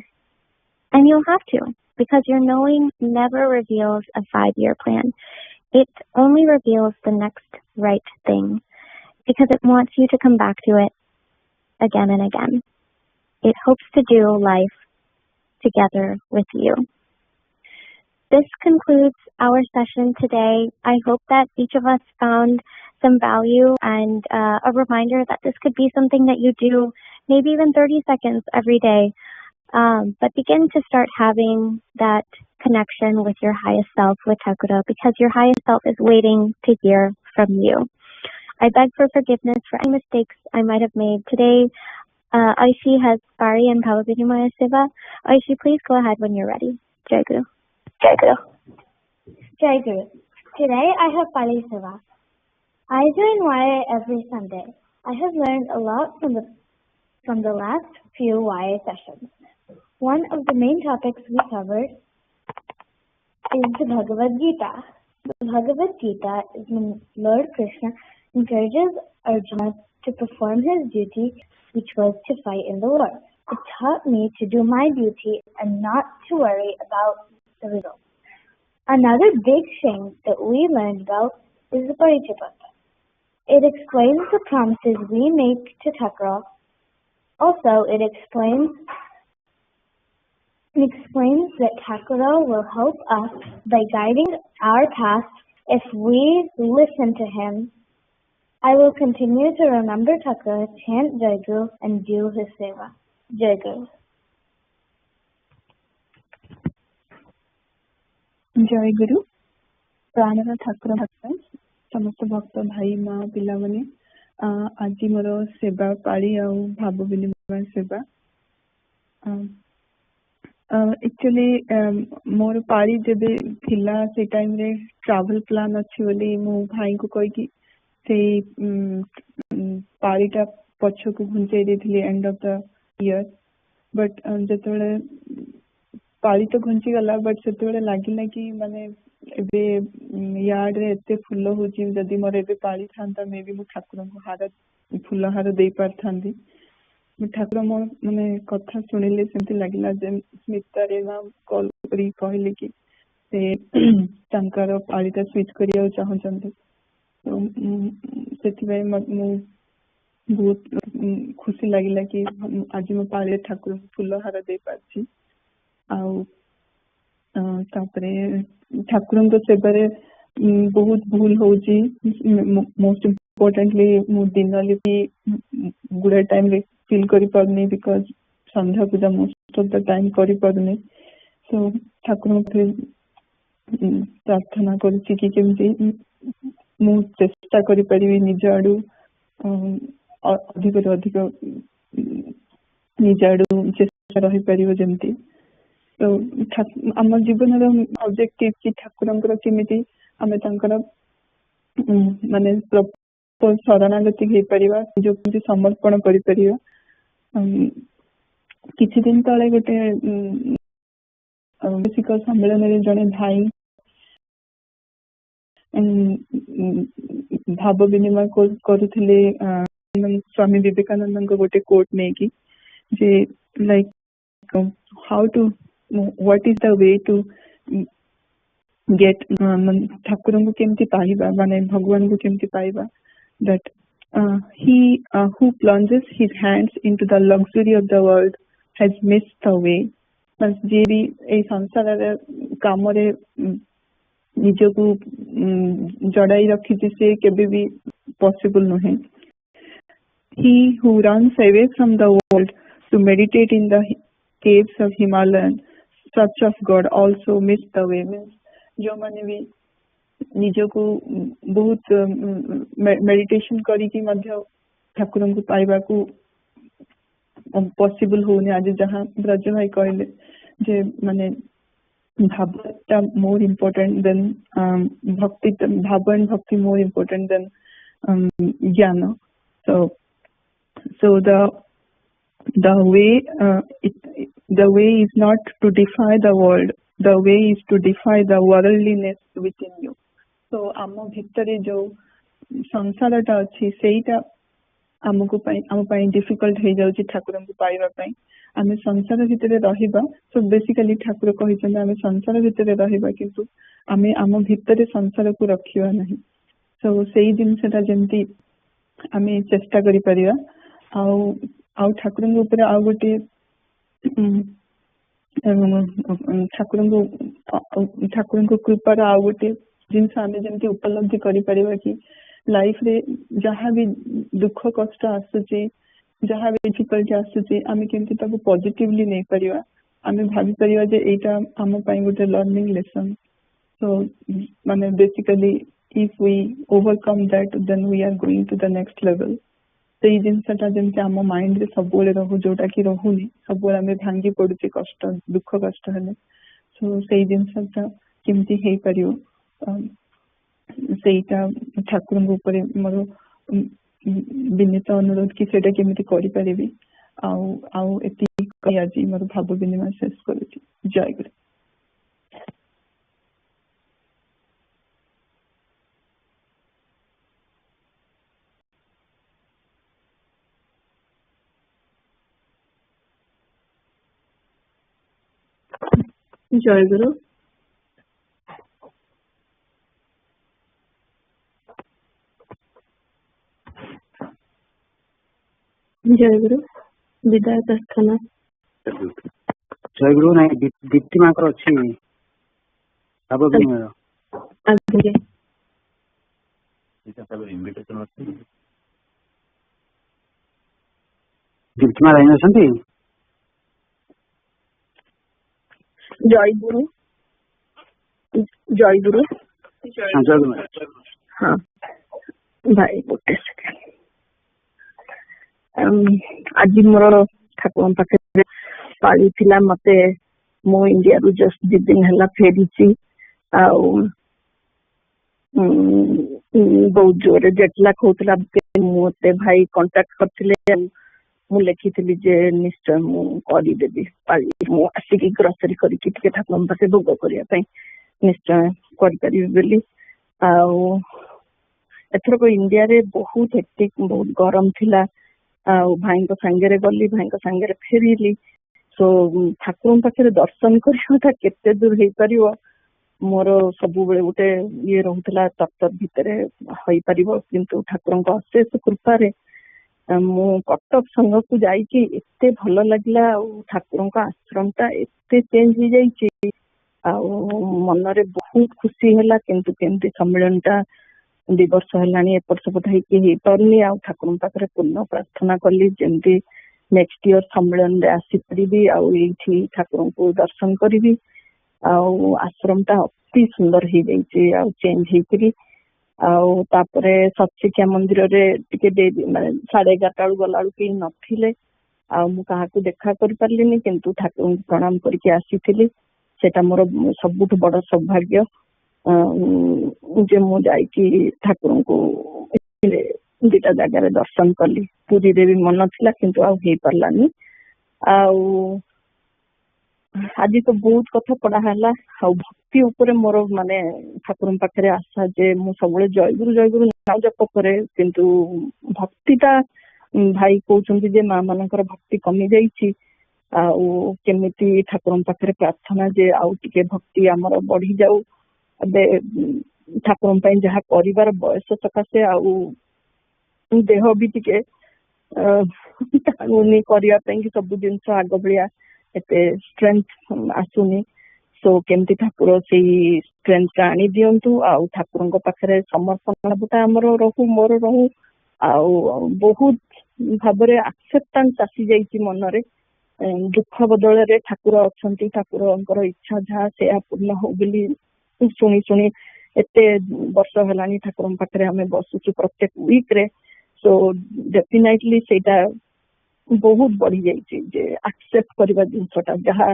And you'll have to, because your knowing never reveals a 5-year plan. It only reveals the next right thing, because it wants you to come back to it again and again. It hopes to do life together with you. This concludes our session today. I hope that each of us found some value and a reminder that this could be something that you do maybe even 30 seconds every day. But begin to start having that connection with your highest self, with Takura, because your highest self is waiting to hear from you. I beg for forgiveness for any mistakes I might have made. Today, Aishi has Pari and Bhavavinimaya Seva. Aishi, please go ahead when you're ready. Jai Guru. Jai Guru. Jai Guru. Today I have Pali Seva. I join YA every Sunday. I have learned a lot from the last few YA sessions. One of the main topics we covered is the Bhagavad Gita. The Bhagavad Gita is when Lord Krishna encourages Arjuna to perform his duty, which was to fight in the war. It taught me to do my duty and not to worry about the result. Another big thing that we learned about is the Bodhisattva. It explains the promises we make to Takura. Also, it explains that Takura will help us by guiding our path if we listen to him. I will continue to remember Takura, chant Jai Guru, and do his seva. Jai Guru. जय गुरु प्राणर ठाकुर भक्त समस्त भक्त भाई माँ पिला माने आज मोर सेवा पाड़ी आ भाव विनिमय सेवा एक्चुअली मोर पाड़ी जेबे थिला से टाइम रे ट्रैवल प्लान अछि बोली मो भाई को कहि कि से पाड़ीटा पछको घुंचै देथिले end of the year but जेतले पाड़ी तो घुंची गला बट से लगिला कि माने एबे यार्ड रे एते फुल होची जदी मोर एबे पाड़ी थांता मे भी मु ठाकुर को हार फुल हार दे पार थांदी मु ठाकुर मो माने कथा सुनिले सेमति लगिला जे स्मिता रे ना कॉल करी कहले कि ସେ ତାଙ୍କର ପାଳିଟା ସୁଇଚ୍ କରିବାକୁ ଚାହୁଁଛନ୍ତି। ସେଥିପାଇଁ ମୁଁ ବହୁତ ଖୁସି ଲାଗିଲା କି ଆଜି ମୋ ପାଳିରେ ଠାକୁରଙ୍କୁ ଫୁଲ ହାର ଦେଇପାରୁଛି। ଆଉ ତାପରେ ଠାକୁରଙ୍କ ସେବାରେ ବହୁତ ଭୁଲ ହଉଛି। ମୋଷ୍ଟ ଇମ୍ପୋର୍ଟାଣ୍ଟଲି ମୁଁ ଦିନରେ ବି ଗୁଡାଏ ଟାଇମରେ ଫିଲ୍ କରିପାରୁନି because Sandhya Puja most of the time କରିପାରୁନି। ସୋ ଠାକୁରଙ୍କୁ ପ୍ରାର୍ଥନା କରୁଛି କି କେମିତି ମୁଁ ଚେଷ୍ଟା କରିପାରିବି ନିଜ ଆଡୁ ଅଧିକରୁ ଅଧିକ ନିଜ ଆଡୁ ଚେଷ୍ଟା ରହିପାରିବ ଯେମିତି। ତ ଆମ ଜୀବନର ଅବଜେକ୍ଟିଭ କି ଠାକୁରଙ୍କର କେମିତି ଆମେ ତାଙ୍କର ମାନେ ଶରଣାଗତି ହେଇପାରିବା, ନିଜକୁ କେମିତି ସମର୍ପଣ କରିପାରିବା। କିଛି ଦିନ ତଳେ ଗୋଟେ ବୈଦିକ ସମ୍ମିଳନୀରେ ଜଣେ ଭାଇ ଭାବ ବିନିମୟ କରୁଥିଲେ ସ୍ୱାମୀ ବିବେକାନନ୍ଦଙ୍କ ଗୋଟେ କୋଟ୍ ନେଇକି ଯେ like what is the way to get ଠାକୁରଙ୍କୁ କେମିତି ପାଇବା, ମାନେ ଭଗବାନଙ୍କୁ କେମିତି ପାଇବା। that he who plunges his hands into the luxury of the world has missed the way। ଯିଏ ବି ଏଇ ସଂସାରର କାମରେ ନିଜକୁ ଜଡାଇ ରଖିଛି ସେ କେବେ ବି ପସିବଲ ନୁହେଁ। he who runs away from the world to meditate in the caves of Himalaya search of God also miss the way। ଯୋଉମାନେ ବି ନିଜକୁ ବହୁତ ମେଡିଟେସନ କରିକି ମଧ୍ୟ ଠାକୁରଙ୍କୁ ପାଇବାକୁ ପସିବଲ ହଉନି। ଆଜି ଯାହା ବ୍ରଜ ଭାଇ କହିଲେ ଯେ ମାନେ ଭାବଟା more important than bhakti, bhava and bhakti more important than jnana। So the way is not to defy the world, the way is to defy the worldliness within you। so ଆମ ଭିତରେ ଯୋଉ ସଂସାରଟା ଅଛି ସେଇଟା ଆମ ପାଇଁ ଡିଫିକଲ୍ଟ ହେଇଯାଉଛି ଠାକୁରଙ୍କୁ ପାଇବା ପାଇଁ। ଆମେ ସଂସାର ଭିତରେ ରହିବା। ସୋ ବେସିକାଲି ଠାକୁର କହିଛନ୍ତି ଆମେ ସଂସାର ଭିତରେ ରହିବା କିନ୍ତୁ ଆମେ ଆମ ଭିତରେ ସଂସାରକୁ ରଖିବା ନାହିଁ। ସୋ ସେଇ ଜିନିଷଟା ଯେମିତି ଆମେ ଚେଷ୍ଟା କରିପାରିବା। ଆଉ ଠାକୁରଙ୍କ ଉପରେ ଆଉ ଗୋଟେ ଠାକୁରଙ୍କ କୃପାର ଆଉ ଗୋଟେ ଜିନିଷ ଆମେ ଯେମିତି ଉପଲବ୍ଧି କରିପାରିବା କି ଲାଇଫରେ ଯାହା ବି ଦୁଃଖ କଷ୍ଟ ଆସୁଛି, ଯାହା ବି ଡିଫିକଲ୍ଟି ଆସୁଛି, ଆମେ କେମିତି ତାକୁ ପଜିଟିଭଲି ନେଇପାରିବା। ଆମେ ଭାବିପାରିବା ଯେ ଏଇଟା ଆମ ପାଇଁ ଗୋଟେ ଲର୍ଣ୍ଣିଂ ଲେସନ୍। ସୋ ମାନେ basically if we overcome that then we are going to the next level। ସେଇ ଜିନିଷଟା ଯେମିତି ଆମ ମାଇଣ୍ଡରେ ସବୁବେଳେ ରହୁ, ଯୋଉଟା କି ରହୁନି, ସବୁବେଳେ ଆମେ ଭାଙ୍ଗି ପଡୁଛି କଷ୍ଟ ଦୁଃଖ କଷ୍ଟ ହେଲେ। ସୋ ସେଇ ଜିନିଷଟା କେମିତି ହେଇପାରିବ ସେଇଟା ଠାକୁରଙ୍କ ଉପରେ ମୋର ବିନୀତ ଅନୁରୋଧ କି ସେଇଟା କେମିତି କରିପାରିବି। ଆଉ ଏତିକି ଆଜି ମୋର ଭାବ ବିନିମୟ ଶେଷ କରୁଛି। ଜୟ ଗୁରୁ। ଜୟ ଗୁରୁ। ଜୟ ଗୁରୁ। ବିଦାୟ ପ୍ରାର୍ଥନା। ଜୟ ଗୁରୁ। ନାଇଁ ଦୀପ୍ତି ମାଙ୍କର ଅଛି ଭାବ ବିନିମୟ। ଦୀପ୍ତି ମା ଲାଇନ ଅଛନ୍ତି? ଜୟ ଗୁରୁ। ଜୟ ଗୁରୁ। ଜୟ ଗୁରୁ। ହଁ ଭାଇ ଗୋଟେ ସେକେଣ୍ଡ। ଆଜି ମୋର ଠାକୁରଙ୍କ ପାଖରେ ପାଳି ଥିଲା। ମତେ ମୁଁ ଇଣ୍ଡିଆରୁ ଜଷ୍ଟ 2 ଦିନ ହେଲା ଫେରିଛି। ଆଉ ବହୁତ ଜୋରରେ ଜେଟ୍ ଲାକ୍ ହଉଥିଲା। ମତେ ଭାଇ କଣ୍ଟାକ୍ଟ କରିଥିଲେ। ମୁଁ ଲେଖିଥିଲି ଯେ ନିଶ୍ଚୟ ମୁଁ କରିଦେବି ପାଳି। ମୁଁ ଆସିକି ଗ୍ରୋସରୀ କରିକି ଟିକେ ଠାକୁରଙ୍କ ପାଖରେ ଭୋଗ କରିବା ପାଇଁ ନିଶ୍ଚୟ କରିପାରିବି ବୋଲି। ଆଉ ଏଥରକ ଇଣ୍ଡିଆରେ ବହୁତ ହେକ୍ଟିକ୍, ବହୁତ ଗରମ ଥିଲା। ଆଉ ଭାଇଙ୍କ ସାଙ୍ଗରେ ଗଲି, ଭାଇଙ୍କ ସାଙ୍ଗରେ ଫେରିଲି। ସୋ ଠାକୁରଙ୍କ ପାଖରେ ଦର୍ଶନ କରିବାଟା କେତେ ଦୂର ହେଇପାରିବ मोर सब गोटे ये रोला तत्तर भितर हो पार किंतु ठाकुर अशेष कृपारे मु कटक संघ को जाइए एते भल लगला ठाकुर आश्रम टा एते चेंज हो जाइए मनरे बहुत खुशी है किंतु केमती सम्मेलन टा 2 वर्ष है एपट सेपट हो पारे ठाकुर पाखे पूर्ण प्रार्थना कली जमी नेक्स्ट ईयर सम्मेलन में आसीपारि आठी ठाकुर को दर्शन करी आश्रम टा अति सुंदर हो जाइए चेंज होकर तापरे सत्शिक्षा मंदिर रे टिके माने 11:30 बेलू गला कहीं नथिले मुझे देखा कर पार्लिनी किंतु ठाकुर प्रणाम करके आसी सेटा मोर सबुठ बड़ सौभाग्य जे मु जाइकी ठाकुर को 2टा जगार दर्शन कली पुरी रे भी मन थिला किंतु आ हे पारलानी आज तो बहुत कथा पढ़ा है भक्ति उपरे मोर माने ठाकुर पाखे आशा जे मु सब जयगुरु नाम जप करे किंतु भक्तिटा भाई कहते जे माँ मानकर भक्ति कमी जाइए केमिति ठाकुर पाखे प्रार्थना जे आउ टिके भक्ति आमर बढ़ी जाऊ ठाकुर जहाँ कर बयस सकाशे देह भी टिके करने सब जिन आग भाया एते स्ट्रेंथ आसुनी सो केमती ठाकुर से स्ट्रेंथ आनी दिंतु ठाकुर पाखे समर्पण भावटा आमर रहू मोर रहू बहुत भाव एक्सेप्टेंस आसी जाइए मनरे दुख बदल ठाकुर अच्छा ठाकुर इच्छा जहाँ से पूर्ण हो शुणी शुणी एते वर्ष है ठाकुर पाखे आम बसुचु प्रत्येक वीक रे सो डेफिनेटली सेटा बहुत बढ़ी जाइए एक्सेप्ट करवा जिनसटा जहाँ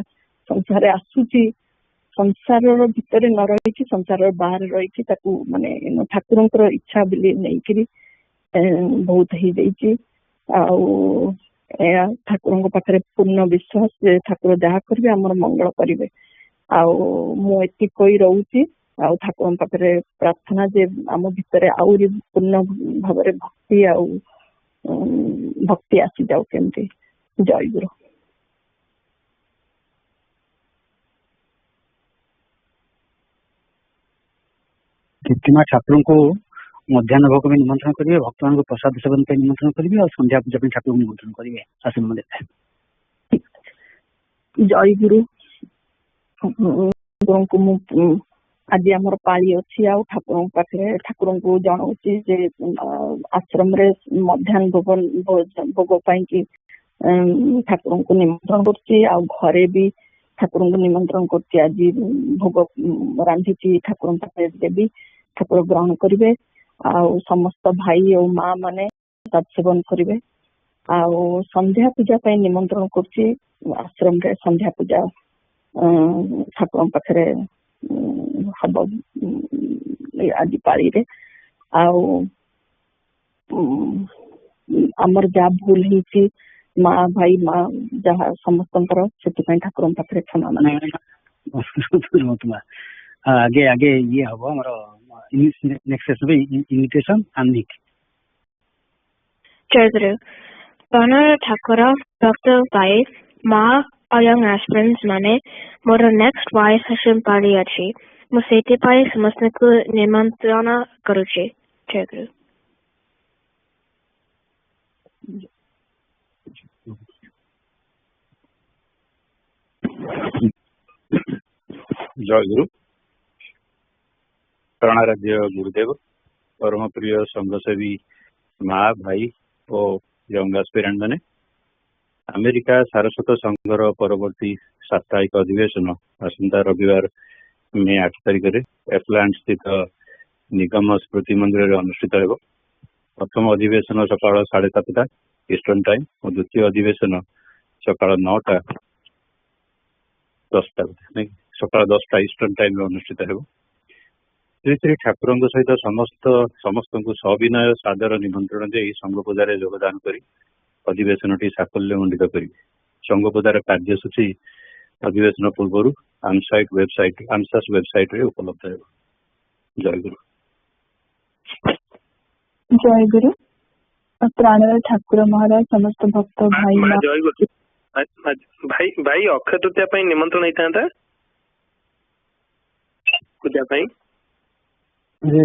संसार आसूची संसार भितर न रही संसार बाहर रही माने ठाकुर इच्छा बोली नहीं बहुत हो जाइए ठाकुर पाखे पूर्ण विश्वास ठाकुर जहाँ करेंगे आमर मंगल करेंगे मुझे कोई रोची ठाकुर पाखे प्रार्थना जे आम भितर आउरी पूर्ण भाव भक्ति भक्ति आसी जाऊ केमती जय गुरु कीर्तिमा ठाकुर को मध्याह्न भोग में निमंत्रण करेंगे भक्त मान को प्रसाद सेवन पर निमंत्रण करेंगे और संध्या पूजा ठाकुर को निमंत्रण करेंगे आश्रम मंदिर जय गुरु ठाकुर को आज आमर पाली अच्छी ठाकुर पाखे ठाकुर को जनाऊँगी जे आश्रम रे मध्याह्न भोग पाई ठाकुर को निमंत्रण करे भी ठाकुर को निमंत्रण कर आज भोग रांधि ठाकुर पाखे देवी ठाकुर ग्रहण करेंगे समस्त भाई और माँ माने सेवन करेंगे संध्या पूजा निमंत्रण कर आश्रम रे संध्या पूजा ठाकुर पाखे हम आज पाली रे आमर जहाँ भूल ही माँ भाई माँ जहाँ समस्त ठाकुर पाखे क्षमा माने आगे आगे ये हम हमारा नेक्स्ट इन्विटेशन आनिक जय गुरु Honor ठाकुर Dr. भाई माँ और young aspirants माने मोर नेक्स्ट वाई सेशन पाली अच्छी मु सेति पाई समस्त को निमंत्रण करुचे जय गुरु जय गुरु प्रणाराध्य गुरुदेव परम प्रिय संघसेवी माँ भाई और यंग एस्पिरेंट मैंने अमेरिका सारस्वत संघर परवर्ती साप्ताहिक अधिवेशन आसंता रविवार मे 8 तारिख में एफलैंड स्थित निगम स्मृति मंदिर में अनुष्ठित हो प्रथम अधिवेशन सकाल 7:30 ईस्टर्न टाइम और द्वितीय अधिवेशन सकाल 9टा 10टा सकाल 10टा ईस्टर्न टाइम में अनुष्ठित हो श्री श्री ठाकुर सहित समस्त को सविनय सादर निमंत्रण दे संघ पूजार योगदान कर अधिवेशन टी साफल्य मंडित करेंगे संघ पूजार कार्यसूची अधिवेशन पूर्व आमसास वेबसाइट रे उपलब्ध है जय गुरु जय गुरु प्राणर ठाकुर महाराज समस्त भक्त भाई जय गुरु भाई भाई अक्षय तृतीया निमंत्रण होता ପୂଜା ପାଇଁ।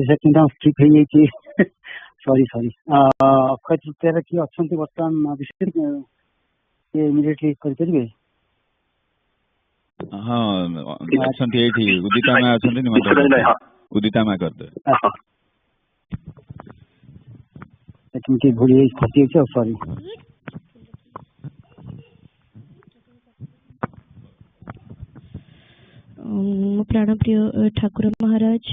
ସେକେଣ୍ଡ ସ୍କିପ୍ ହେଇଯାଇଛି ସରି ଅକ୍ଷୟ ତୃତୀୟାରେ କିଏ ଅଛନ୍ତି ବର୍ତ୍ତମାନ ବିଷୟରେ ଇମିଡିଏଟଲି କରିପାରିବେ? ହଁ ଅଛନ୍ତି ଏଇଠି ଉଦିତା ମା ଅଛନ୍ତି, ନିମନ୍ତ୍ରଣ ଉଦିତା ମା କରିଦେବେ। କେମିତି ଭୁଲି ଖସିଯାଇଛି ଆଉ ସରି। ପ୍ରାଣପ୍ରିୟ ଠାକୁର ମହାରାଜ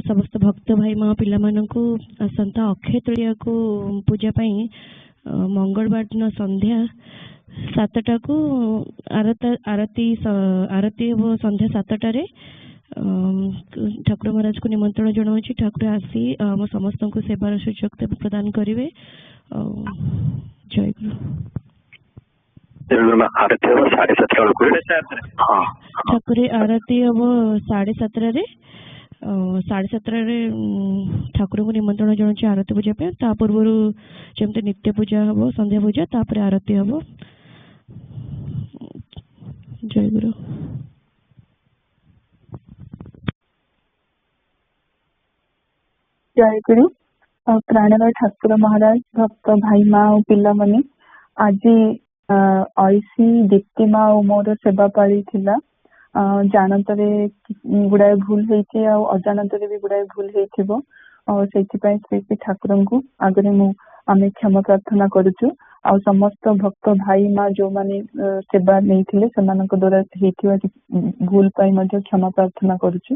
ସମସ୍ତ ଭକ୍ତ ଭାଇ ମା ପିଲାମାନଙ୍କୁ ଆସନ୍ତା ଅକ୍ଷୟ ତୃତୀୟାକୁ ପୂଜା ପାଇଁ ମଙ୍ଗଳବାର ଦିନ ସନ୍ଧ୍ୟା 7ଟାକୁ ଆରତି ହେବ ସନ୍ଧ୍ୟା 7ଟାରେ। ଠାକୁର ମହାରାଜକୁ ନିମନ୍ତ୍ରଣ ଜଣାଉଛି। ଠାକୁର ଆସି ଆମ ସମସ୍ତଙ୍କୁ ସେବାର ସୁଯୋଗ ପ୍ରଦାନ କରିବେ। ଜୟ ଗୁରୁ। ଠାକୁର ଆରତି ହବ 7:30ରେ। 7:30ରେ ଠାକୁରଙ୍କୁ ନିମନ୍ତ୍ରଣ ଜଣାଉଛି ଆରତି ପୂଜା ପାଇଁ। ତା ପୂର୍ବରୁ ଯେମିତି ନିତ୍ୟ ପୂଜା ହବ, ସନ୍ଧ୍ୟା ପୂଜା, ତାପରେ ଆରତି ହବ। ଜୟ ଗୁରୁ। ଜୟ ଗୁରୁ। ପ୍ରାଣର ଠାକୁର ମହାରାଜ, ଭକ୍ତ ଭାଇ ମା ଆଉ ପିଲାମାନେ, ଆଜି ଐଶୀ ଦୀପ୍ତିମା ଆଉ ମୋର ସେବା ପାଳି ଥିଲା। ଜାଣତରେ ଗୁଡାଏ ଭୁଲ ହେଇଛି ଆଉ ଅଜାଣତରେ ବି ଗୁଡାଏ ଭୁଲ ହେଇଥିବ। ସେଇଥିପାଇଁ ଶ୍ରୀ ଠାକୁରଙ୍କୁ ଆଗରେ ଆମେ କ୍ଷମା ପ୍ରାର୍ଥନା କରୁଛୁ। ଆଉ ସମସ୍ତ ଭକ୍ତ ଭାଇ ମା ଯୋଉମାନେ ସେବା ନେଇଥିଲେ ସେମାନଙ୍କ ଦ୍ଵାରା ହେଇଥିବା ଭୁଲ ପାଇଁ ମଧ୍ୟ କ୍ଷମା ପ୍ରାର୍ଥନା କରୁଛୁ।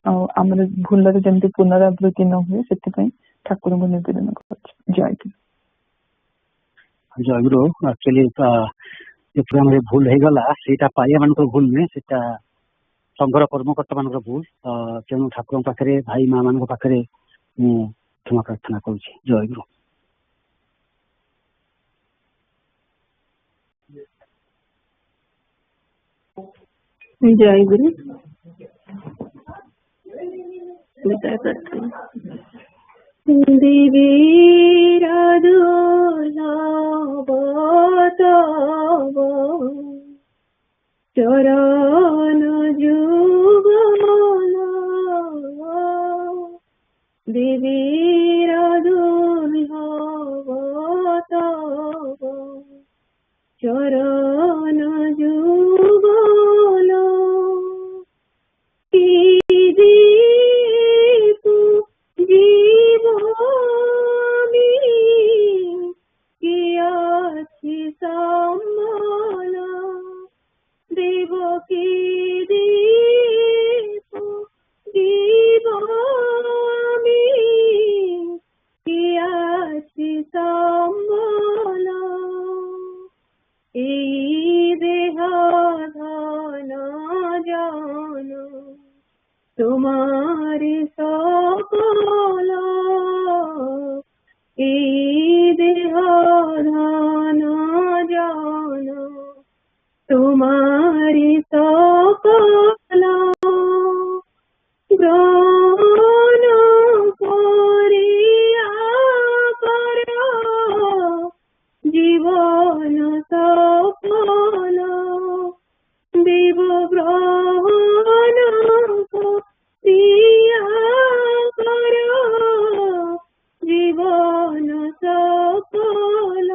ଆଉ ଆମର ଭୁଲରେ ଯେମିତି ପୁନରାବୃତ୍ତି ନ ହୁଏ ସେଥିପାଇଁ ଠାକୁରଙ୍କୁ ନିବେଦନ କରୁଛୁ। ଜୟ ଗୁରୁ। ଜୟଗୁରୁ। ଆକ୍ଚୁଆଲି ପ୍ରୋଗ୍ରାମରେ ଭୁଲ ହେଇଗଲା, ସେଇଟା ପାଳିଆ ମାନଙ୍କର ଭୁଲ ନୁହେଁ, ସେଇଟା ସଂଘର କର୍ମକର୍ତ୍ତା ମାନଙ୍କର ଭୁଲ। ତେଣୁ ଠାକୁରଙ୍କ ପାଖରେ ଭାଇ ମା ମାନଙ୍କ ପାଖରେ ମୁଁ କ୍ଷମା ପ୍ରାର୍ଥନା କରୁଛି। ଜୟଗୁରୁ। ଜୟ ଗୁରୁ। চরণ যুগল দেবীর দুর্লভ তব চরণ যুগল কি দীপ জীবনী কি আছে সম্বল দেব কি দীপ জীবনী কি আছে সম্বল এই দেহ ধন জন তোমারি সকল এই দেহ ধন জন তোমারি সকল গ্রহণ করিয়া কর জীবন সফল দেব গ্রহণ করিয়া কর জীবন সফল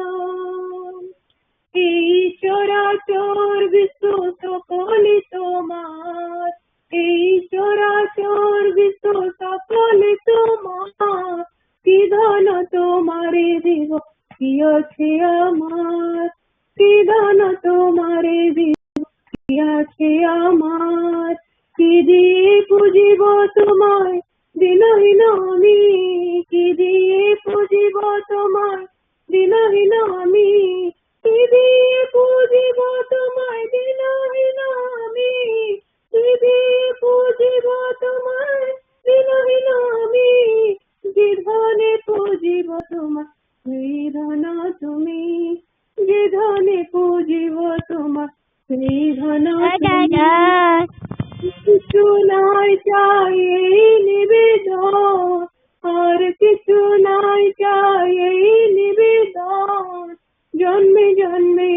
এই চরাচর বিশ্ব সকলে তোমার এই চরাচর বিশ্ব সকলে তোমার কি ধন তোমারে দেব কি আছে আমার কি ধন তোমারে দেব কি আছে আমার কি দিয়ে পুজিব তোমায় দিনহীন আমি কি দিয়ে পুজিব তোমায় দিনহীন আমি কি দিয়ে পুজিব তোমায় দিনহীন আমি কি দিয়ে পুজিব তোমায় দিনহীন আমি যে ধনে পুজিব তোমায় সেই ধন তুমি যে ধনে পুজিব তোমায় সেই ধন কিছু নাই চাই এই নিবেদন আর কিছু নাই চাই এই নিবেদন জন্মে জন্মে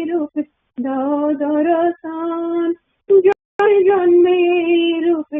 রূপে দাও দর্শন জন্মে জন্মে রূপে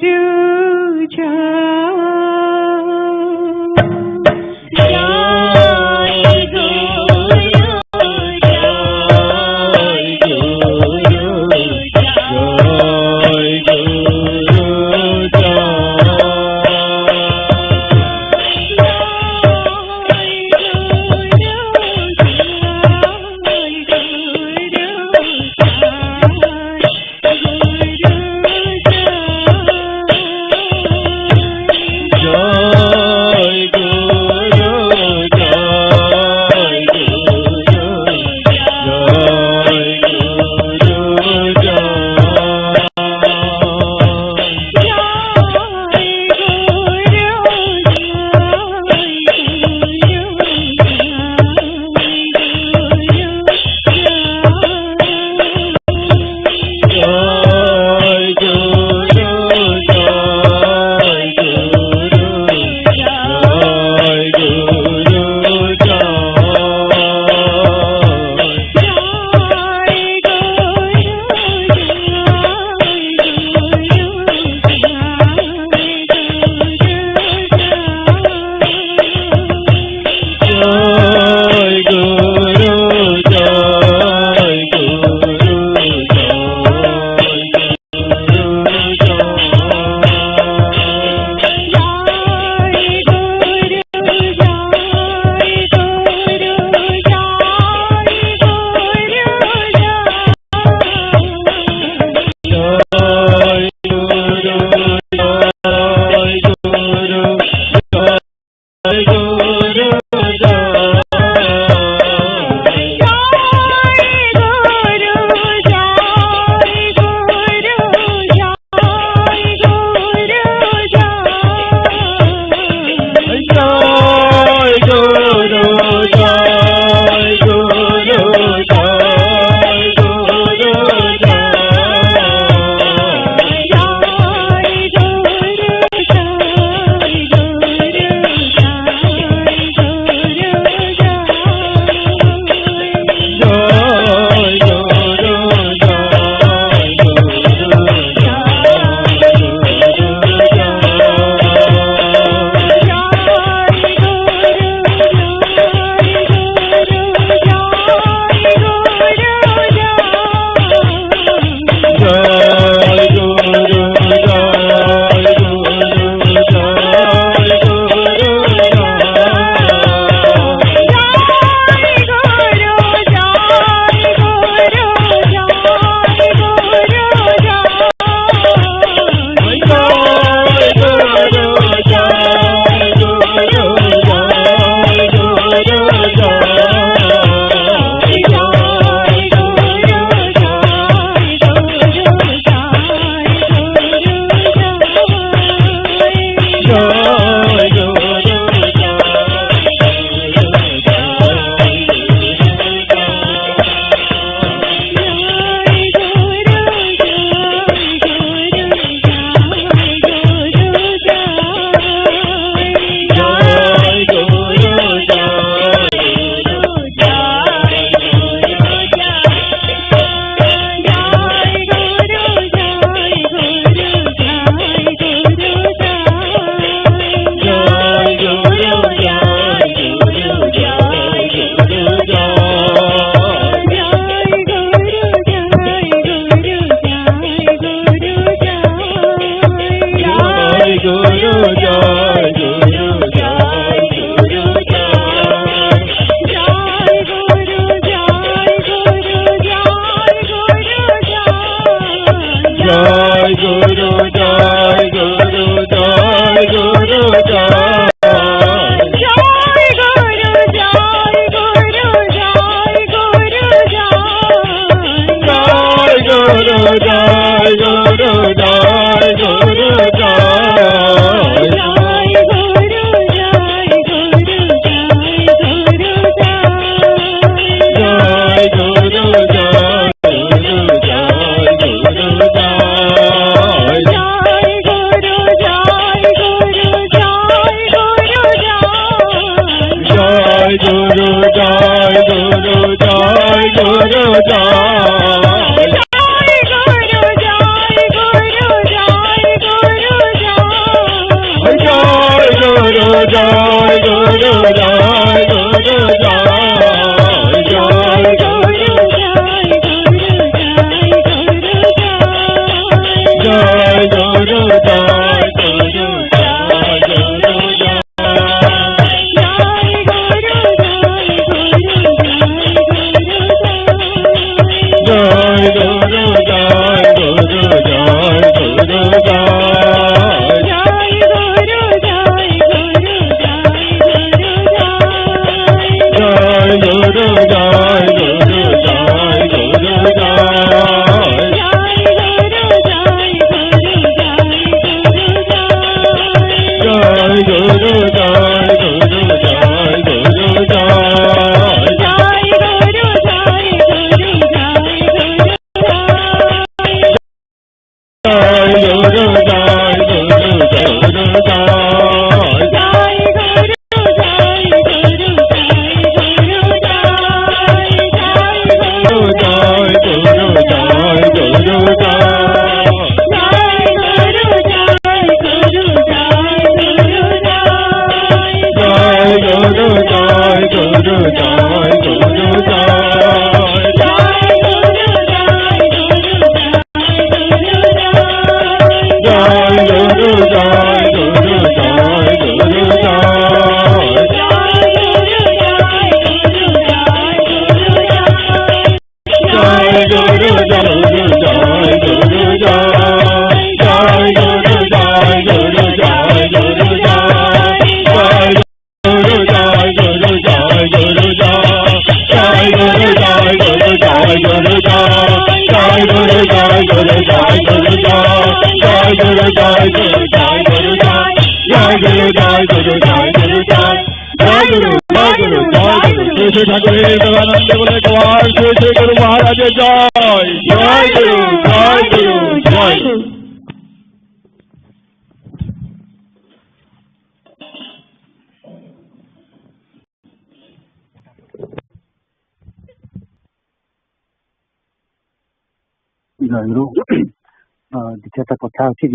দ্বিতীয়টা কথা হচ্ছে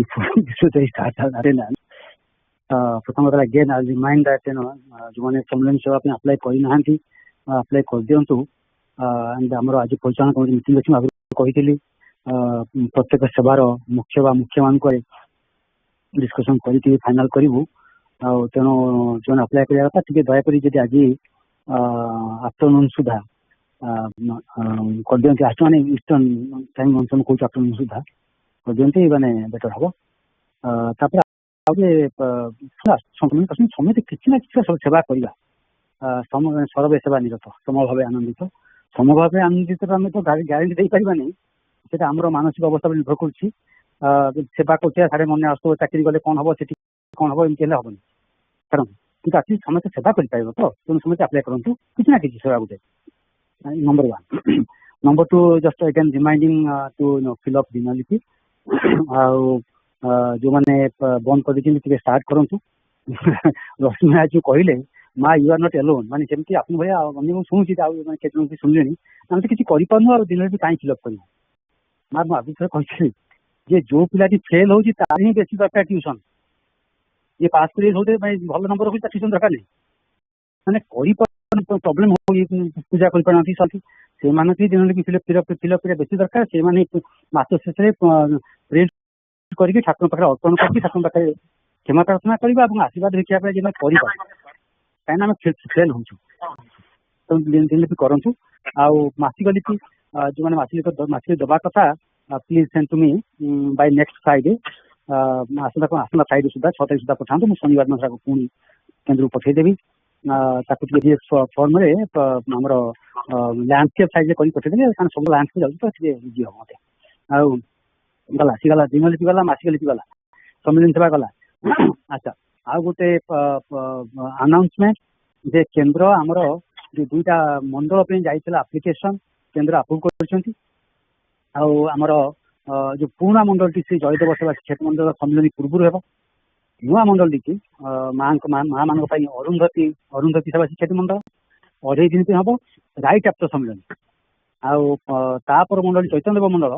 প্রথম কথা again I'll remind that ଯୋଉମାନେ ସମ୍ମିଳନୀ ସେବା ପାଇଁ ଆପ୍ଲାଏ କରିନାହାନ୍ତି ଆପ୍ଲାଏ କରିଦିଅନ୍ତୁ। ଆମର ଆଜି ପରିଚାଳନା କମିଟି ମିଟିଂ ଅଛି, ମୁଁ ଆଗରୁ କହିଥିଲି ପ୍ରତ୍ୟେକ ସେବାର ମୁଖ୍ୟ ବା ମୁଖ୍ୟମାନଙ୍କୁ ଡିସ୍କସନ୍ କରିକି ଫାଇନାଲ କରିବୁ। ଆଉ ତେଣୁ ଯେଉଁମାନେ ଆପ୍ଲାଏ କରିବା କଥା ଟିକେ ଦୟାକରି ଯଦି ଆଜି ଆଫ୍ଟରନୁନ୍ ସୁଦ୍ଧା କରିଦିଅନ୍ତି, ମାନେ ଇଷ୍ଟର୍ନ ଟାଇମ୍ ଅନୁସାରେ କହୁଛୁ ଆଫ୍ଟରନୁନ୍ ସୁଦ୍ଧା କରିଦିଅନ୍ତି ମାନେ ବେଟର ହବ। ତାପରେ ଆଉ ଯେ ସମସ୍ତେ କିଛି ନା କିଛି ସେବା କରିବା, ସର୍ବେ ସେବା ନିରତ, ସମଭାବେ ଆନନ୍ଦିତ। ସମଭାବେ ଆନନ୍ଦିତ ଆମେ ତ ଗ୍ୟାରେଣ୍ଟି ଦେଇପାରିବାନି, ସେଟା ଆମର ମାନସିକ ଅବସ୍ଥା ଉପରେ ନିର୍ଭର କରୁଛି। ସେବା କରୁଥିବା ସାଢେ ମନେ ଆସୁଥିବ ଚାକିରି କଲେ କଣ ହବ, ସେଠି କଣ ହବ, ଏମିତି ହେଲେ ହବନି କାରଣ କିନ୍ତୁ ଆକ୍ଚୁଆଲି ସମସ୍ତେ ସେବା କରିପାରିବ ତ, ତେଣୁ ସମସ୍ତେ ଆପ୍ଲାଏ କରନ୍ତୁ କିଛି ନା କିଛି ସେବା ଗୋଟେ। Number 1 number 2 just again reminding to fill up dignity। ଆଉ ଯୋଉମାନେ ବନ୍ଦ କରିଦେଇଛନ୍ତି ଟିକେ ଷ୍ଟାର୍ଟ କରନ୍ତୁ। ରଶ୍ମି ଯୋଉ କହିଲେ ମା ୟୁ ଆର୍ ନଟ୍ ଏଲୋନ୍, ମାନେ ସେମିତି ଆପଣ ଭଳିଆ ଅନ୍ୟ ମୁଁ ଶୁଣୁଛି ଆଉ ମାନେ କେତେ ଜଣ ଶୁଣିଲେଣି, ଆମେ ତ କିଛି କରିପାରୁନୁ ଆଉ ଦିନରେ କାହିଁ ଫିଲ୍ ଅପ୍ କରିବୁ। ମା ମୁଁ ଆଗରୁ ଥରେ କହିଥିଲି ଯେ ଯୋଉ ପିଲାଟି ଫେଲ୍ ହଉଛି ତାର ହିଁ ବେଶୀ ଦରକାର ଟ୍ୟୁସନ୍, ଯିଏ ପାସ୍ କରି ହଉଛି ଭଲ ନମ୍ବର ହଉଛି ତା ଟ୍ୟୁସନ୍ ଦରକାର ନାହିଁ। ମାନେ କରିପାରୁ ପ୍ରୋବ୍ଲେମ ହଉଛି, ପୂଜା କରିପାରୁନାହାନ୍ତି ସବୁ, ସେମାନଙ୍କୁ ଦିନରେ ଫିଲ୍ ଅପ୍ କରିବା ବେଶୀ ଦରକାର। ସେମାନେ ମାସ ଶେଷରେ କରିକି ଠାକୁରଙ୍କ ପାଖରେ ଅର୍ପଣ କରିକି ଠାକୁରଙ୍କ ପାଖରେ କ୍ଷମା ପ୍ରାର୍ଥନା କରିବା ଏବଂ ଆଶୀର୍ବାଦ ଦେଖିବା ପାଇଁ ଯେମିତି କରିବା, କାହିଁକିନା ଆମେ ଫେଲ୍ ହଉଛୁ। ତ ଦିନଲିପି କରନ୍ତୁ। ଆଉ ମାସିକ ଲିପି ଯୋଉମାନେ ମାସିକ ଦେବା କଥା ପ୍ଲିଜ୍ ସେଣ୍ଡ ଟୁ ମି ବାଇ ନେକ୍ସଟ ଫ୍ରାଇଡେ। ଆସନ୍ତା ଫ୍ରାଇଡେ ସୁଦ୍ଧା 6 ତାରିଖ ସୁଦ୍ଧା ପଠାନ୍ତୁ। ମୁଁ ଶନିବାର ଦିନ ତାକୁ ପୁଣି କେନ୍ଦ୍ରକୁ ପଠେଇଦେବି। ତାକୁ ଟିକେ ଫର୍ମରେ ଆମର ଲ୍ୟାଣ୍ଡସ୍କେପ୍ ସାଇଜରେ କରି ପଠେଇଦେଲେ, କାରଣ ସବୁ ଲ୍ୟାଣ୍ଡସ୍କେପ୍ ଯାଉଛି ତ ଟିକେ ଇଜି ହବ ମତେ। ଆଉ ଗଲା ସିଗଲା, ଦିନଲିପି ଗଲା, ମାସିକ ଲିପି ଗଲା, ସମ୍ମିଳନୀ ସେବା ଗଲା। ଆଚ୍ଛା, ଆଉ ଗୋଟେ ଆନାଉନ୍ସମେଣ୍ଟ ଯେ କେନ୍ଦ୍ର ଆମର ଯୋଉ 2ଟା ମଣ୍ଡଳ ପାଇଁ ଯାଇଥିଲା ଆପ୍ଲିକେସନ କେନ୍ଦ୍ର ଆପ୍ରୁଭ୍ କରିଛନ୍ତି। ଆଉ ଆମର ଯୋଉ ପୁରୁଣା ମଣ୍ଡଳଟି ଶ୍ରୀ ଜୟଦେବ ସେବା ଶିକ୍ଷକ ମଣ୍ଡଳ ସମ୍ମିଳନୀ ପୂର୍ବରୁ ହେବ, नुआ मंडल देखिए माँ मान अरुंधति सेवा शिक्षार्थी मंडल 2.5 दिन हम राइट चैप्टर सम्मेलन आपर मंडल चैतन्य देव मंडल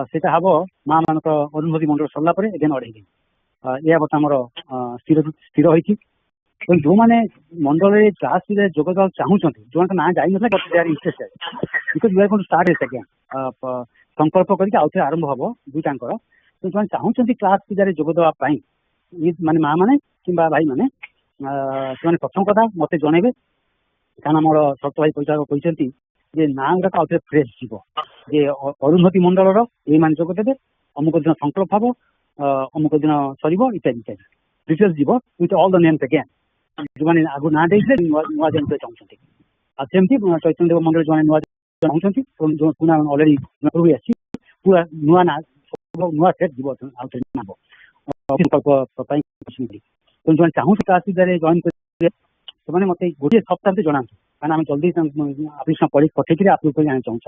सेटा हम माँ मान अरुंधति मंडल सरला एगेन 2.5 दिन यह बर्तमान स्थिर होती जो मैंने मंडल क्लास जोग देवा चाहूँगी जो ना जाई ना but they are interested because we are going to start this again संकल्प करके आउ थे आरंभ हम दुईटांकर तो जो चाहूँगी क्लास पूजा जोग देवाई माने माँ मैंने कि भाई मैंने से प्रथम कथा मत जनइबे कारण मोर सत भाई कहते जे ना गुड़ाक आउ थे फ्रेश जीव जे अरुंधति मंडल ये मान जोग देते अमुक दिन संकल्प हम अमुक दिन सर इत्यादि इत्यादि डिटेल्स जीव with all the names again जो मैंने आगु ना दे नुआ जन चाहते सेमती चैतन्य देव मंडल जो नुआ चाहते जो पुना अलरेडी पूरा नुआ ना नुआ सेट जीव आउ थे नाम जो चाहूँ क्लास जॉइन कर मत गोटे सप्ताह जना कारण आम जल्दी पढ़ी पठे आप चाहूँ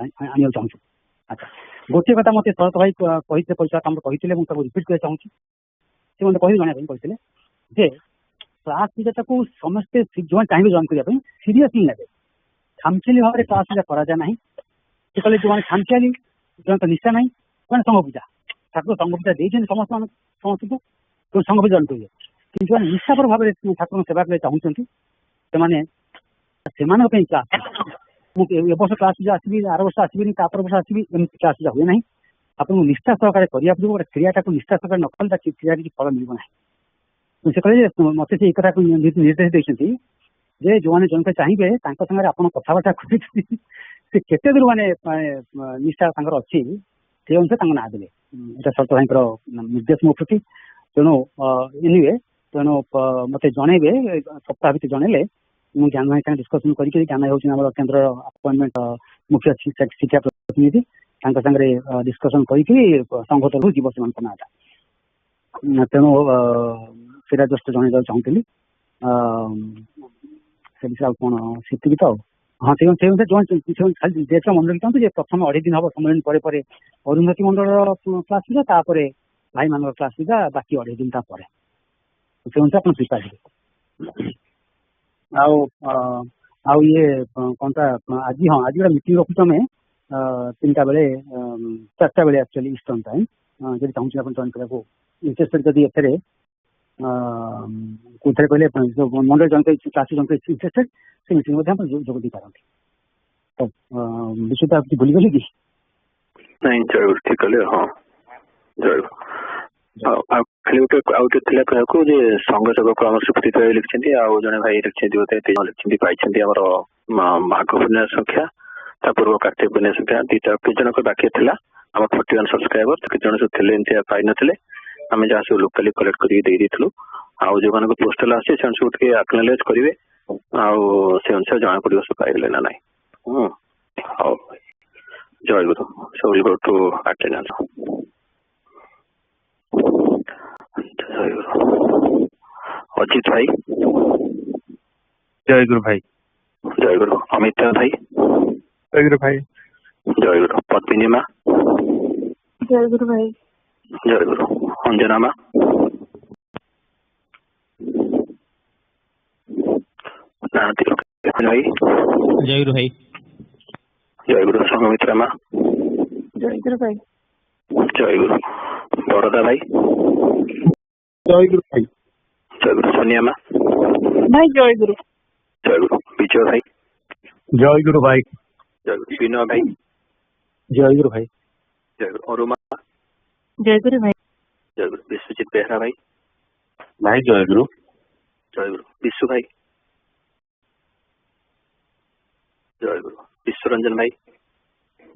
अच्छा गोटे कथा मत शरत भाई कही पैसा कही रिपीट कर चाहूँ से मतलब कही जाना कहते जे क्लास पूजा समस्ते जो चाहिए जॉइन करने सीरीयसली ने खामखियाली भाव में क्लास पूजा करा ना से कहले जो खामखियाली जो निष्ठा ना मैंने संघ पूजा ठाकुर संघ पूजा देते समस्त समस्त को संघ पूजा जॉइन करेंगे कि जो निष्ठापर भाव में ठाकुर सेवा करने चाहूँगी से क्लास मुझे वर्ष क्लास पूजा आसबि आर वर्ष आसबि तापर वर्ष आसबि एमती क्लास पूजा हुए ना आपको निष्ठा सहकार करा गोटे क्रियाटा को निष्ठा सहकार नकले क्रिया किसी फल मिल ना से कहले मत से एक निर्देश देते जे जो मैंने जन चाहिए सागर आप कथबार्ता करते दूर मैंने निष्ठा अच्छी से अनुसार ना देते यहाँ शरत भाई निर्देश मो प्रति तेणु एनिवे तेणु मत जनइबे सप्ताह भर जनइले मुझे ज्ञान भाई डिस्कसन करके ज्ञान भाई हूँ केन्द्र अपॉइंटमेंट मुख्य शिक्षा प्रतिनिधि सागर डिस्कसन करके संघ तरफ जीव से नाटा तेणु से जस्ट जन चाहूली से विषय कौन सीखी तो हाँ से खाली डेट मन रखी था प्रथम 2.5 दिन हम सम्मेलन पर अरुंधति मंडल क्लास पूजा भाई मान क्लास पूजा बाकी 2.5 दिन पर से अनुसार आप प्रिपेयर हे आउ ये कौन आज हाँ आज गोटे मीटिंग रखुच आम 3टा बेले 4टा बेले एक्चुअली ईस्टर्न टाइम जब चाहूँ आप जॉइन करा इंटरेस्टेड जदि एथे कौन कहले मंडल जॉइन क्लास जॉइन इंटरेस्टेड से मीटिंग जोग दी पारती तो विशुद्ध आप भूली गले कि नहीं जरूर ठीक है हाँ जरूर खाली गोटे कहूँ जे संघ सेवक आम सुप्रीत भाई लिखिं आउ जड़े भाई लिखिं बोधे 3 लिखिं पाई माघ पुण्य संख्या ता पूर्व कार्तिक पुण्य संख्या 2टा कि जन बाकी था आम 41 सब्सक्राइबर कि जन सब थे पाई ना आम जहाँ सब लोकाली कलेक्ट कर आउ जो मैंने पोस्टल आसे सब एक्नॉलेज करेंगे आउ से अनुसार जना पड़ो सब पाइले ना ना हाँ जय गुरु so will go to attendance Ajit भाई जय गुरु भाई जय गुरु अमित भाई जय गुरु भाई जय गुरु पद्मिनी माँ जय गुरु भाई जय गुरु अंजना माँ भाई जय गुरु भाई जय गुरु संगमित्रा माँ जय गुरु भाई जय गुरु बड़दा भाई जय गुरु भाई जय गुरु सोनिया माँ भाई जय गुरु विजय भाई जय गुरु भाई जय गुरु विनय भाई जय गुरु भाई जय गुरु अरुमा जय गुरु भाई जय गुरु विश्वजीत बेहरा भाई भाई जय गुरु विश्व भाई जय गुरु विश्वरंजन भाई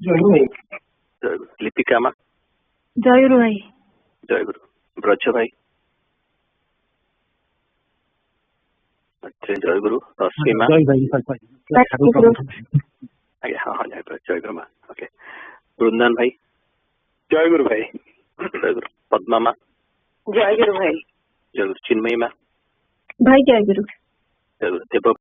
जय गुरु भाई जय गुरु लिपिका माँ जय गुरु भाई जय गुरु ब्रज भाई जय गुरु रश्मि माँ आज्ञा हाँ हाँ जय गुरु माँ ओके वृंदन भाई जय गुरु भाई जय गुरु पद्मा माँ जय गुरु भाई जय गुरु चिन्मयी माँ भाई जय गुरु देव